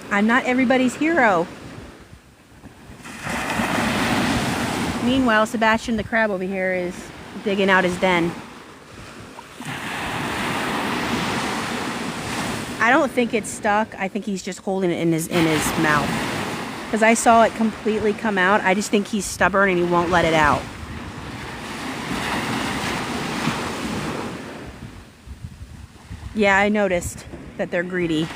I'm not everybody's hero. Meanwhile, Sebastian the crab over here is digging out his den. I don't think it's stuck. I think he's just holding it in his mouth. Because I saw it completely come out. I just think he's stubborn and he won't let it out. Yeah, I noticed that they're greedy.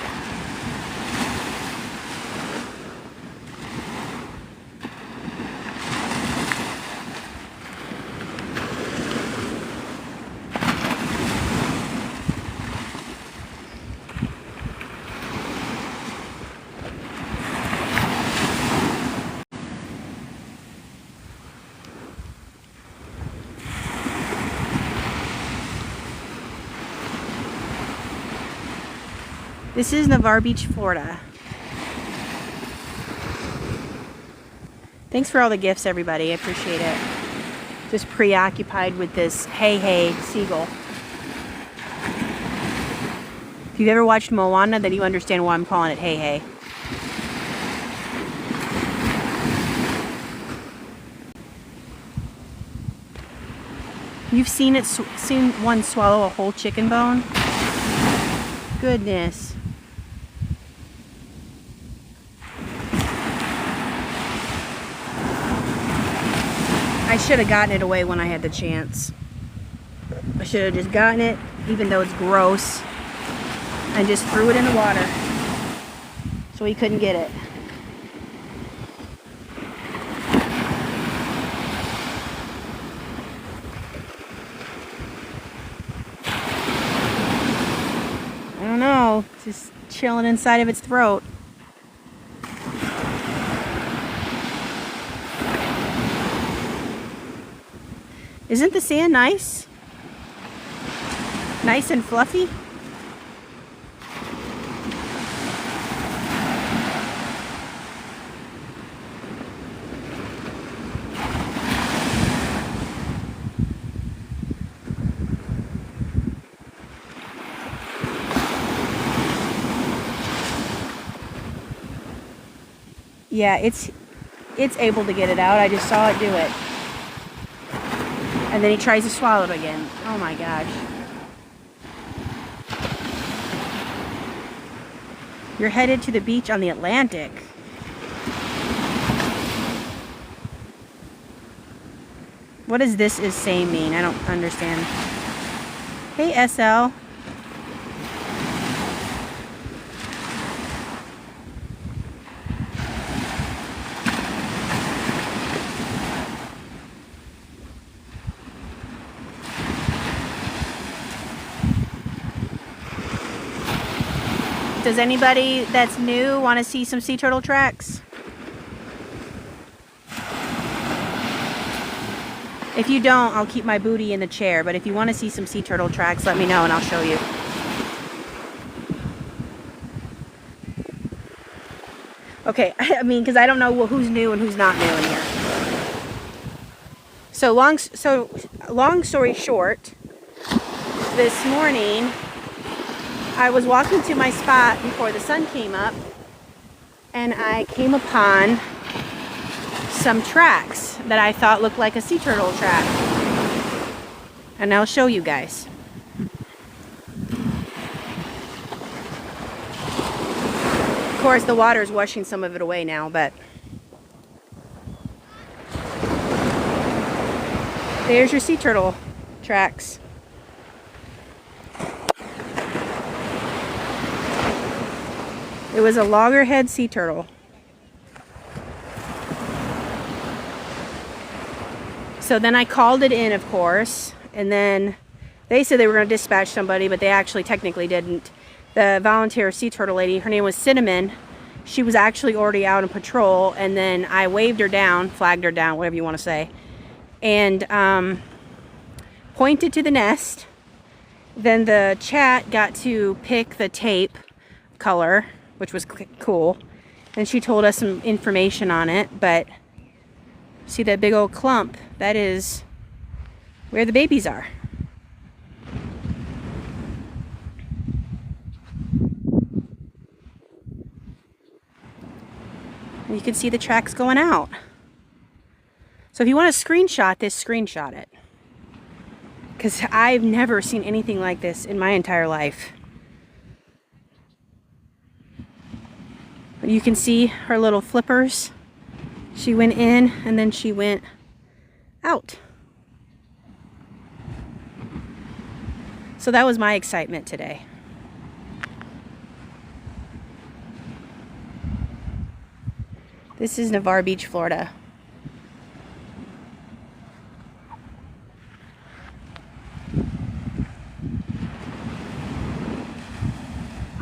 This is Navarre Beach, Florida. Thanks for all the gifts, everybody. I appreciate it. Just preoccupied with this hey seagull. If you've ever watched Moana, then you understand why I'm calling it hey. You've seen one swallow a whole chicken bone? Goodness. I should have gotten it away when I had the chance. I should have just gotten it, even though it's gross, and just threw it in the water so he couldn't get it. I don't know, it's just chilling inside of its throat. Isn't the sand nice? Nice and fluffy? Yeah, it's able to get it out. I just saw it do it. And then he tries to swallow it again. Oh my gosh. You're headed to the beach on the Atlantic. What does this is saying mean? I don't understand. Hey, SL. Does anybody that's new want to see some sea turtle tracks? If you don't, I'll keep my booty in the chair, but if you want to see some sea turtle tracks, let me know and I'll show you. Okay, I mean, because I don't know who's new and who's not new in here. So long story short, this morning I was walking to my spot before the sun came up, and I came upon some tracks that I thought looked like a sea turtle track. And I'll show you guys. Of course, the water is washing some of it away now, but there's your sea turtle tracks. It was a loggerhead sea turtle. So then I called it in, of course, and then they said they were going to dispatch somebody, but they actually technically didn't. The volunteer sea turtle lady, her name was Cinnamon. She was actually already out on patrol, and then I waved her down, flagged her down, whatever you want to say, and pointed to the nest. Then the chat got to pick the tape color, which was cool, and she told us some information on it. But see that big old clump? That is where the babies are. And you can see the tracks going out. So if you want to screenshot this, screenshot it, because I've never seen anything like this in my entire life. You can see her little flippers. She went in and then she went out. So that was my excitement today. This is Navarre Beach, Florida.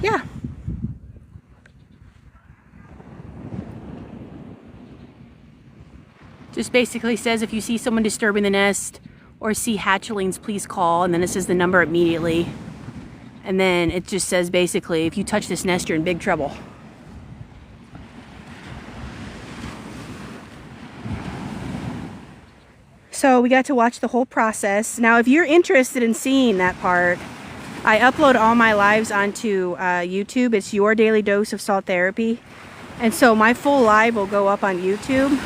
Yeah. Just basically says if you see someone disturbing the nest or see hatchlings, please call, and then it says the number immediately. And then it just says basically if you touch this nest, you're in big trouble. So we got to watch the whole process. Now if you're interested in seeing that part, I upload all my lives onto YouTube. It's Your Daily Dose of Salt Therapy. And so my full live will go up on YouTube,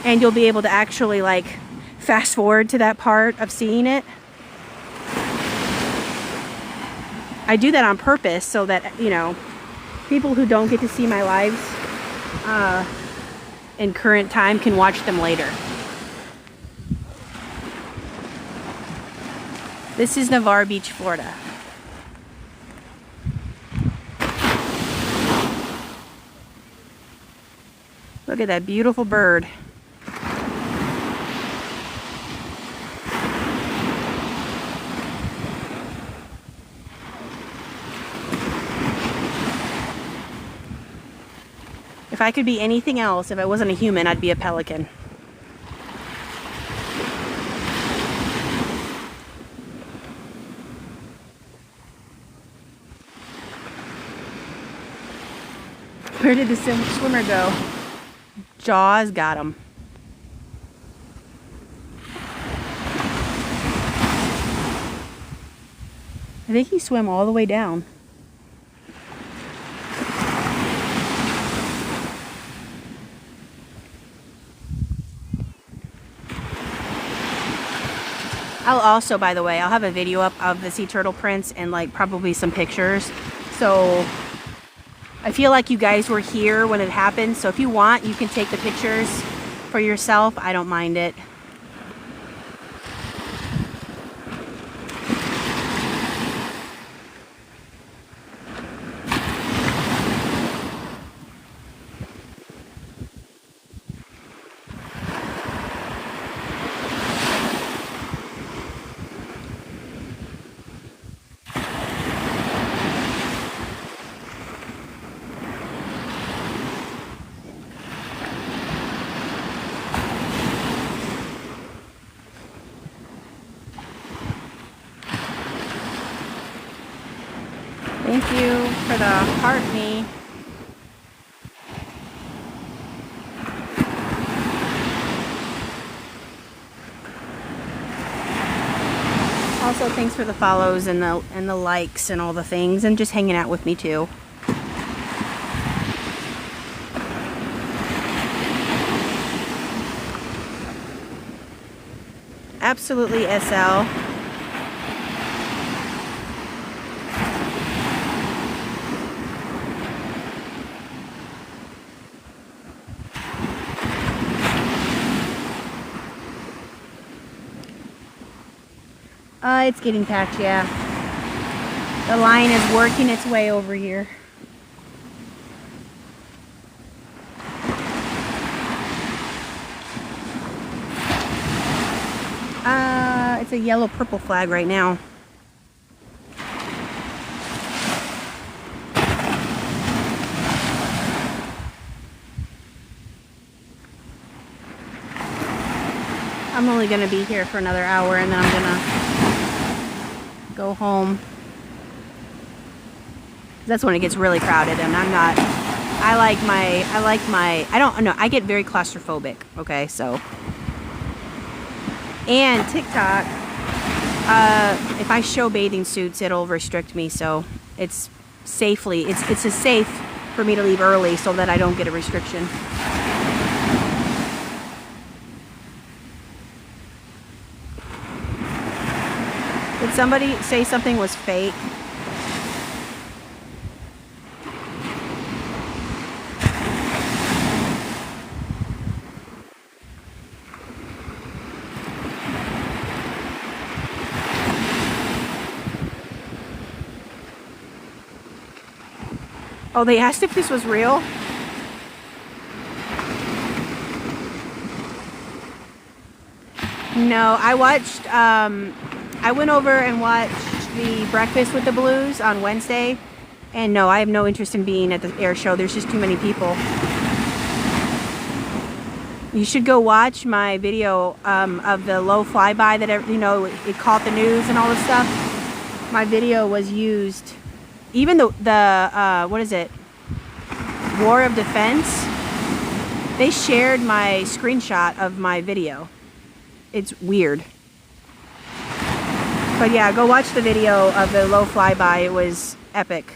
and you'll be able to actually like fast forward to that part of seeing it. I do that on purpose so that, you know, people who don't get to see my lives in current time can watch them later. This is Navarre Beach, Florida. Look at that beautiful bird. If I could be anything else, if I wasn't a human, I'd be a pelican. Where did the swimmer go? Jaws got him. I think he swam all the way down. I'll also, by the way, I'll have a video up of the sea turtle prints and like probably some pictures. So I feel like you guys were here when it happened. So if you want, you can take the pictures for yourself. I don't mind it. Thank you for the heart me. Also, thanks for the follows and the likes and all the things, and just hanging out with me too. Absolutely, SL. It's getting packed, yeah. The line is working its way over here. It's a yellow-purple flag right now. I'm only gonna be here for another hour and then I'm gonna go home. That's when it gets really crowded, and I'm not. I don't know. I get very claustrophobic. Okay, so. And TikTok, if I show bathing suits, it'll restrict me. So it's it's a safe for me to leave early so that I don't get a restriction. Did somebody say something was fake? Oh, they asked if this was real? No, I watched, I went over and watched the Breakfast with the Blues on Wednesday, and no, I have no interest in being at the air show. There's just too many people. You should go watch my video of the low flyby that, you know, it caught the news and all this stuff. My video was used, even the what is it? War of Defense. They shared my screenshot of my video. It's weird. But yeah, go watch the video of the low flyby. It was epic.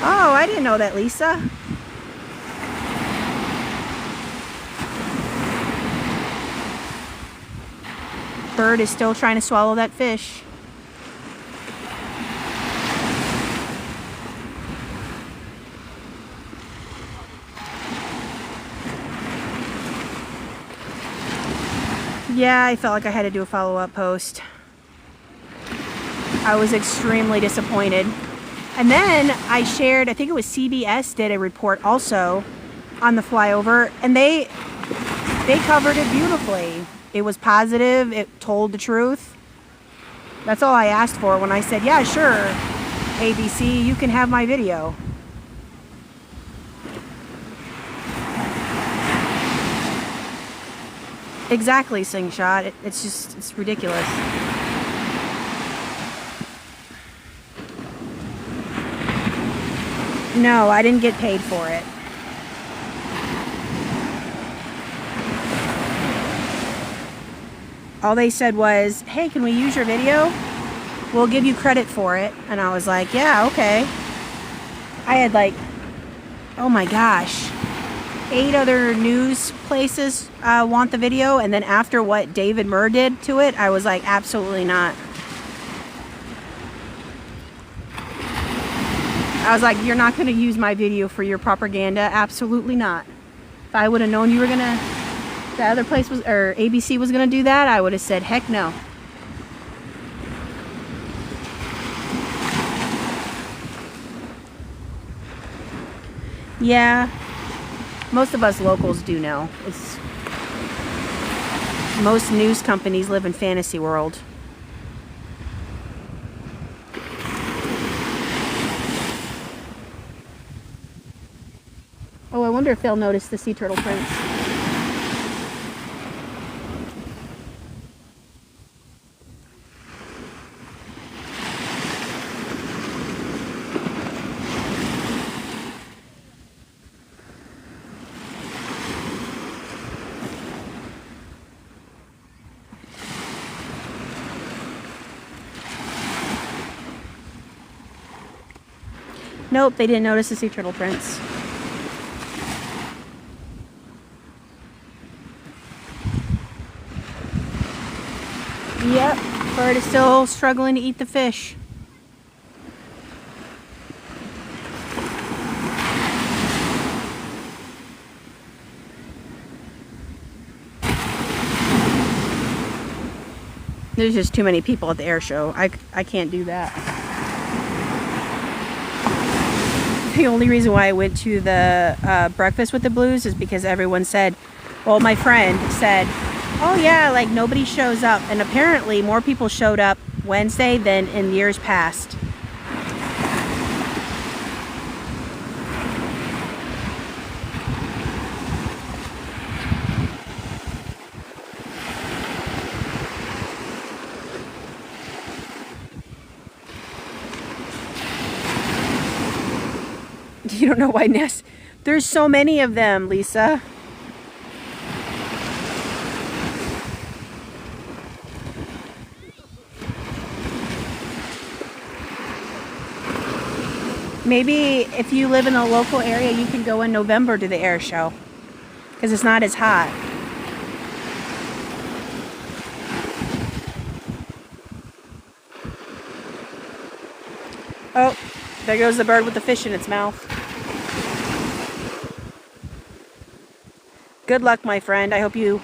Oh, I didn't know that, Lisa. Bird is still trying to swallow that fish. Yeah, I felt like I had to do a follow-up post. I was extremely disappointed. And then I shared, I think it was CBS did a report also on the flyover, and they covered it beautifully. It was positive, it told the truth. That's all I asked for when I said, yeah, sure, ABC, you can have my video. Exactly, Slingshot. It's ridiculous. No, I didn't get paid for it. All they said was, hey, can we use your video? We'll give you credit for it. And I was like, yeah, okay. I had like, oh my gosh, 8 other news places want the video. And then after what David Murr did to it, I was like, absolutely not. I was like, you're not going to use my video for your propaganda. Absolutely not. If I would have known you were going to, the other place was, or ABC was going to do that, I would have said, heck no. Yeah, most of us locals do know. Most news companies live in fantasy world. Oh, I wonder if they'll notice the sea turtle prints. Nope, they didn't notice the sea turtle prints. Yep, bird is still struggling to eat the fish. There's just too many people at the air show. I can't do that. The only reason why I went to the Breakfast with the Blues is because everyone said, well, my friend said, oh yeah, like nobody shows up. And apparently more people showed up Wednesday than in years past. You don't know why Ness? There's so many of them, Lisa. Maybe if you live in a local area, you can go in November to the air show because it's not as hot. Oh, there goes the bird with the fish in its mouth. Good luck, my friend. I hope you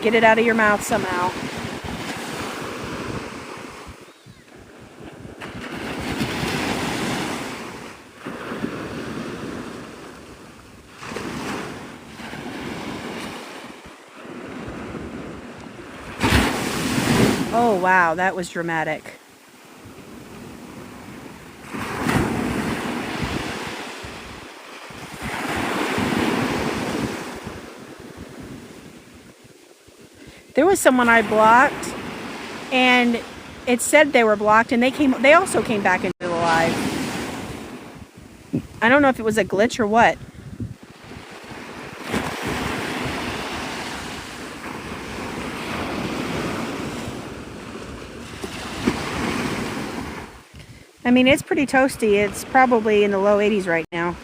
get it out of your mouth somehow. Oh, wow, that was dramatic. There was someone I blocked, and it said they were blocked, and they also came back into the live. I don't know if it was a glitch or what. I mean, it's pretty toasty. It's probably in the low 80s right now.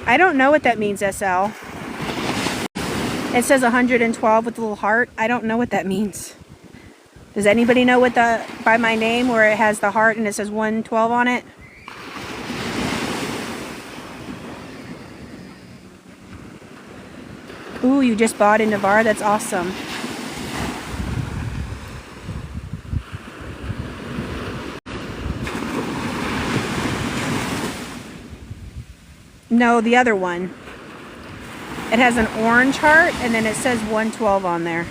I don't know what that means, SL. It says 112 with a little heart. I don't know what that means. Does anybody know what by my name where it has the heart and it says 112 on it? Ooh, you just bought in Navarre? That's awesome. No, the other one. It has an orange heart and then it says 112 on there.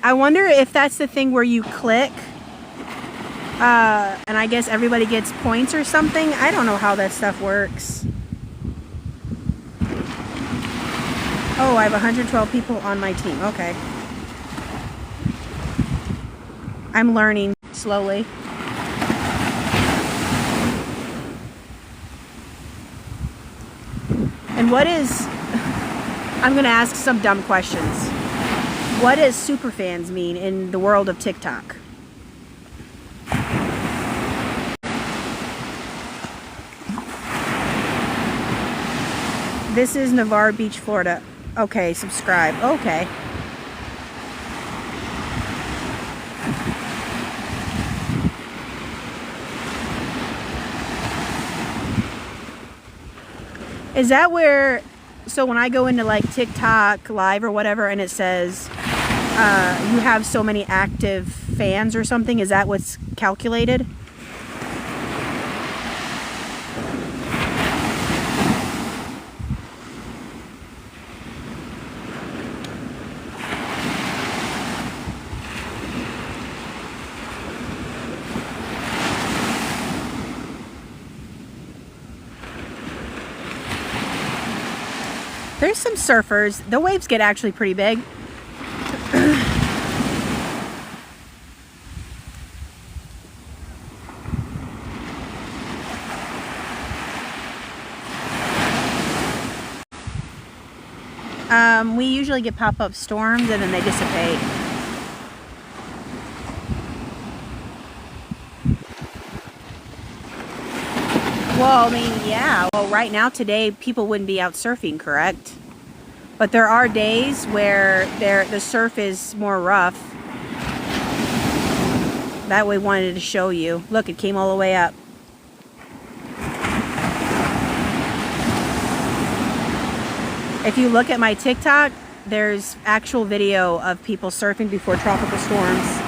I wonder if that's the thing where you click and I guess everybody gets points or something. I don't know how that stuff works. Oh, I have 112 people on my team. Okay. I'm learning slowly. And what is... I'm going to ask some dumb questions. What does superfans mean in the world of TikTok? This is Navarre Beach, Florida. Okay, subscribe. Okay. Is that where, so when I go into like TikTok live or whatever and it says you have so many active fans or something, is that what's calculated? There's some surfers. The waves get actually pretty big. We usually get pop-up storms and then they dissipate. Well, I mean, yeah. Well, right now, today, people wouldn't be out surfing, correct? But there are days where the surf is more rough. That we wanted to show you. Look, it came all the way up. If you look at my TikTok, there's actual video of people surfing before tropical storms.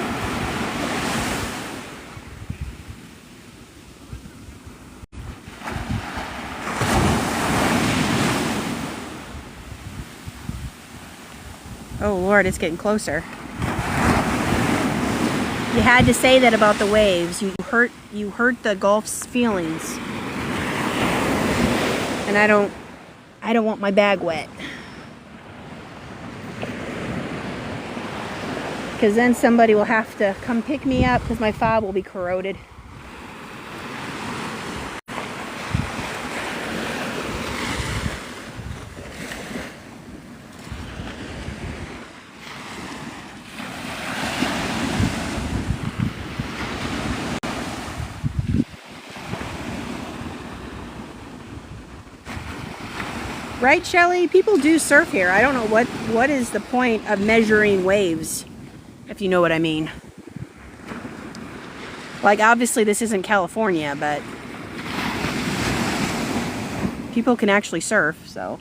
Oh Lord, it's getting closer. You had to say that about the waves. You hurt the Gulf's feelings. And I don't want my bag wet. Because then somebody will have to come pick me up because my fob will be corroded. Right, Shelly? People do surf here. I don't know what is the point of measuring waves, if you know what I mean. Like, obviously this isn't California, but people can actually surf, so.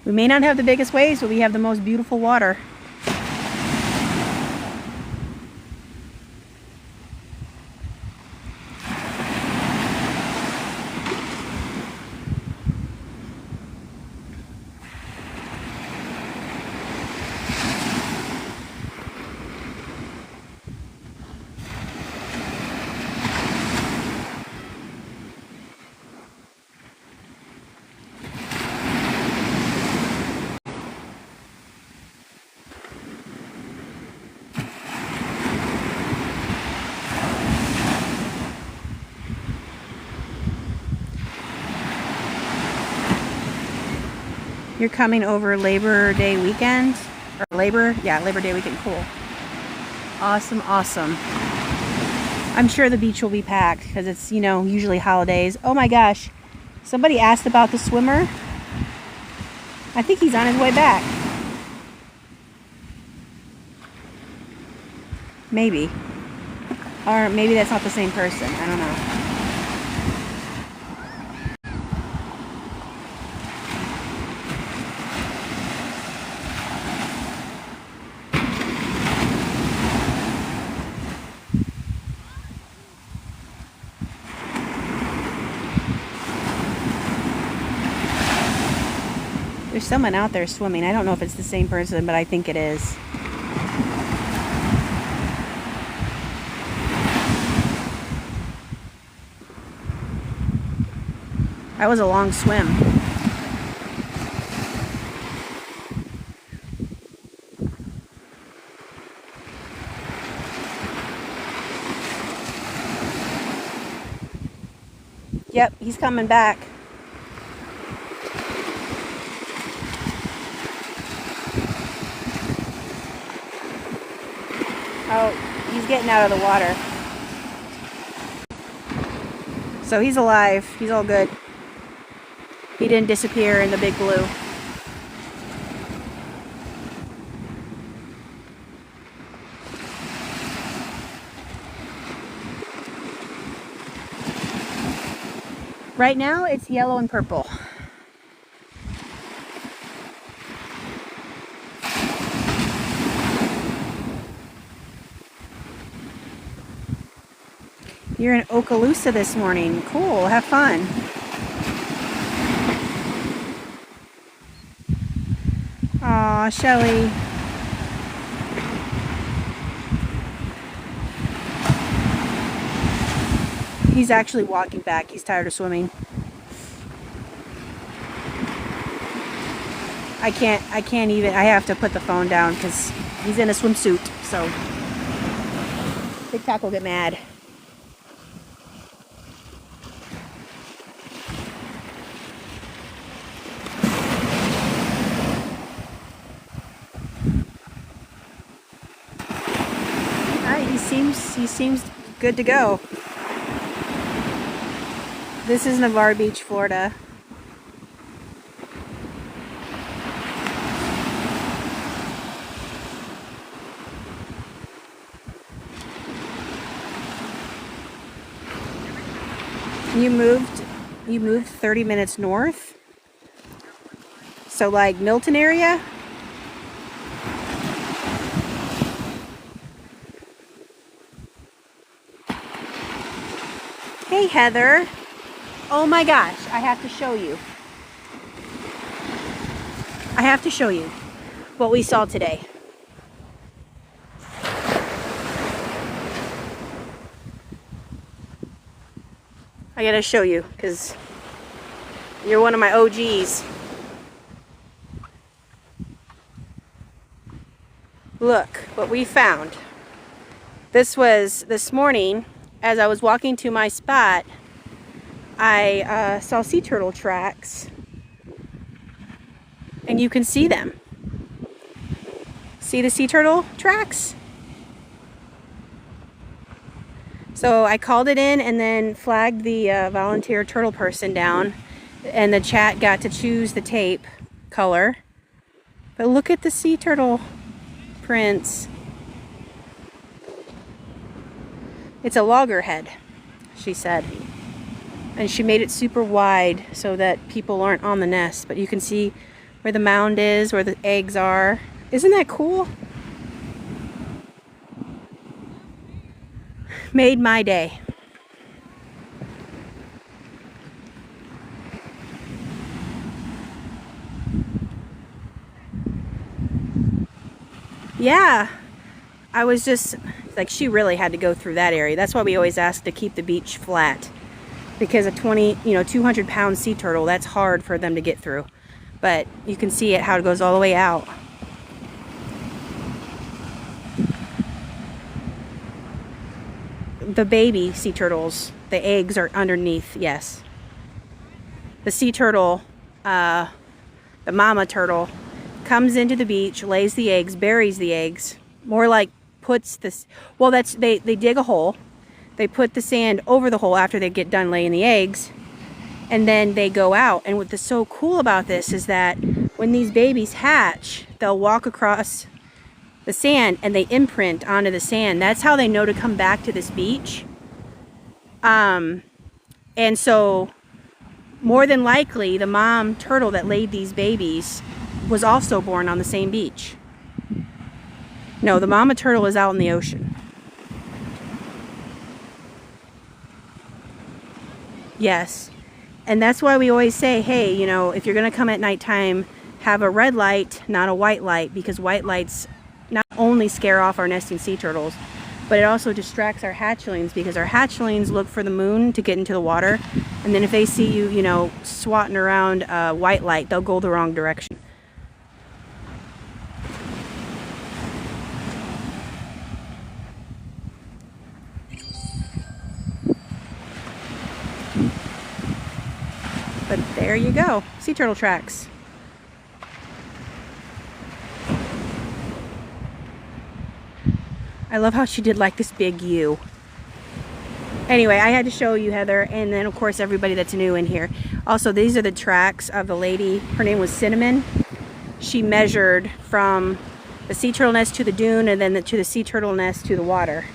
We may not have the biggest waves, but we have the most beautiful water. You're coming over Labor Day weekend? Or Labor Day weekend, cool. Awesome, awesome. I'm sure the beach will be packed because it's, you know, usually holidays. Oh my gosh. Somebody asked about the swimmer. I think he's on his way back. Maybe. Or maybe that's not the same person. I don't know. There's someone out there swimming. I don't know if it's the same person, but I think it is. That was a long swim. Yep, he's coming back. Oh, he's getting out of the water. So he's alive. He's all good. He didn't disappear in the big blue. Right now it's yellow and purple. You're in Okaloosa this morning. Cool, have fun. Aw, Shelly. He's actually walking back. He's tired of swimming. I can't even, I have to put the phone down because he's in a swimsuit, so TikTok will get mad. He seems good to go. This is Navarre Beach, Florida. You moved 30 minutes north? So like Milton area? Hey Heather. Oh my gosh, I have to show you. I have to show you what we saw today. I gotta show you because you're one of my OGs. Look what we found. This was this morning as I was walking to my spot. I saw sea turtle tracks, and you can see them. See the sea turtle tracks? So I called it in and then flagged the volunteer turtle person down, and the chat got to choose the tape color. But look at the sea turtle prints. It's a loggerhead, she said. And she made it super wide so that people aren't on the nest. But you can see where the mound is, where the eggs are. Isn't that cool? Made my day. Yeah. I was just like, she really had to go through that area. That's why we always ask to keep the beach flat. Because a 200-pound sea turtle, that's hard for them to get through. But you can see it, how it goes all the way out. The baby sea turtles, the eggs are underneath, yes. The sea turtle, the mama turtle, comes into the beach, lays the eggs, buries the eggs, more like puts this, well, they dig a hole. They put the sand over the hole after they get done laying the eggs. And then they go out. And what's so cool about this is that when these babies hatch, they'll walk across the sand and they imprint onto the sand. That's how they know to come back to this beach. And so more than likely the mom turtle that laid these babies was also born on the same beach. No, the mama turtle is out in the ocean. Yes. And that's why we always say, hey, you know, if you're going to come at nighttime, have a red light, not a white light, because white lights not only scare off our nesting sea turtles, but it also distracts our hatchlings, because our hatchlings look for the moon to get into the water. And then if they see you, you know, swatting around a white light, they'll go the wrong direction. But there you go, sea turtle tracks. I love how she did like this big U. Anyway, I had to show you, Heather, and then of course everybody that's new in here. Also, these are the tracks of the lady. Her name was Cinnamon. She measured from the sea turtle nest to the dune, and then to the sea turtle nest to the water.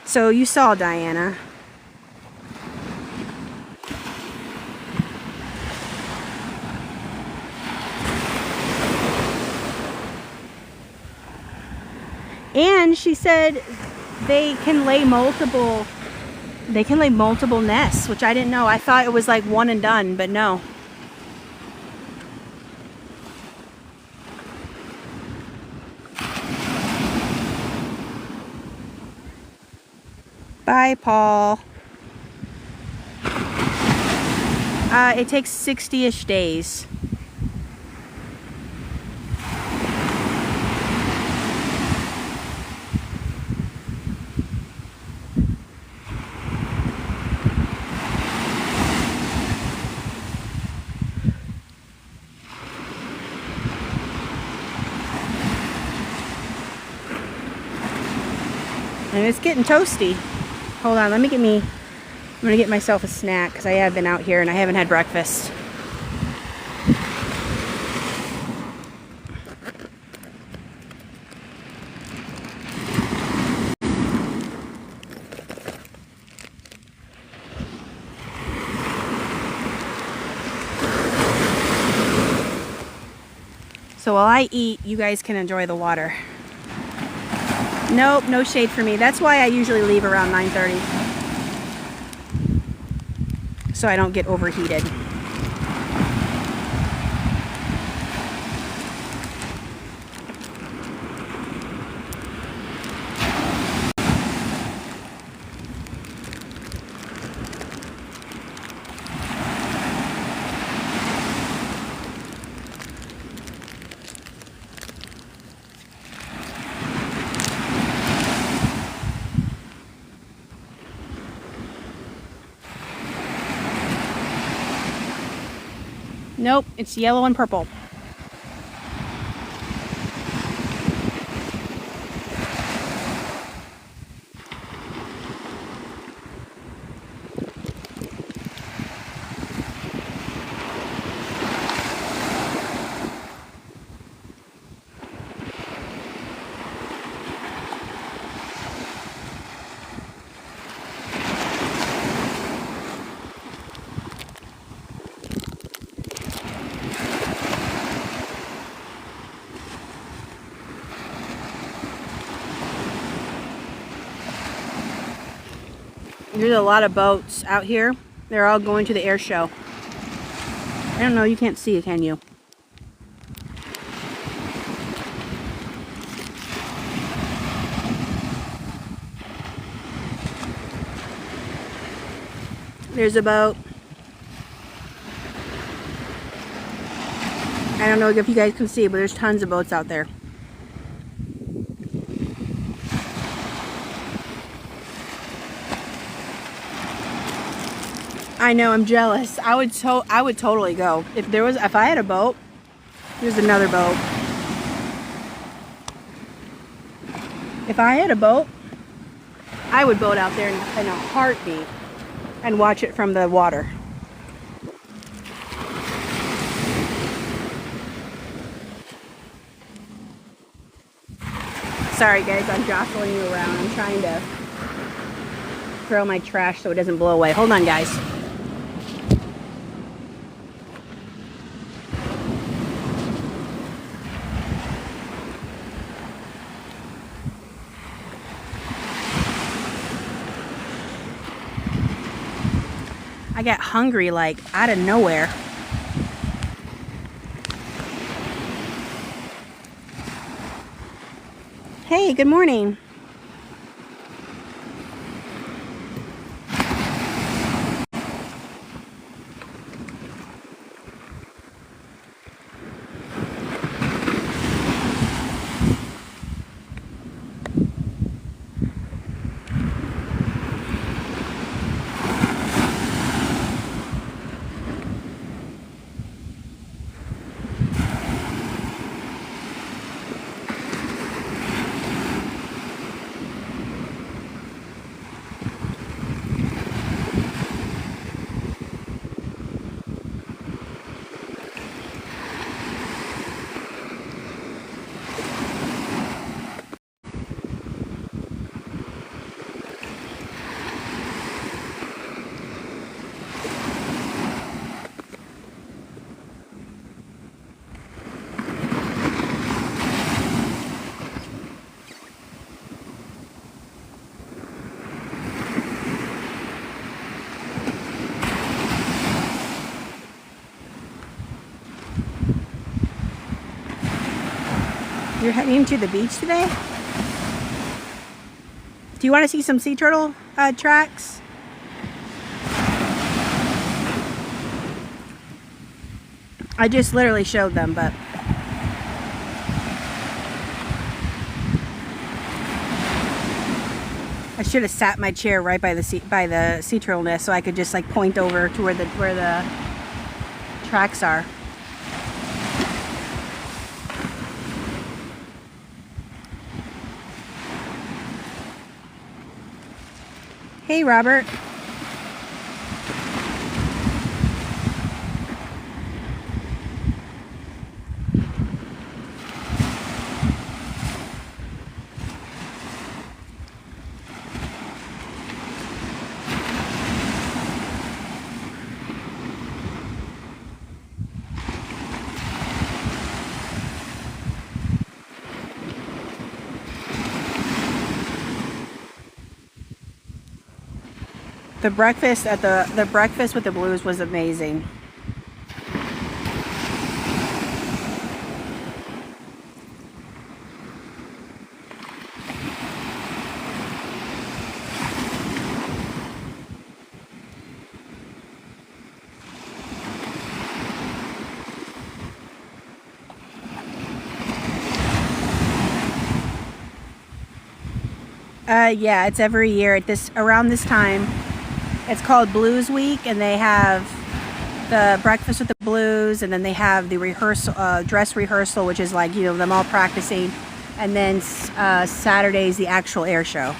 So you saw Diana. And she said they can lay multiple nests, which I didn't know. I thought it was like one and done, but no. Bye, Paul. It takes 60-ish days. And it's getting toasty. Hold on, I'm gonna get myself a snack because I have been out here and I haven't had breakfast. So while I eat, you guys can enjoy the water. Nope, no shade for me. That's why I usually leave around 9:30. So I don't get overheated. Nope, it's yellow and purple. There's a lot of boats out here. They're all going to the air show. I don't know, you can't see it, can you? There's a boat. I don't know if you guys can see, but there's tons of boats out there. I know, I'm jealous. I would totally go. If I had a boat, here's another boat. If I had a boat, I would boat out there in a heartbeat and watch it from the water. Sorry guys, I'm jostling you around. I'm trying to throw my trash so it doesn't blow away. Hold on guys. I got hungry like out of nowhere. Hey, good morning. You're heading to the beach today? Do you want to see some sea turtle tracks? I just literally showed them, but I should have sat my chair right by the sea turtle nest so I could just like point over to where the tracks are. Hey, Robert. The breakfast at the breakfast with the Blues was amazing. Yeah, it's every year at around this time. It's called Blues Week, and they have the breakfast with the Blues, and then they have the rehearsal, dress rehearsal, which is like, you know, them all practicing, and then Saturday's the actual air show.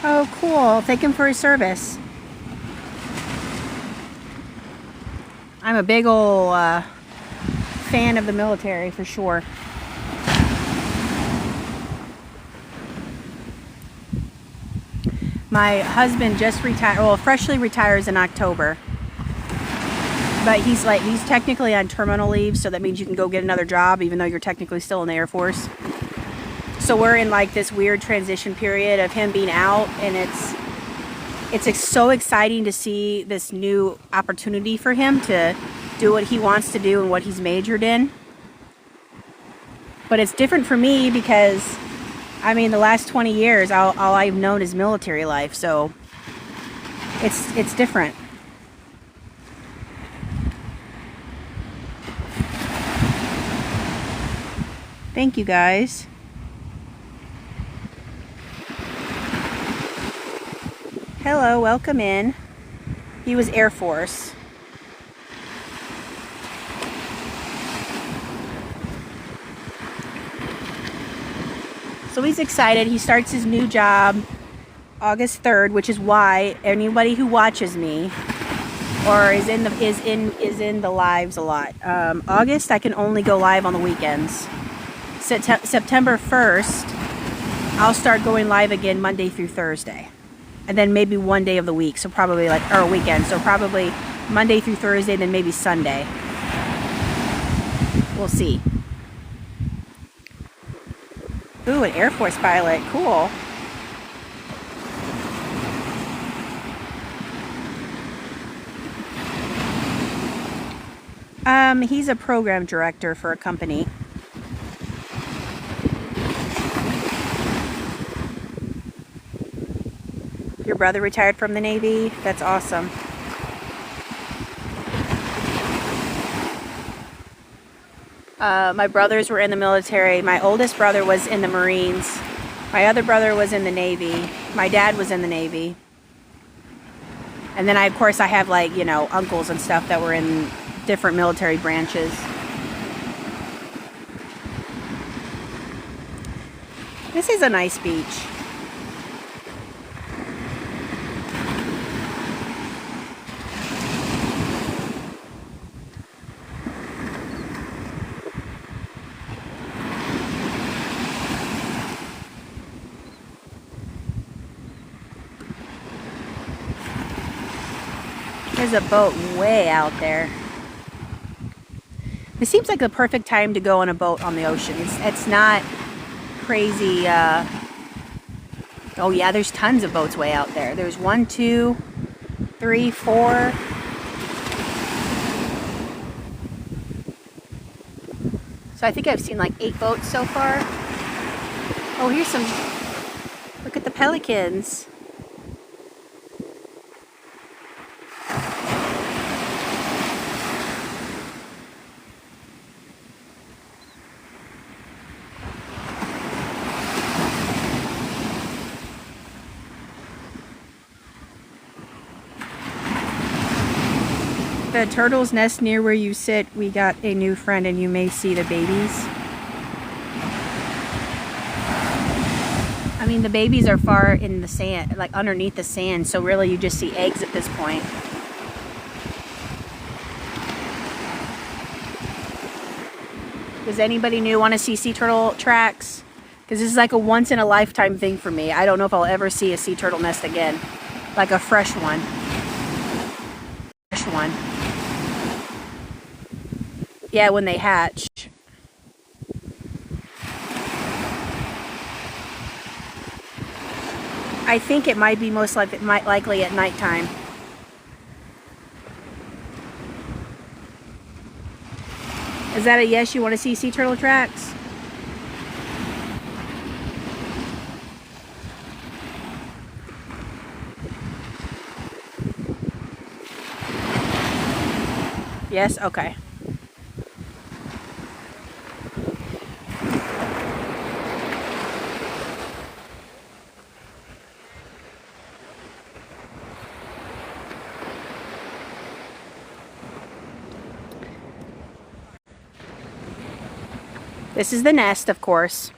Oh, cool. Thank him for his service. I'm a big ol' fan of the military for sure. My husband just retired, well, freshly retires in October. But he's technically on terminal leave, so that means you can go get another job even though you're technically still in the Air Force. So we're in like this weird transition period of him being out, and it's so exciting to see this new opportunity for him to do what he wants to do and what he's majored in. But it's different for me because, I mean, the last 20 years, all I've known is military life, so it's different. Thank you, guys. Hello, welcome in. He was Air Force. So he's excited. He starts his new job August 3rd, which is why anybody who watches me or is in the lives a lot. August I can only go live on the weekends. September 1st I'll start going live again Monday through Thursday. And then maybe one day of the week, so probably or a weekend, so probably Monday through Thursday, then maybe Sunday. We'll see. Ooh, an Air Force pilot, cool. He's a program director for a company. Your brother retired from the Navy? That's awesome. My brothers were in the military. My oldest brother was in the Marines. My other brother was in the Navy. My dad was in the Navy. And then of course I have like, you know, uncles and stuff that were in different military branches. This is a nice beach. There's a boat way out there. It seems like the perfect time to go on a boat on the ocean. It's not crazy. Oh yeah, there's tons of boats way out there. There's 1, 2, 3, 4. So I think I've seen like 8 boats so far. Oh, here's some. Look at the pelicans. The turtle's nest near where you sit, we got a new friend and you may see the babies. I mean, the babies are far in the sand, like underneath the sand, so really you just see eggs at this point. Does anybody new want to see sea turtle tracks? Because this is like a once in a lifetime thing for me. I don't know if I'll ever see a sea turtle nest again. Like a fresh one. Fresh one. Yeah, when they hatch. I think it might be likely at nighttime. Is that a yes? You want to see sea turtle tracks? Yes? Okay. This is the nest, of course.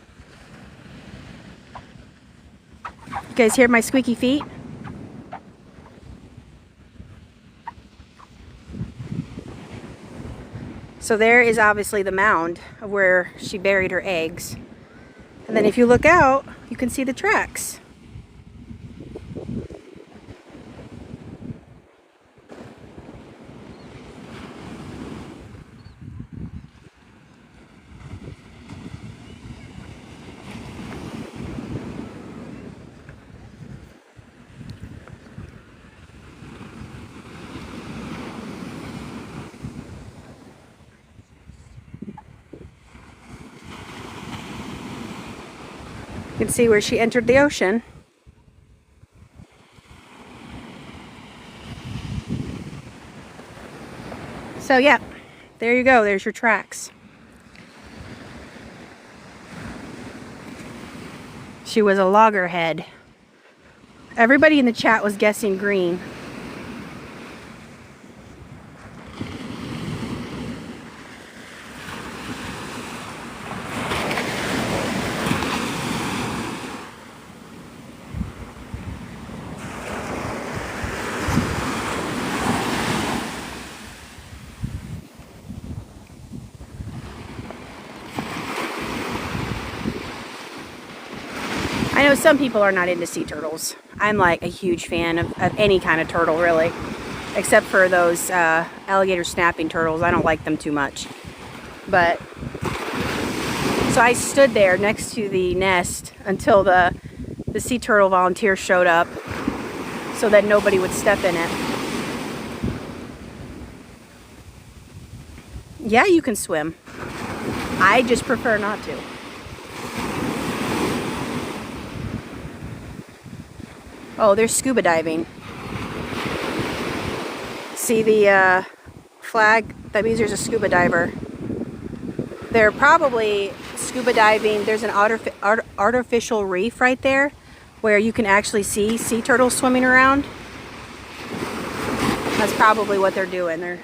You guys hear my squeaky feet? So there is obviously the mound of where she buried her eggs. And then if you look out, you can see the tracks. You can see where she entered the ocean. So yeah, there you go. There's your tracks. She was a loggerhead. Everybody in the chat was guessing green. I know some people are not into sea turtles. I'm like a huge fan of any kind of turtle, really. Except for those alligator snapping turtles. I don't like them too much. But, so I stood there next to the nest until the sea turtle volunteer showed up so that nobody would step in it. Yeah, you can swim. I just prefer not to. Oh, there's scuba diving. See the flag? That means there's a scuba diver. They're probably scuba diving. There's an artificial reef right there where you can actually see sea turtles swimming around. That's probably what they're doing. They're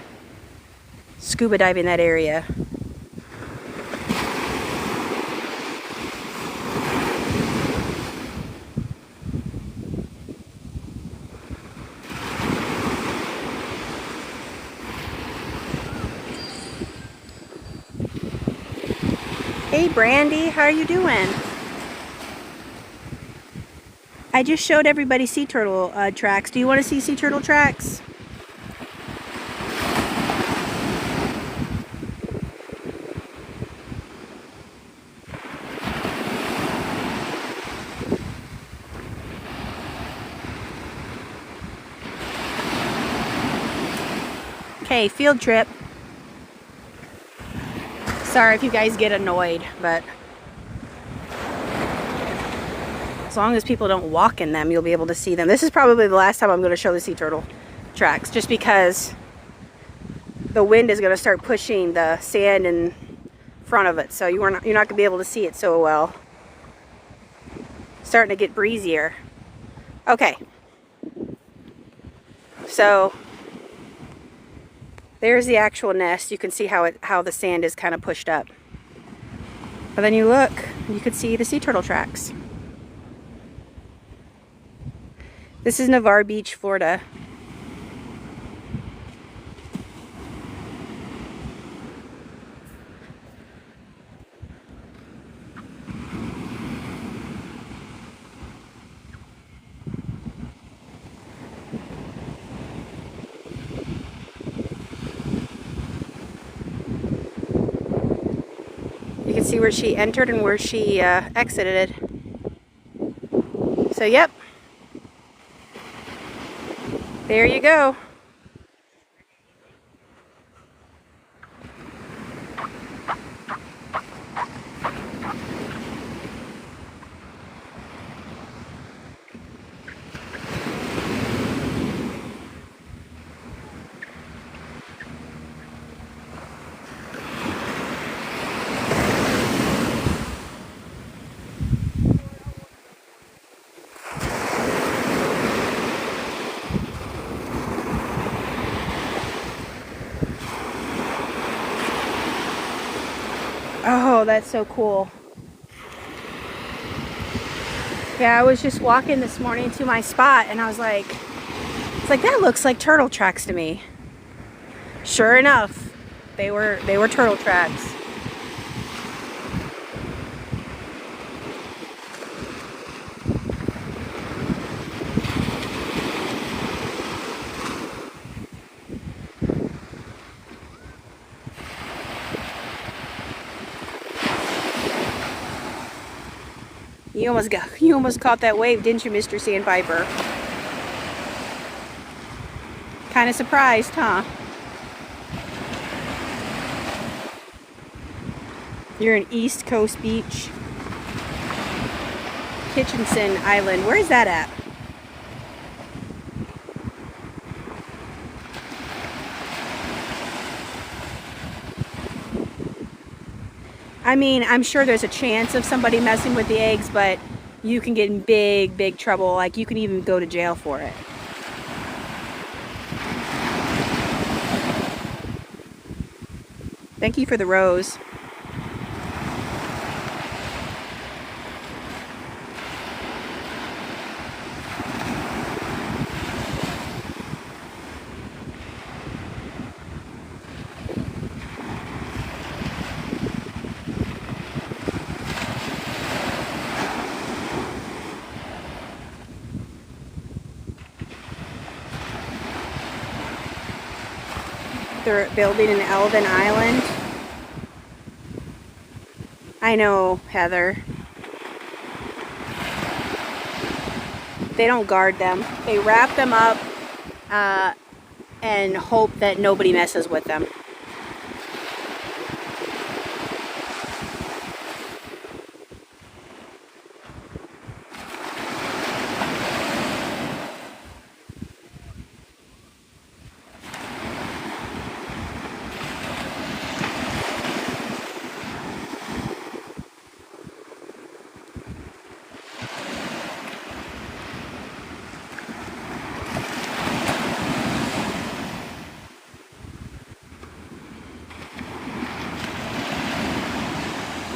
scuba diving that area. Hey Brandy, how are you doing? I just showed everybody sea turtle tracks. Do you want to see sea turtle tracks? Okay, field trip. Sorry if you guys get annoyed, but as long as people don't walk in them, you'll be able to see them. This is probably the last time I'm going to show the sea turtle tracks, just because the wind is going to start pushing the sand in front of it, so you're not going to be able to see it so well. Starting to get breezier. Okay. So there's the actual nest. You can see how the sand is kind of pushed up. But then you look, you can see the sea turtle tracks. This is Navarre Beach, Florida. You can see where she entered and where she exited. So yep, there you go. Oh, that's so cool. Yeah, I was just walking this morning to my spot and I was like, it's like, that looks like turtle tracks to me. Sure enough, they were turtle tracks. You almost caught that wave, didn't you, Mr. Sandpiper? Kind of surprised, huh? You're in East Coast Beach. Kitchenson Island. Where is that at? I mean, I'm sure there's a chance of somebody messing with the eggs, but you can get in big, big trouble. Like, you can even go to jail for it. Thank you for the rose. They're building an Elven Island. I know, Heather. They don't guard them. They wrap them up and hope that nobody messes with them.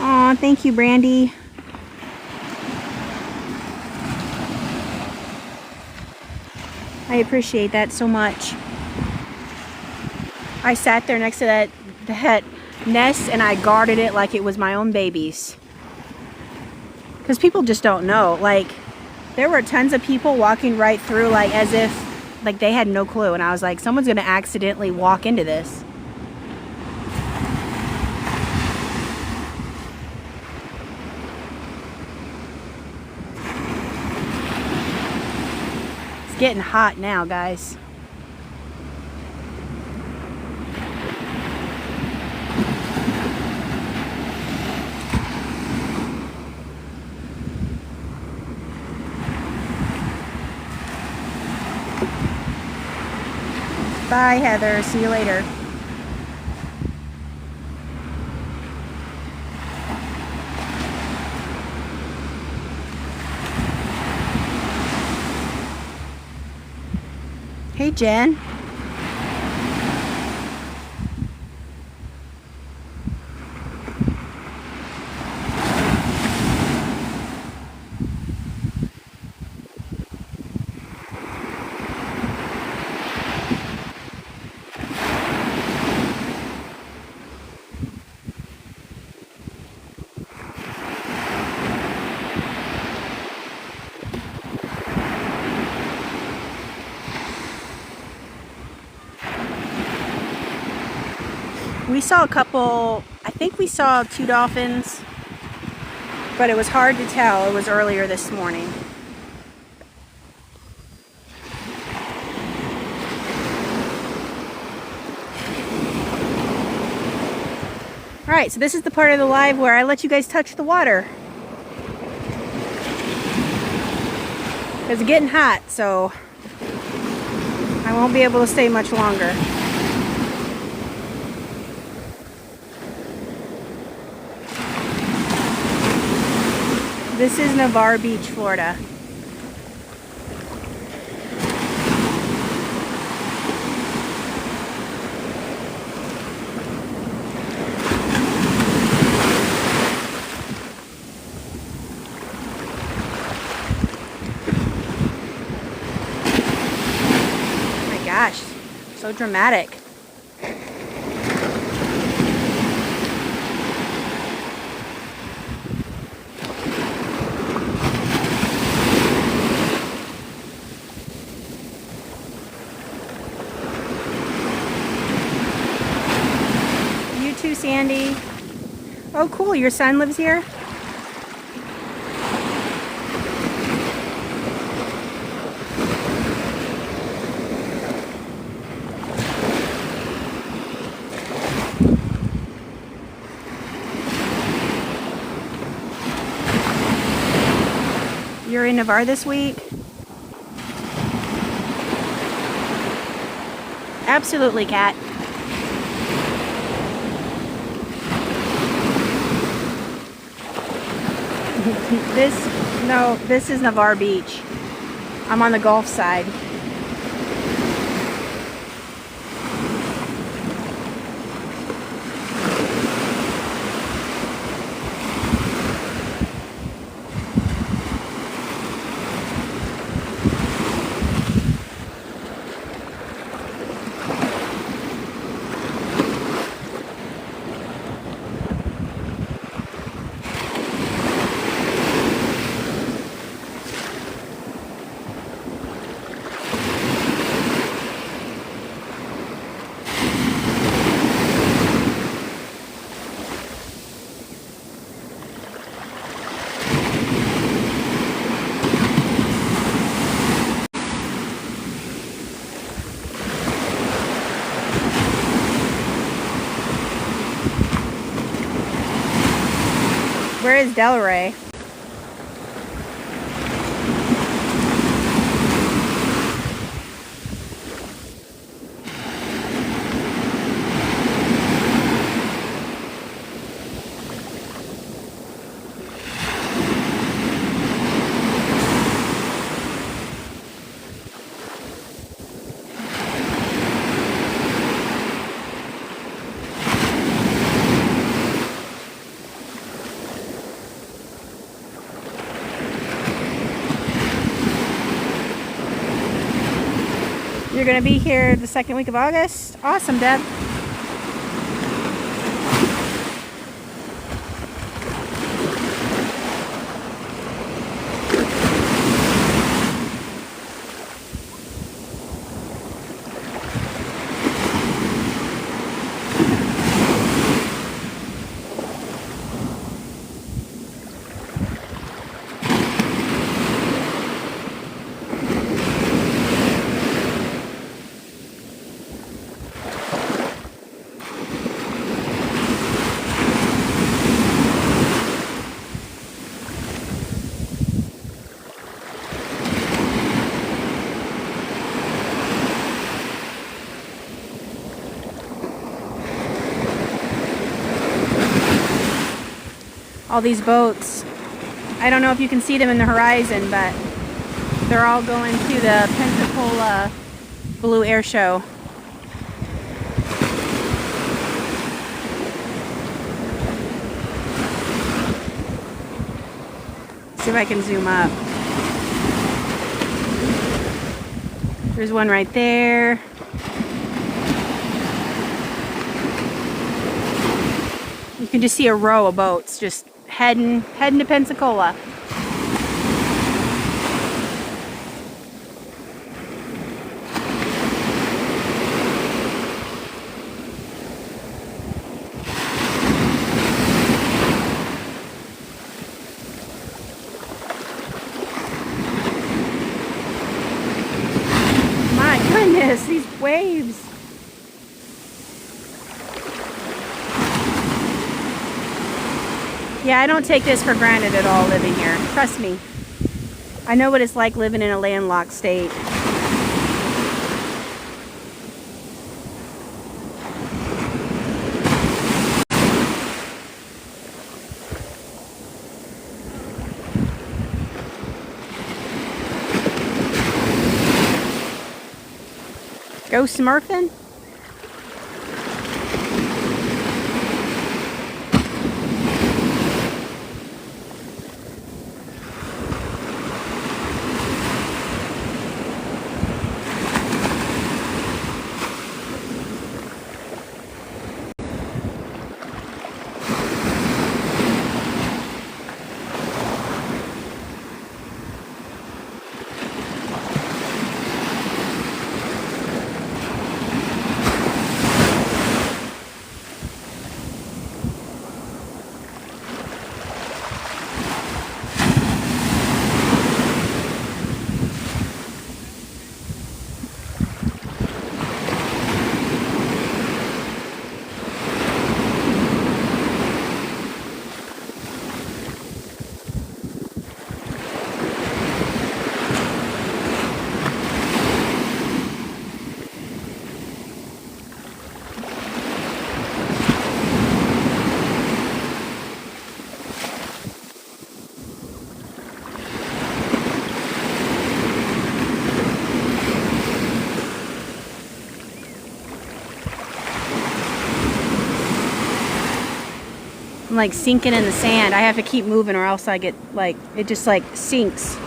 Aw, thank you, Brandy. I appreciate that so much. I sat there next to that nest and I guarded it like it was my own babies. Because people just don't know. Like, there were tons of people walking right through, like, as if, like, they had no clue. And I was like, someone's going to accidentally walk into this. It's getting hot now, guys. Bye, Heather. See you later. Hey, Jen. We saw a couple, I think we saw 2 dolphins, but it was hard to tell. It was earlier this morning. Alright, so this is the part of the live where I let you guys touch the water. It's getting hot, so I won't be able to stay much longer. This is Navarre Beach, Florida. Oh my gosh, so dramatic. Too, Sandy. Oh, cool. Your son lives here? You're in Navarre this week? Absolutely, Kat. No, this is Navarre Beach. I'm on the Gulf side. Where is Delray? You're going to be here the second week of August? Awesome, Deb. All these boats. I don't know if you can see them in the horizon, but they're all going to the Pensacola Blue Air Show. See if I can zoom up. There's one right there. You can just see a row of boats just heading to Pensacola. My goodness, these waves. Yeah, I don't take this for granted at all living here. Trust me. I know what it's like living in a landlocked state. Go smurfing? like sinking in the sand. I have to keep moving or else I get like, it just like sinks.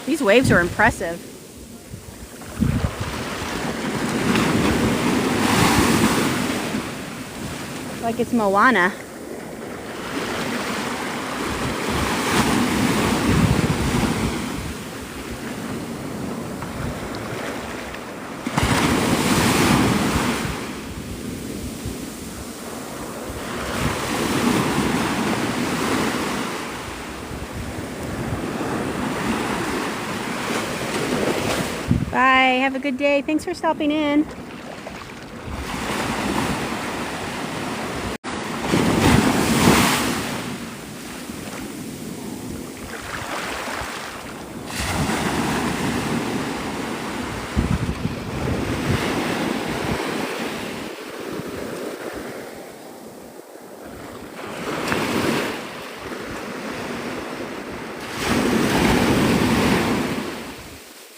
These waves are impressive. Like it's Moana. Bye. Have a good day. Thanks for stopping in.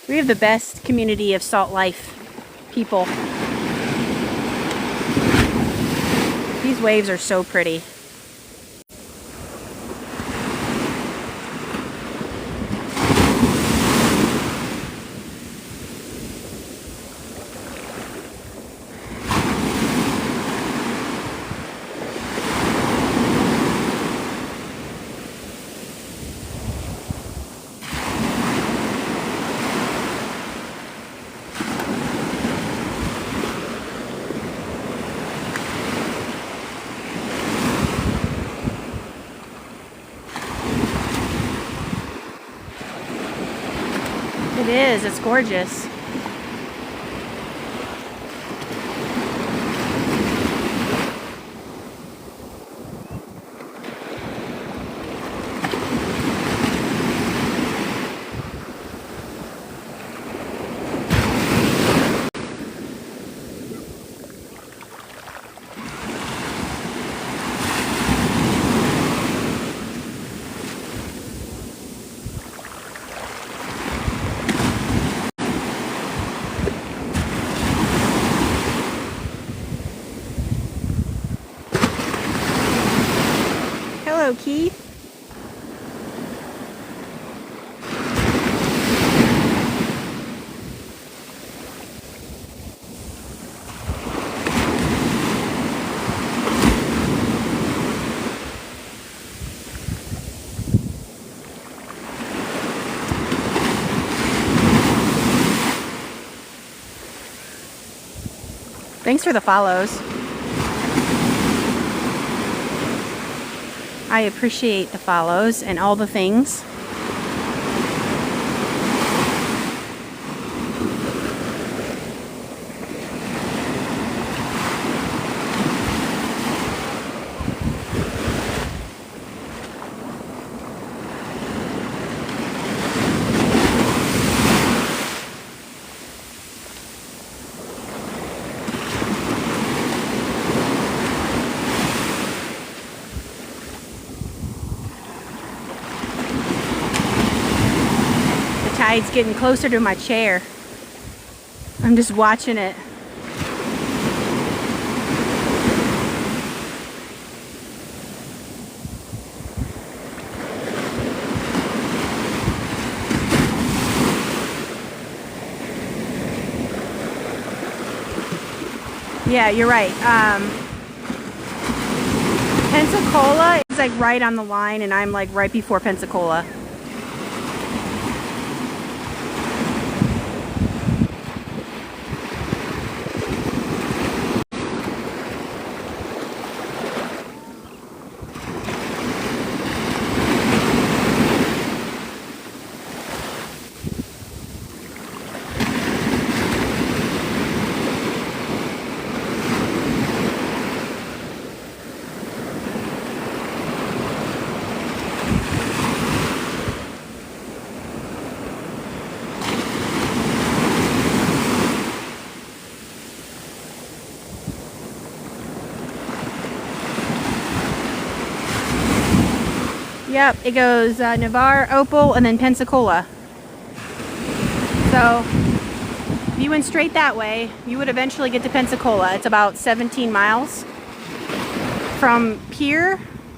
We have the best community of salt life people. These waves are so pretty. It is, it's gorgeous. Hello, Keith. Thanks for the follows. I appreciate the follows and all the things. Tide's getting closer to my chair. I'm just watching it. Yeah, you're right. Pensacola is like right on the line, and I'm like right before Pensacola. Yep, it goes Navarre, Opal, and then Pensacola. So if you went straight that way, you would eventually get to Pensacola. It's about 17 miles from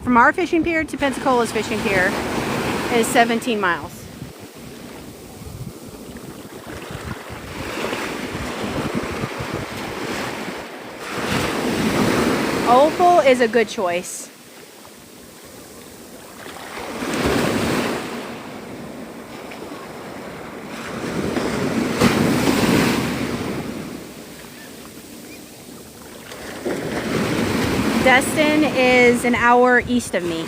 our fishing pier to Pensacola's fishing pier is 17 miles. Opal is a good choice. Destin is an hour east of me.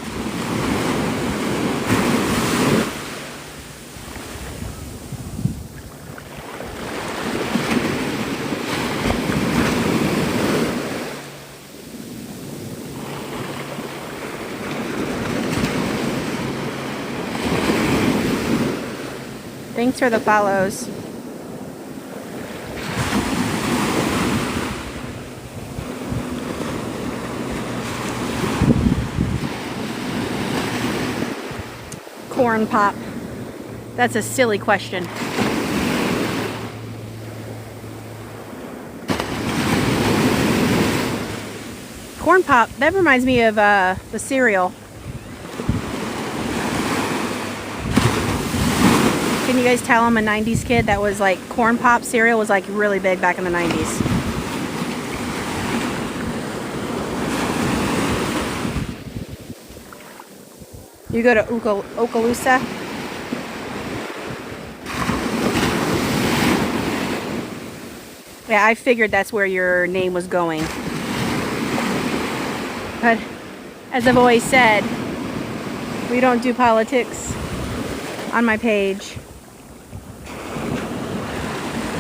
Thanks for the follows. Corn pop. That's a silly question. Corn pop, that reminds me of the cereal. Can you guys tell I'm a 90s kid? That was like corn pop cereal was like really big back in the 90s. You go to Okaloosa? Yeah, I figured that's where your name was going. But as I've always said, we don't do politics on my page.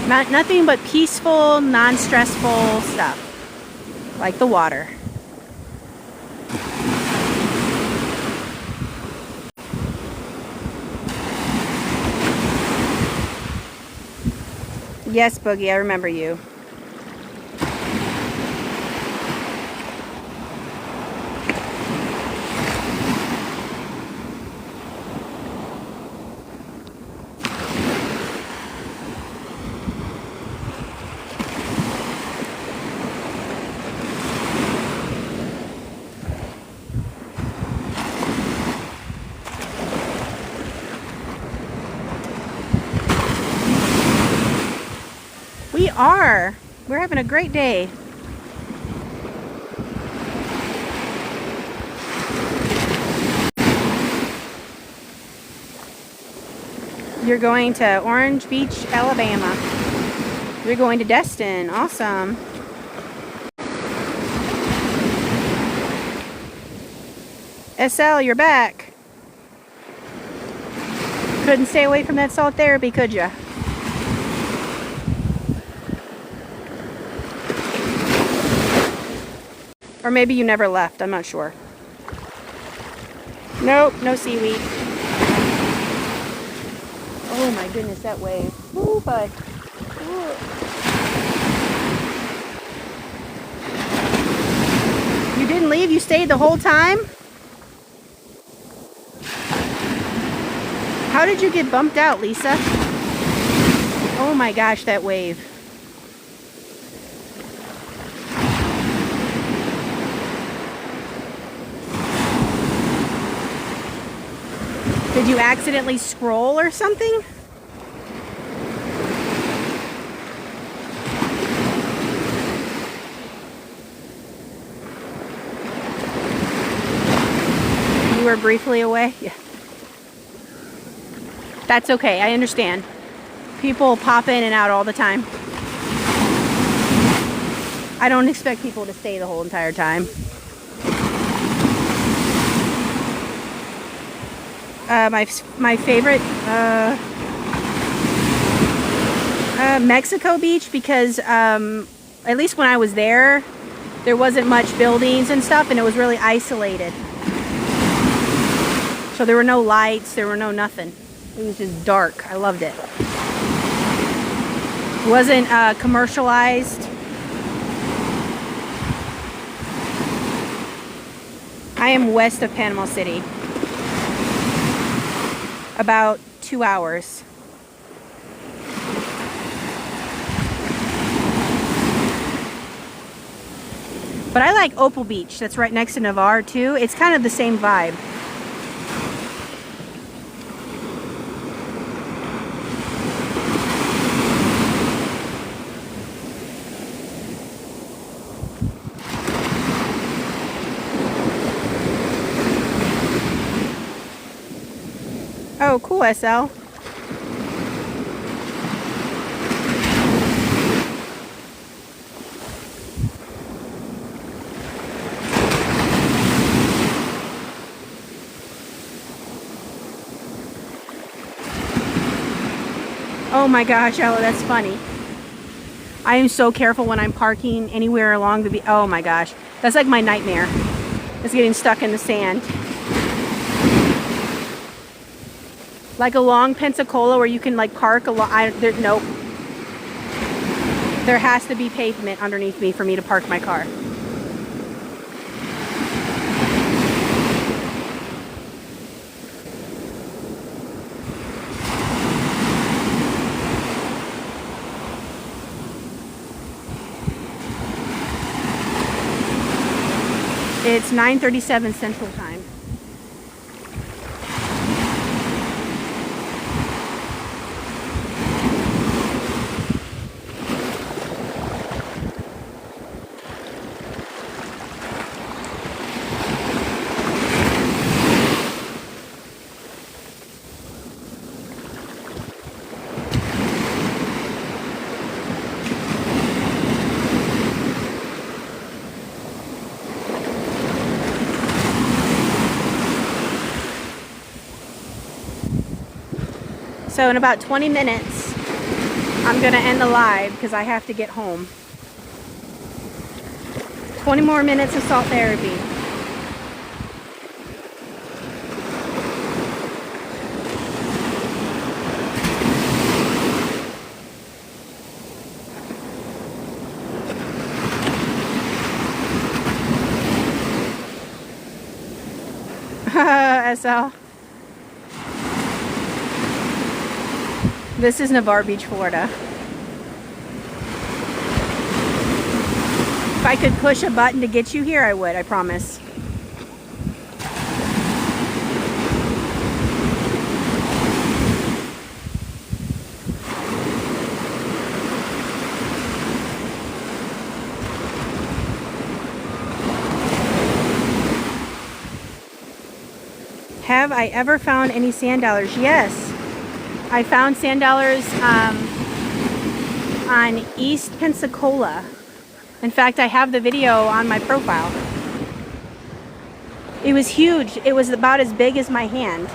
Nothing but peaceful, non-stressful stuff, like the water. Yes, Boogie, I remember you. We are. We're having a great day. You're going to Orange Beach, Alabama. You're going to Destin. Awesome. SL, you're back. Couldn't stay away from that salt therapy, could ya? Or maybe you never left, I'm not sure. Nope, no seaweed. Oh my goodness, that wave. Ooh, bud. Ooh. You didn't leave? You stayed the whole time? How did you get bumped out, Lisa? Oh my gosh, that wave. Did you accidentally scroll or something? You were briefly away? Yeah. That's okay, I understand. People pop in and out all the time. I don't expect people to stay the whole entire time. My favorite Mexico Beach, because at least when I was there wasn't much buildings and stuff, and it was really isolated. So there were no lights, there were no nothing. It was just dark. I loved it. It wasn't commercialized. I am west of Panama City. about 2 hours. But I like Opal Beach. That's right next to Navarre too. It's kind of the same vibe. Oh, cool, SL. Oh my gosh, oh, that's funny. I am so careful when I'm parking anywhere along the beach. Oh my gosh, that's like my nightmare. It's getting stuck in the sand. Like along Pensacola where you can like park along. Nope. There has to be pavement underneath me for me to park my car. It's 9:37 Central Time. So in about 20 minutes, I'm gonna end the live because I have to get home. 20 more minutes of salt therapy. SL. This is Navarre Beach, Florida. If I could push a button to get you here, I would, I promise. Have I ever found any sand dollars? Yes. I found sand dollars on East Pensacola. In fact, I have the video on my profile. It was huge. It was about as big as my hand.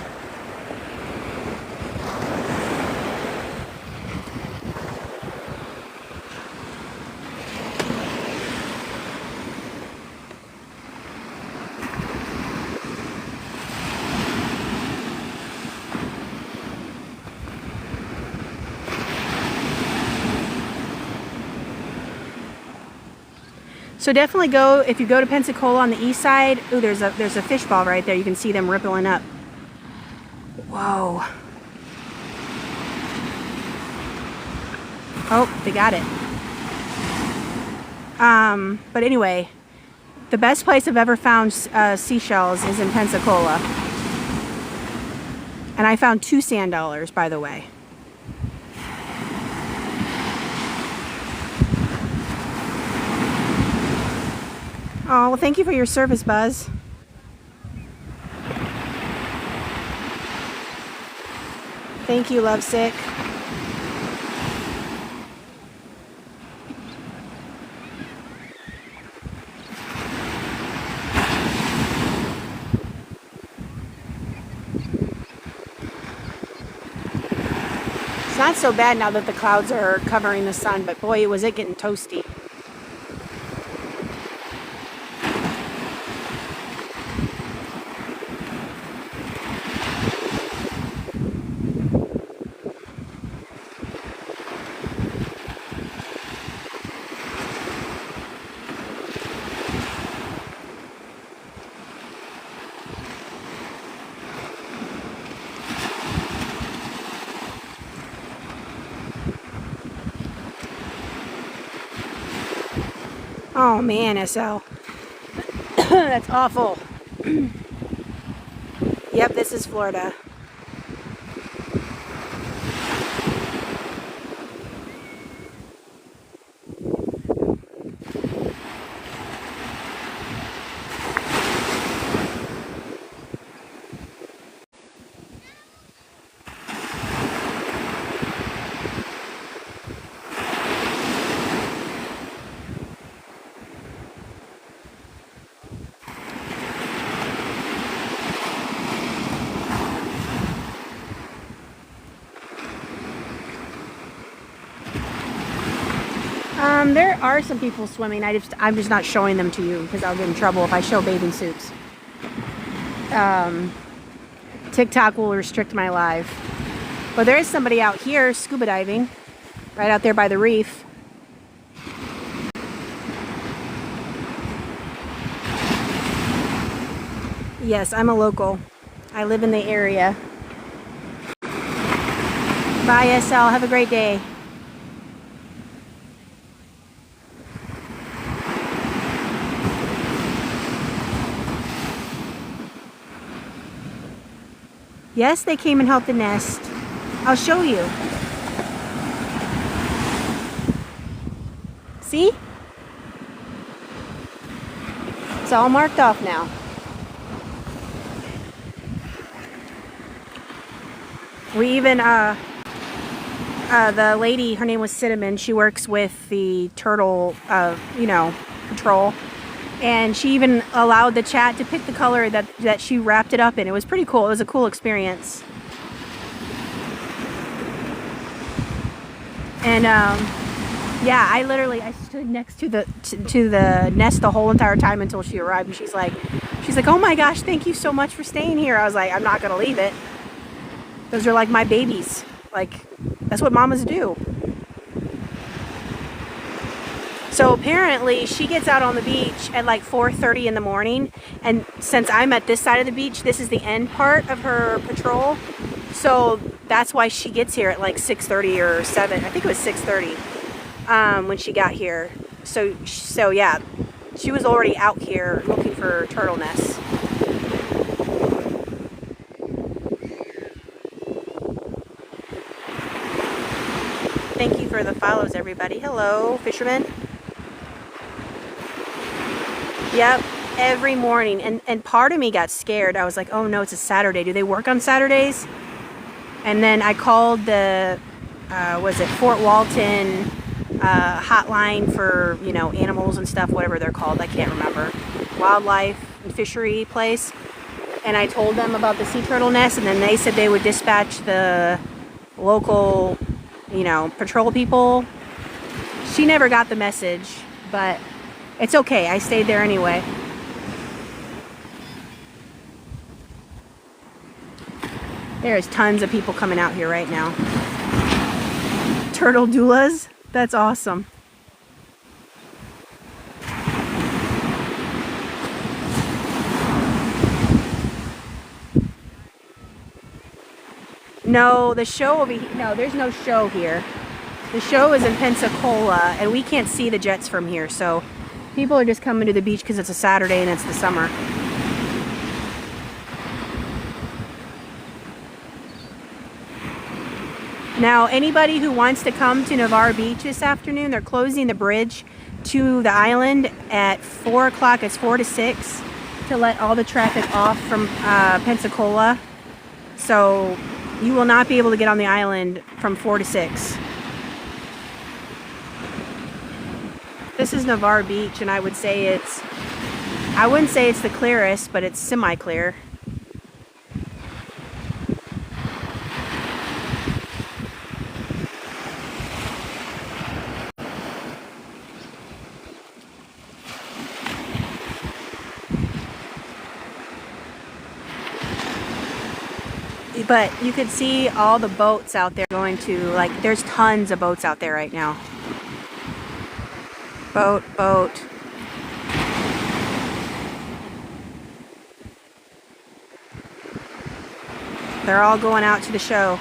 So definitely go, if you go to Pensacola on the east side, ooh, there's a fish ball right there. You can see them rippling up. Whoa. Oh, they got it. But anyway, the best place I've ever found seashells is in Pensacola. And I found 2 sand dollars, by the way. Oh, well, thank you for your service, Buzz. Thank you, Lovesick. It's not so bad now that the clouds are covering the sun, but boy, was it getting toasty. Oh man, SL. That's awful. Yep, this is Florida. There are some people swimming. I'm just not showing them to you because I'll get in trouble if I show bathing suits. TikTok will restrict my live. But there is somebody out here scuba diving, right out there by the reef. Yes, I'm a local. I live in the area. Bye, SL. Have a great day. Yes, they came and helped the nest. I'll show you. See? It's all marked off now. We even, the lady, her name was Cinnamon, she works with the turtle, patrol. And she even allowed the chat to pick the color that she wrapped it up in. It was pretty cool. It was a cool experience. And yeah, I stood next to the nest the whole entire time until she arrived. And she's like, oh my gosh, thank you so much for staying here. I was like, I'm not gonna leave it. Those are like my babies. Like, that's what mamas do. So apparently she gets out on the beach at like 4:30 in the morning, and since I'm at this side of the beach, this is the end part of her patrol. So that's why she gets here at like 6:30 or 7. I think it was 6:30 when she got here. So yeah, she was already out here looking for turtle nests. Thank you for the follows, everybody. Hello, fishermen. Yep, every morning. And part of me got scared. I was like, oh no, it's a Saturday. Do they work on Saturdays? And then I called the, Fort Walton hotline for, animals and stuff, whatever they're called. I can't remember. Wildlife and fishery place. And I told them about the sea turtle nest, and then they said they would dispatch the local, patrol people. She never got the message, but it's okay. I stayed there anyway. There's tons of people coming out here right now. Turtle doulas? That's awesome. No, the show will be... No, there's no show here. The show is in Pensacola, and we can't see the jets from here, so people are just coming to the beach because it's a Saturday and it's the summer. Now, anybody who wants to come to Navarre Beach this afternoon, they're closing the bridge to the island at 4 o'clock. It's 4 to 6 to let all the traffic off from Pensacola. So you will not be able to get on the island from 4 to 6. This is Navarre Beach, and I wouldn't say it's the clearest, but it's semi-clear. But you could see all the boats out there going to, like, there's tons of boats out there right now. Boat. They're all going out to the show.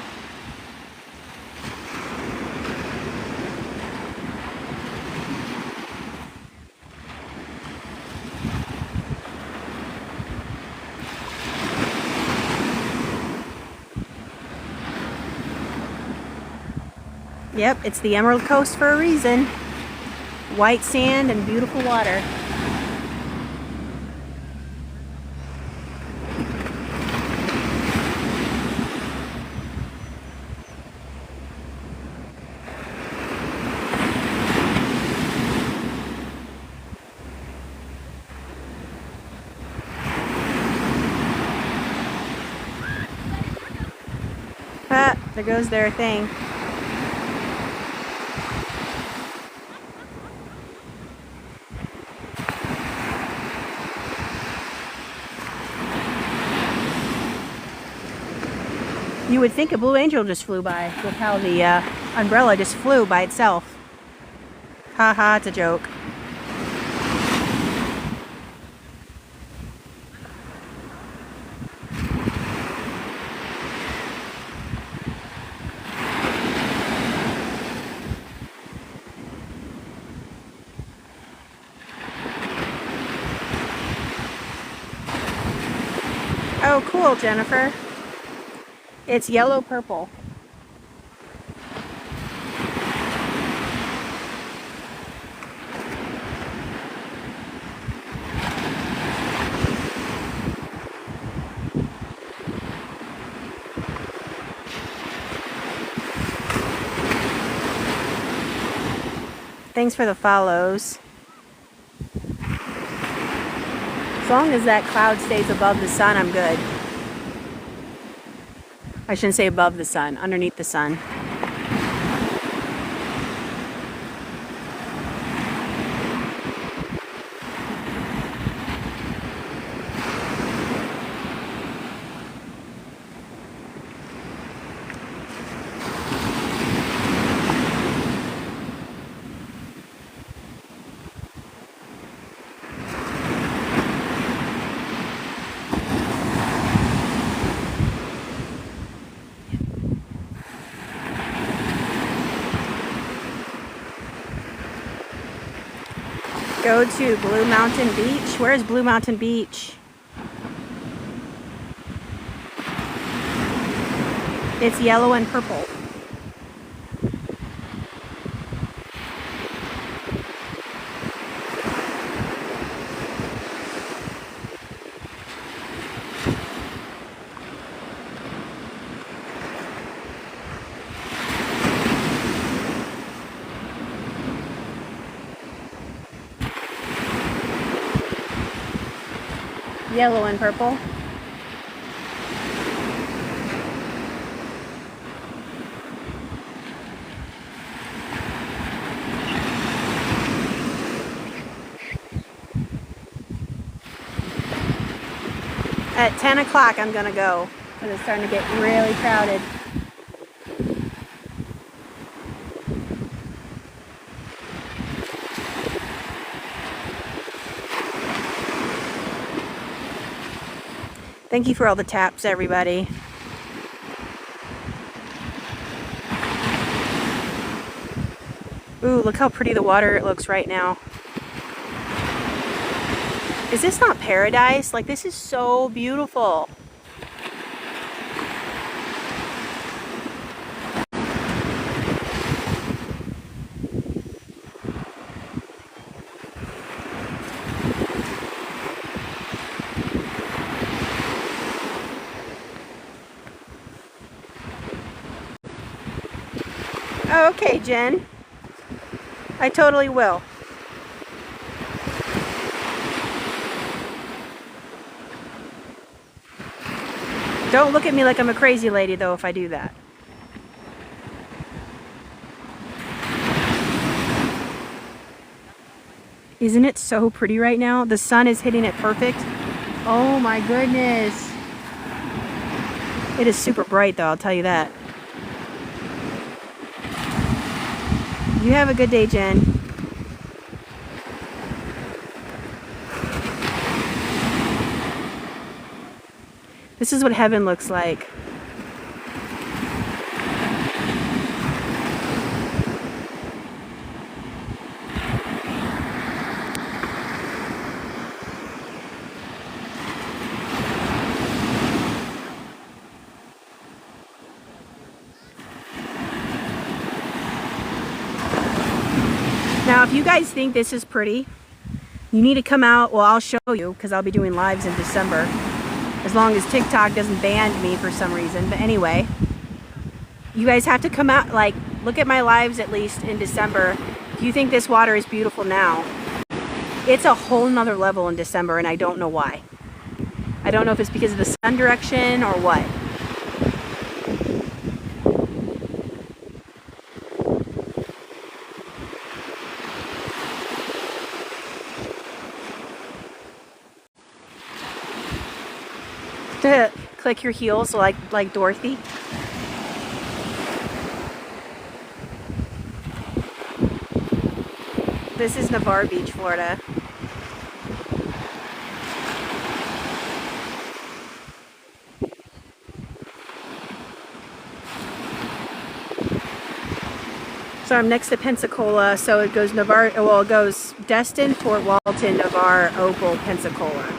Yep, it's the Emerald Coast for a reason. White sand and beautiful water. Ah, there goes their thing. You would think a Blue Angel just flew by with how the umbrella just flew by itself. Haha, it's a joke. Oh, cool, Jennifer. It's yellow purple. Thanks for the follows. As long as that cloud stays above the sun, I'm good. I shouldn't say above the sun, underneath the sun. Go to Blue Mountain Beach. Where is Blue Mountain Beach? It's yellow and purple. Yellow and purple. At 10 o'clock I'm gonna go because it's starting to get really crowded. Thank you for all the taps, everybody. Ooh, look how pretty the water looks right now. Is this not paradise? Like, this is so beautiful. Oh, okay, Jen. I totally will. Don't look at me like I'm a crazy lady, though, if I do that. Isn't it so pretty right now? The sun is hitting it perfect. Oh my goodness. It is super bright, though, I'll tell you that. You have a good day, Jen. This is what heaven looks like. Now, if you guys think this is pretty, you need to come out. Well, I'll show you because I'll be doing lives in December. As long as TikTok doesn't ban me for some reason. But anyway, you guys have to come out, like, look at my lives at least in December. If you think this water is beautiful now, it's a whole nother level in December, and I don't know why. I don't know if it's because of the sun direction or what. To click your heels like Dorothy. This is Navarre Beach, Florida. So I'm next to Pensacola, so it goes Navarre, well, it goes Destin, Fort Walton, Navarre, Opal, Pensacola.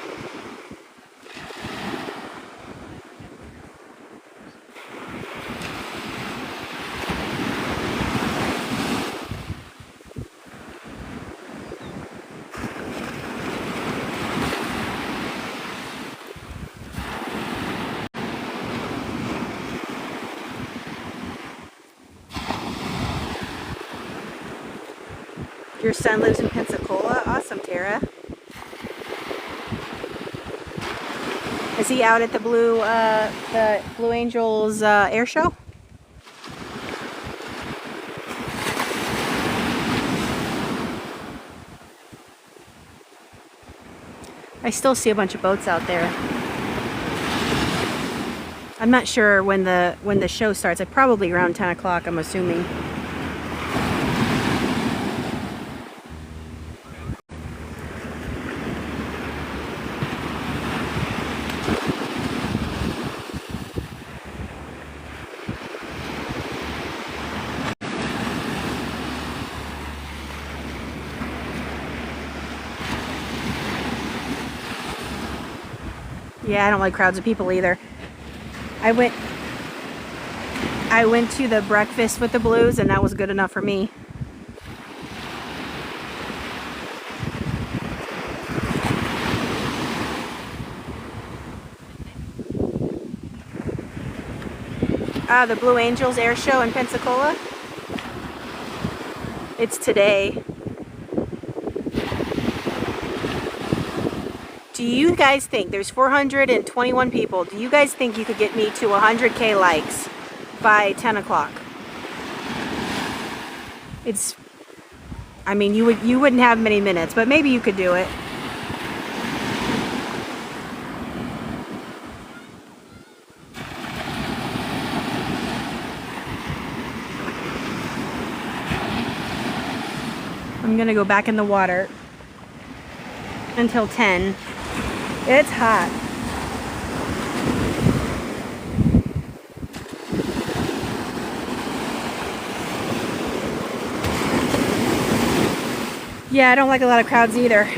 Your son lives in Pensacola? Awesome, Tara. Is he out at the Blue Angels air show? I still see a bunch of boats out there. I'm not sure when the show starts. Probably around 10 o'clock, I'm assuming. Yeah, I don't like crowds of people either. I went to the breakfast with the Blues, and that was good enough for me. The Blue Angels air show in Pensacola. It's today. Do you guys think, there's 421 people, do you guys think you could get me to 100K likes by 10 o'clock? It's, I mean, you wouldn't have many minutes, but maybe you could do it. I'm gonna go back in the water until 10. It's hot. Yeah, I don't like a lot of crowds either.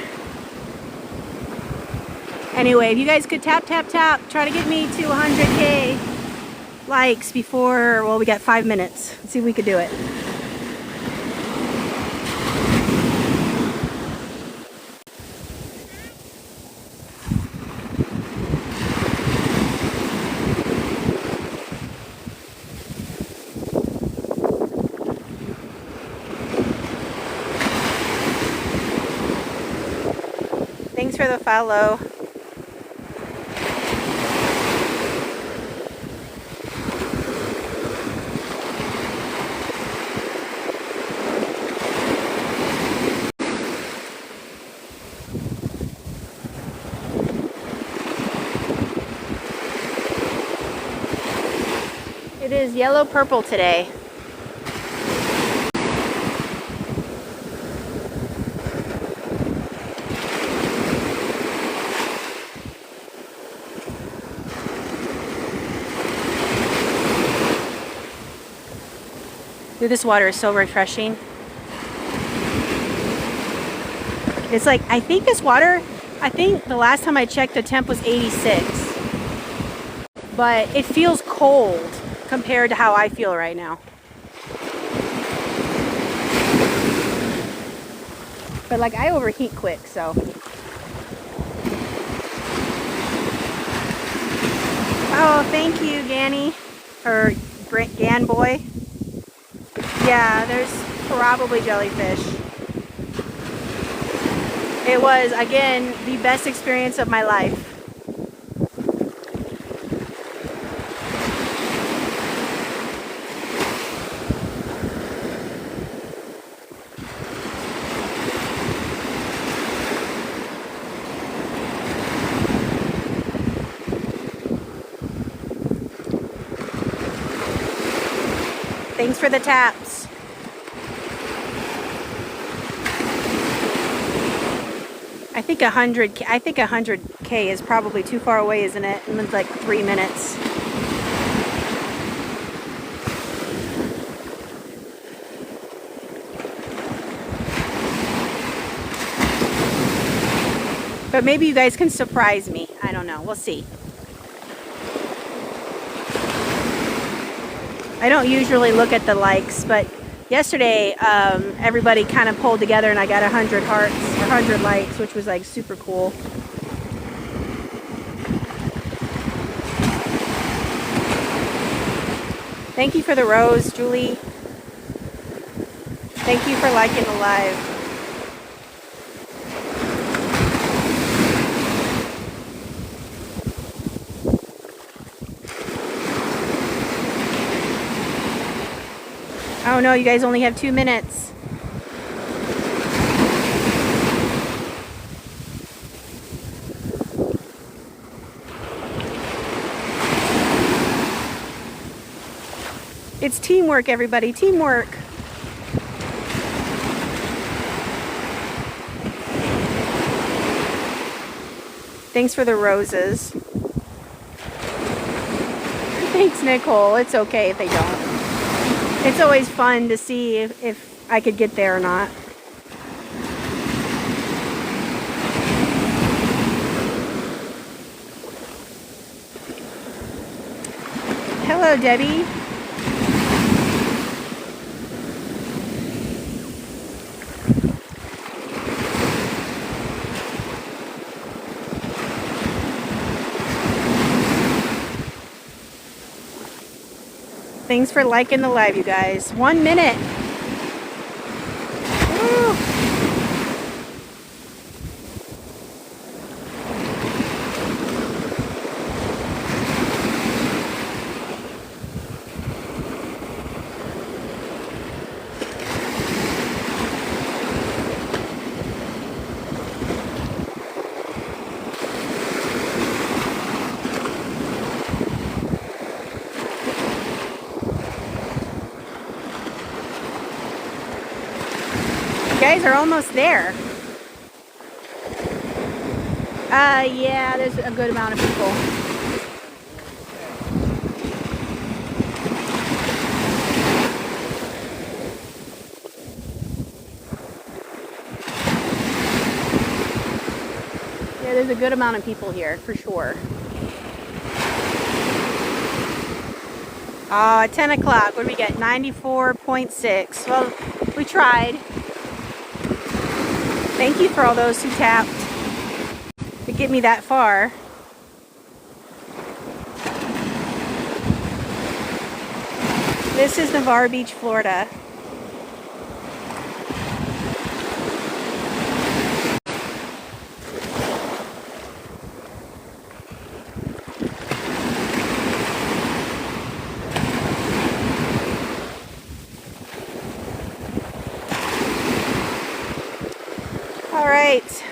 Anyway, if you guys could tap, try to get me to 100K likes before, well, we got 5 minutes. Let's see if we could do it. Thanks for the follow. It is yellow purple today. Dude, this water is so refreshing. It's like, I think this water, I think the last time I checked the temp was 86. But it feels cold compared to how I feel right now. But like I overheat quick, so. Oh, thank you, Ganny. Or Gan Boy. Yeah, there's probably jellyfish. It was, again, the best experience of my life. Thanks for the taps. I think 100K is probably too far away, isn't it? It's like 3 minutes. But maybe you guys can surprise me. I don't know. We'll see. I don't usually look at the likes, but yesterday everybody kind of pulled together and I got 100 hearts, 100 likes, which was like super cool. Thank you for the rose, Julie. Thank you for liking the live. Oh no, you guys only have 2 minutes. It's teamwork, everybody, teamwork. Thanks for the roses. Thanks, Nicole. It's okay if they don't. It's always fun to see if I could get there or not. Hello, Debbie. Thanks for liking the live, you guys. 1 minute. Woo. Guys are almost there. Yeah, there's a good amount of people. Yeah, there's a good amount of people here, for sure. 10 o'clock, what do we get? 94.6. Well, we tried. Thank you for all those who tapped to get me that far. This is Navarre Beach, Florida. All right,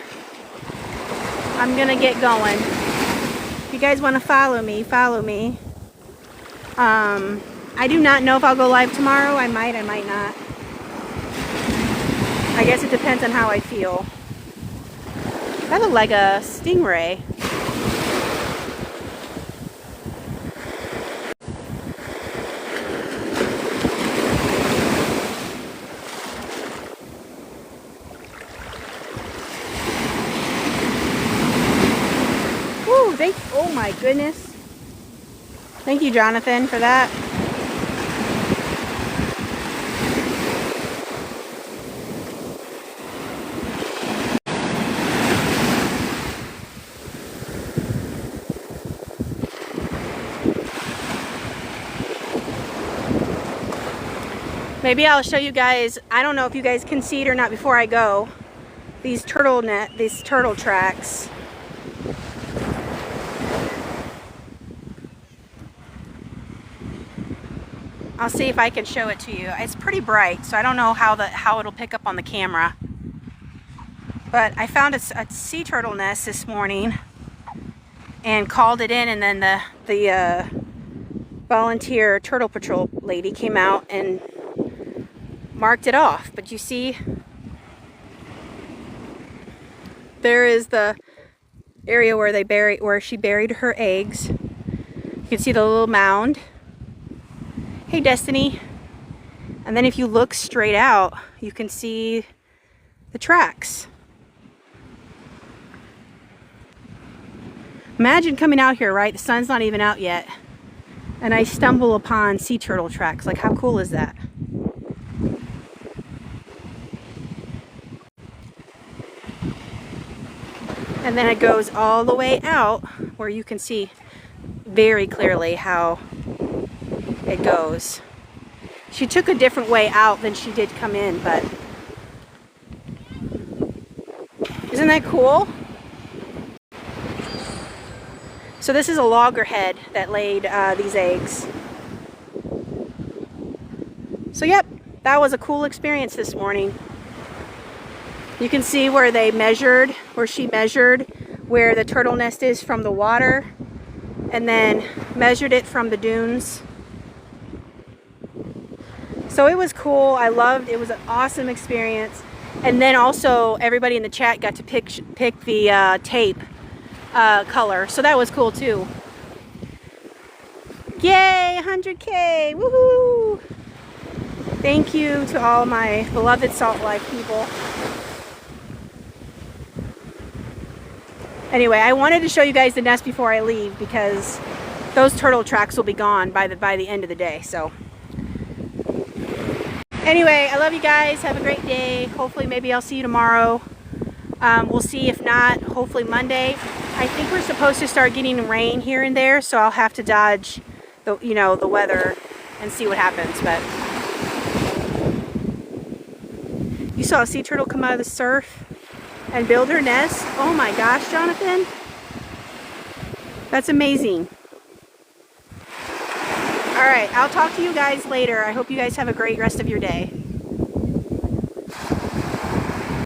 I'm gonna get going. If you guys want to follow me, follow me. I do not know if I'll go live tomorrow. I might not. I guess it depends on how I feel. That looked like a stingray. Oh my goodness. Thank you, Jonathan, for that. Maybe I'll show you guys, I don't know if you guys can see it or not before I go, these turtle tracks. I'll see if I can show it to you. It's pretty bright, so I don't know how it'll pick up on the camera. But I found a sea turtle nest this morning and called it in, and then the volunteer turtle patrol lady came out and marked it off. But you see, there is the area where she buried her eggs. You can see the little mound. Hey, Destiny. And then if you look straight out, you can see the tracks. Imagine coming out here, right? The sun's not even out yet. And I stumble upon sea turtle tracks. Like, how cool is that? And then it goes all the way out where you can see very clearly how it goes. She took a different way out than she did come in, but isn't that cool? So this is a loggerhead that laid these eggs. So yep, that was a cool experience this morning. You can see where she measured where the turtle nest is from the water, and then measured it from the dunes. So it was cool. It was an awesome experience. And then also everybody in the chat got to pick the tape color. So that was cool too. Yay, 100K, woohoo! Thank you to all my beloved Salt Life people. Anyway, I wanted to show you guys the nest before I leave because those turtle tracks will be gone by the end of the day. So anyway, I love you guys. Have a great day. Hopefully maybe I'll see you tomorrow. We'll see. If not, hopefully Monday. I think we're supposed to start getting rain here and there, so I'll have to dodge the weather and see what happens. But you saw a sea turtle come out of the surf and build her nest. Oh my gosh, Jonathan. That's amazing. All right, I'll talk to you guys later. I hope you guys have a great rest of your day.